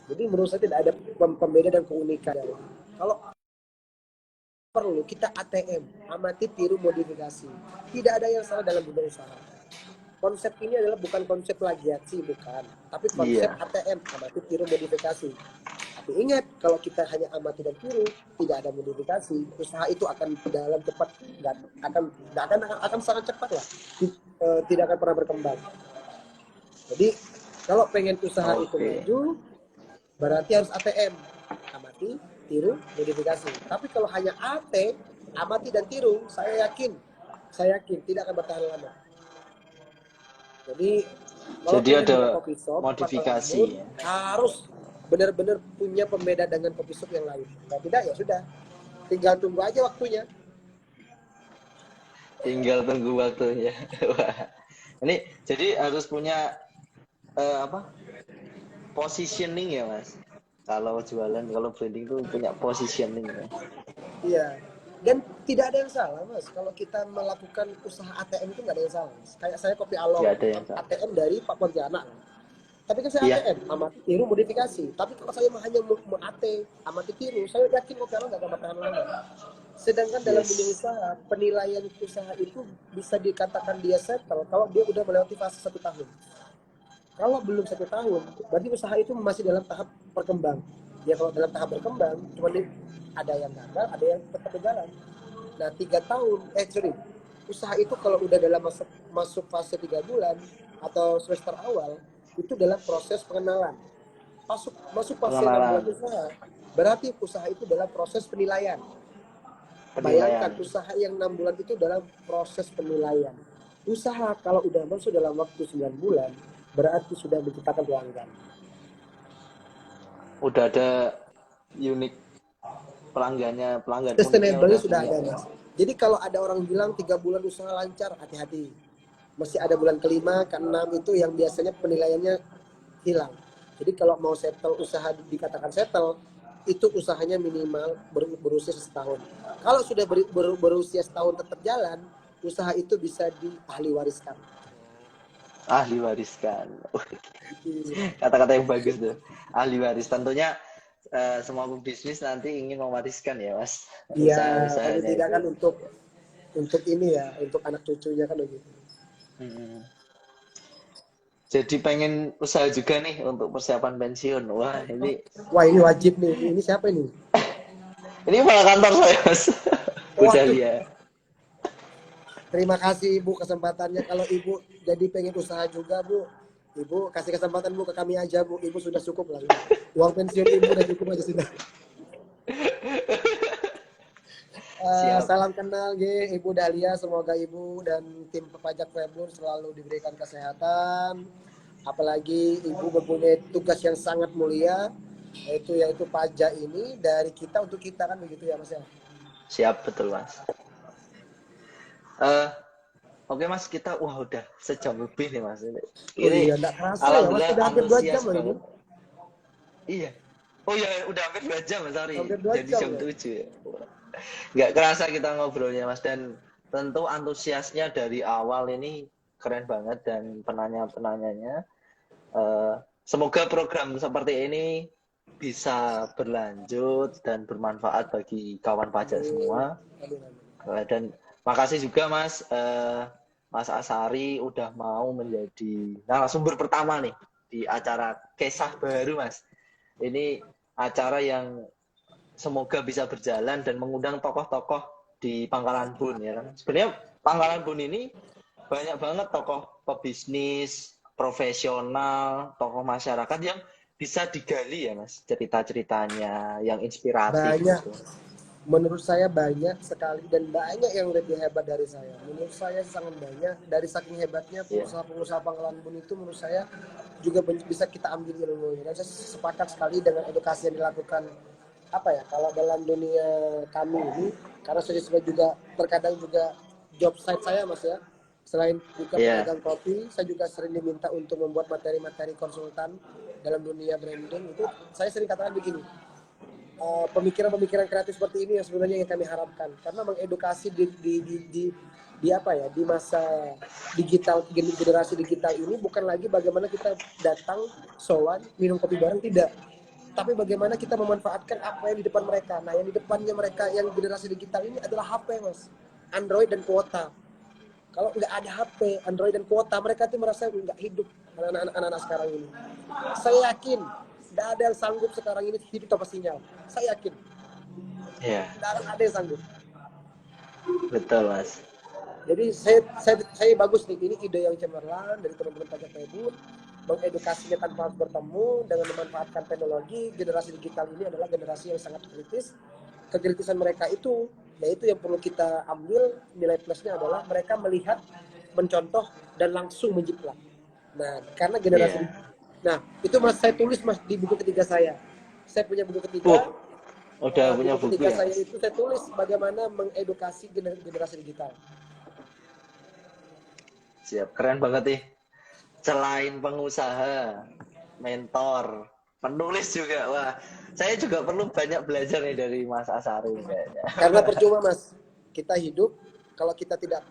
Jadi menurut saya tidak ada pembeda dan keunikan. Kalau perlu kita ATM, amati, tiru, modifikasi. Tidak ada yang salah dalam dunia usaha. Konsep ini adalah bukan konsep plagiat sih, bukan. Tapi konsep iya. ATM, amati, tiru, modifikasi. Tapi ingat, kalau kita hanya amati dan tiru, tidak ada modifikasi, usaha itu akan dalam cepat, akan sangat cepat lah, tidak akan pernah berkembang. Jadi kalau pengen usaha itu Oke. maju, berarti harus ATM, amati, tiru, modifikasi. Tapi kalau hanya AT, amati dan tiru, saya yakin tidak akan bertahan lama. Jadi kalau Jadi pengen ada buka kopi shop di Pangkalan modifikasi. Bun, harus benar-benar punya pembeda dengan kopi shop yang lain. Kalau tidak ya sudah, tinggal tunggu aja waktunya. Tinggal tunggu waktunya. Wah. Ini jadi harus punya apa? Positioning ya, Mas. Kalau jualan, kalau branding tuh punya positioning ya. Iya. Dan tidak ada yang salah, Mas. Kalau kita melakukan usaha ATM itu nggak ada yang salah, Mas. Kayak saya Kopi Along, Tidak ada yang salah. ATM dari Pak Pontianak. Tapi kan saya Iya, ATM, amati tiru modifikasi. Tapi kalau saya hanya AT, amati tiru, saya yakin Kopi Along nggak akan bertahan lama. Sedangkan dalam dunia yes. usaha, penilaian usaha itu bisa dikatakan dia settle kalau dia udah melewati fase 1 tahun. Kalau belum 1 tahun, berarti usaha itu masih dalam tahap berkembang. Ya kalau dalam tahap berkembang, cuma ada yang gagal, ada yang tetap berjalan. Nah 3 tahun, usaha itu kalau udah dalam masuk fase 3 bulan atau semester awal, itu dalam proses pengenalan. Masuk fase 6 bulan Pengenalan, usaha, berarti usaha itu dalam proses penilaian. Bayangkan penilaian. usaha yang 6 bulan itu dalam proses penilaian. Usaha kalau udah masuk dalam waktu 9 bulan, berarti sudah menciptakan pelanggan. Udah ada unik pelanggannya, pelanggan uniknya Sustainable udah sudah punya ada, ya. Mas. Jadi kalau ada orang bilang 3 bulan usaha lancar, hati-hati. Masih ada bulan kelima, keenam itu yang biasanya penilaiannya hilang. Jadi kalau mau settle usaha dikatakan settle, itu usahanya minimal berusia setahun. Kalau sudah berusia setahun tetap jalan, usaha itu bisa diahli wariskan. Ahli wariskan. Kata-kata yang bagus tuh. Ahli waris. Tentunya semua pebisnis nanti ingin mewariskan ya, Mas. Iya, paling Usaha-usahanya tidak itu. kan untuk ini ya, untuk anak cucunya kan begitu. Hmm. Jadi pengen usaha juga nih untuk persiapan pensiun. Wah, Wah ini wajib nih, ini siapa ini? ini malah kantor saya, Mas. Bu Waduh, Dahlia. terima kasih Ibu kesempatannya. Kalau Ibu jadi pengen usaha juga Bu, Ibu kasih kesempatan Bu ke kami aja Bu. Ibu sudah cukup lah. Uang pensiun Ibu udah cukup aja sudah. Siap. Salam kenal Ibu Dahlia. Semoga Ibu dan tim pajak Febur selalu diberikan kesehatan. Apalagi Ibu mempunyai tugas yang sangat mulia, yaitu pajak ini dari kita untuk kita kan begitu ya Mas ya. Siap, betul Mas. Eh, Oke Mas, kita udah sejam lebih nih Mas. Oh Ini iya, nggak kerasa ya mas, alhamdulillah udah hampir 2 jam antusias loh ini. banget. Iya. Oh iya, udah hampir 2 jam, sorry. Hampir 2 Jadi jam jam loh. 7 ya. Nggak kerasa kita ngobrolnya Mas, dan tentu antusiasnya dari awal ini keren banget, dan penanya-penanyanya. Eh, Semoga program seperti ini bisa berlanjut dan bermanfaat bagi kawan pajak Amin. semua. Amin, amin. Dan makasih juga Mas, Mas Asari udah mau menjadi narasumber pertama nih di acara Kisah Baru Mas. Ini acara yang semoga bisa berjalan dan mengundang tokoh-tokoh di Pangkalan Bun ya kan. Sebenarnya Pangkalan Bun ini banyak banget tokoh pebisnis, profesional, tokoh masyarakat yang bisa digali ya Mas, cerita-ceritanya yang inspiratif Banyak, gitu. menurut saya banyak sekali dan banyak yang lebih hebat dari saya. Menurut saya sangat banyak. Dari saking hebatnya Iya. pengusaha-pengusaha Pangkalan Bun itu menurut saya juga bisa kita ambil ilmunya. Dan saya sepakat sekali dengan edukasi yang dilakukan apa ya kalau dalam dunia kami ini, karena saya juga terkadang juga job site saya mas ya, selain juga Iya. pedagang kopi, saya juga sering diminta untuk membuat materi-materi konsultan dalam dunia branding. Itu saya sering katakan begini, pemikiran-pemikiran kreatif seperti ini yang sebenarnya yang kami harapkan, karena mengedukasi di apa ya, di masa digital, generasi digital ini bukan lagi bagaimana kita datang sowan minum kopi bareng, tidak, tapi bagaimana kita memanfaatkan apa yang di depan mereka. Nah, yang di depannya mereka yang generasi digital ini adalah HP mas, Android dan kuota. Kalau nggak ada HP, Android dan kuota, mereka tuh merasa nggak hidup. Anak-anak sekarang ini, saya yakin nggak ada yang sanggup sekarang ini hidup tanpa sinyal. Saya yakin Iya, nggak ada yang sanggup. betul Mas. Jadi saya bagus nih, ini ide yang cemerlang dari teman-teman pajak Pebun, mengedukasinya tanpa harus bertemu dengan memanfaatkan teknologi. Generasi digital ini adalah generasi yang sangat kritis. Kekritisan mereka itu, yaitu yang perlu kita ambil nilai plusnya adalah mereka melihat, mencontoh, dan langsung menjiplak. Nah, karena generasi, Iya. nah itu mas saya tulis mas di buku ketiga saya. Saya punya buku Wah, ketiga. udah punya Buku buku ketiga ya saya Mas? itu saya tulis bagaimana mengedukasi generasi digital. Siap, keren banget nih. Selain pengusaha, mentor, penulis juga. Wah, saya juga perlu banyak belajar nih dari Mas Asari kayaknya. Karena percuma mas, kita hidup kalau kita tidak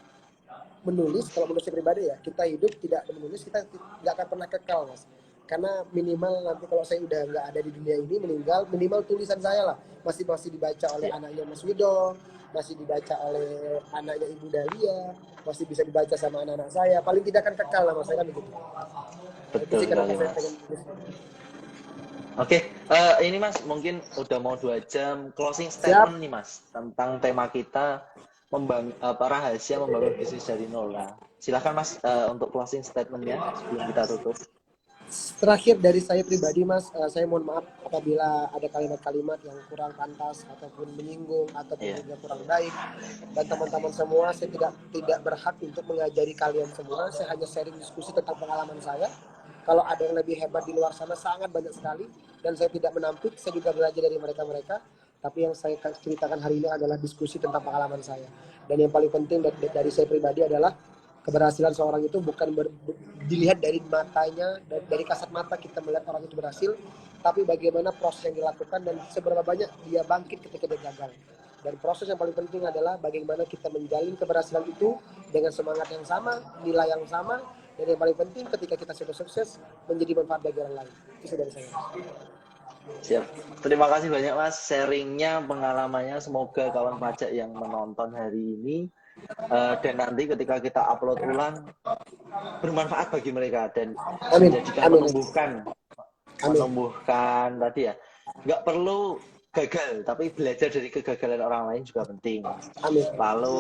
menulis, kalau menurut saya pribadi ya, kita hidup tidak menulis, kita nggak akan pernah kekal mas. Karena minimal nanti kalau saya udah nggak ada di dunia ini, meninggal, minimal tulisan saya lah masih dibaca oleh Siap. anaknya Mas Wido, masih dibaca oleh anaknya Ibu Dahlia, masih bisa dibaca sama anak-anak saya. Paling tidak akan kekal lah mas, saya kan begitu. Nah, itu Betul sih kenapa sekali saya Mas. pengen tulis. Oke, ini Mas mungkin udah mau 2 jam, closing Siap. statement nih Mas tentang tema kita rahasia membangun bisnis dari nol. Nah, silakan Mas, untuk closing statementnya sebelum kita tutup. Terakhir dari saya pribadi mas, saya mohon maaf apabila ada kalimat-kalimat yang kurang pantas ataupun menyinggung ataupun Iya. juga kurang baik. Dan teman-teman semua, saya tidak berhak untuk mengajari kalian semua. Saya hanya sharing diskusi tentang pengalaman saya. Kalau ada yang lebih hebat di luar sana, sangat banyak sekali, dan saya tidak menampik. Saya juga belajar dari mereka-mereka. Tapi yang saya ceritakan hari ini adalah diskusi tentang pengalaman saya. Dan yang paling penting dari saya pribadi adalah keberhasilan seorang itu bukan dilihat dari matanya, dari kasat mata kita melihat orang itu berhasil, tapi bagaimana proses yang dilakukan dan seberapa banyak dia bangkit ketika dia gagal. Dan proses yang paling penting adalah bagaimana kita menjalin keberhasilan itu dengan semangat yang sama, nilai yang sama, dan yang paling penting ketika kita sudah sukses menjadi manfaat bagi orang lain. Itu dari saya. Siap. Terima kasih banyak Mas sharingnya, pengalamannya. Semoga kawan pajak yang menonton hari ini dan nanti ketika kita upload ulang bermanfaat bagi mereka dan Amin. menjadikan Amin. Amin. menumbuhkan tadi ya. Nggak perlu gagal, tapi belajar dari kegagalan orang lain juga penting. Amin. Lalu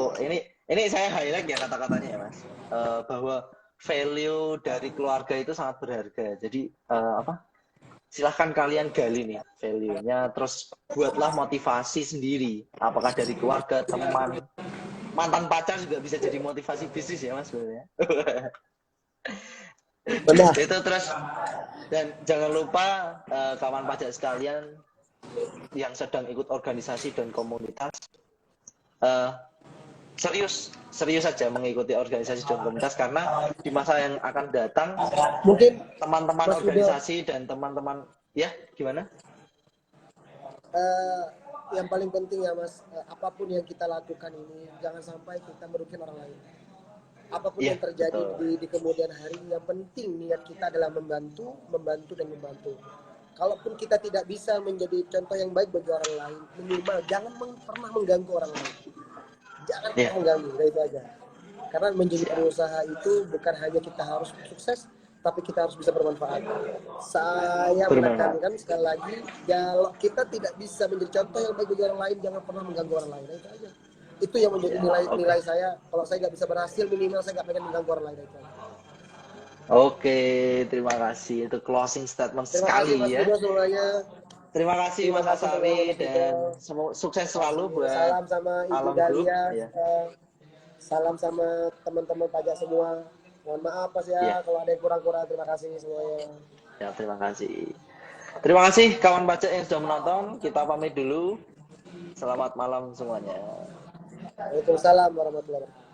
ini saya highlight ya kata-katanya ya Mas, bahwa value dari keluarga itu sangat berharga. Jadi silahkan kalian gali nih value-nya, terus buatlah motivasi sendiri, apakah dari keluarga, teman, mantan pacar juga bisa jadi motivasi bisnis ya Mas sebenarnya. Benar. Itu terus, dan jangan lupa kawan pajak sekalian yang sedang ikut organisasi dan komunitas, eh, serius saja mengikuti organisasi dan komunitas, karena di masa yang akan datang Mungkin teman-teman Mas Yudo, organisasi dan teman-teman, ya gimana? eh, yang paling penting ya Mas, apapun yang kita lakukan ini jangan sampai kita merugikan orang lain. Apapun Iya, yang terjadi betul. di kemudian hari, yang penting niat kita adalah membantu, membantu dan membantu. Kalaupun kita tidak bisa menjadi contoh yang baik bagi orang lain, minimal jangan pernah mengganggu orang lain. Jangan pernah Iya, mengganggu, itu aja. Karena menjadi siap. pengusaha itu bukan hanya kita harus sukses, tapi kita harus bisa bermanfaat. Saya Bermanfaat. menekankan sekali lagi, kalau kita tidak bisa menjadi contoh yang baik bagi orang lain, jangan pernah mengganggu orang lain. Itu aja. Itu yang menjadi Siap. Oke. nilai saya. Kalau saya nggak bisa berhasil, minimal saya nggak pengen mengganggu orang lain. Itu aja. Oke, terima kasih. Itu closing statement Terima kasih Mas sekali ya. Yudo semuanya. Terima kasih Terima Mas kasih semua Asari, Mas Yudo. dan sukses Terima kasih. selalu buat Salam sama Ibu Alam Group. Dahlia. Ya, Salam sama teman-teman pajak semua. Mohon maaf Mas ya, ya kalau ada yang kurang-kurang. Terima kasih semuanya. ya, terima kasih. Terima kasih kawan pajak yang sudah menonton. Kita pamit dulu. Selamat malam semuanya. Waalaikumsalam warahmatullahi wabarakatuh.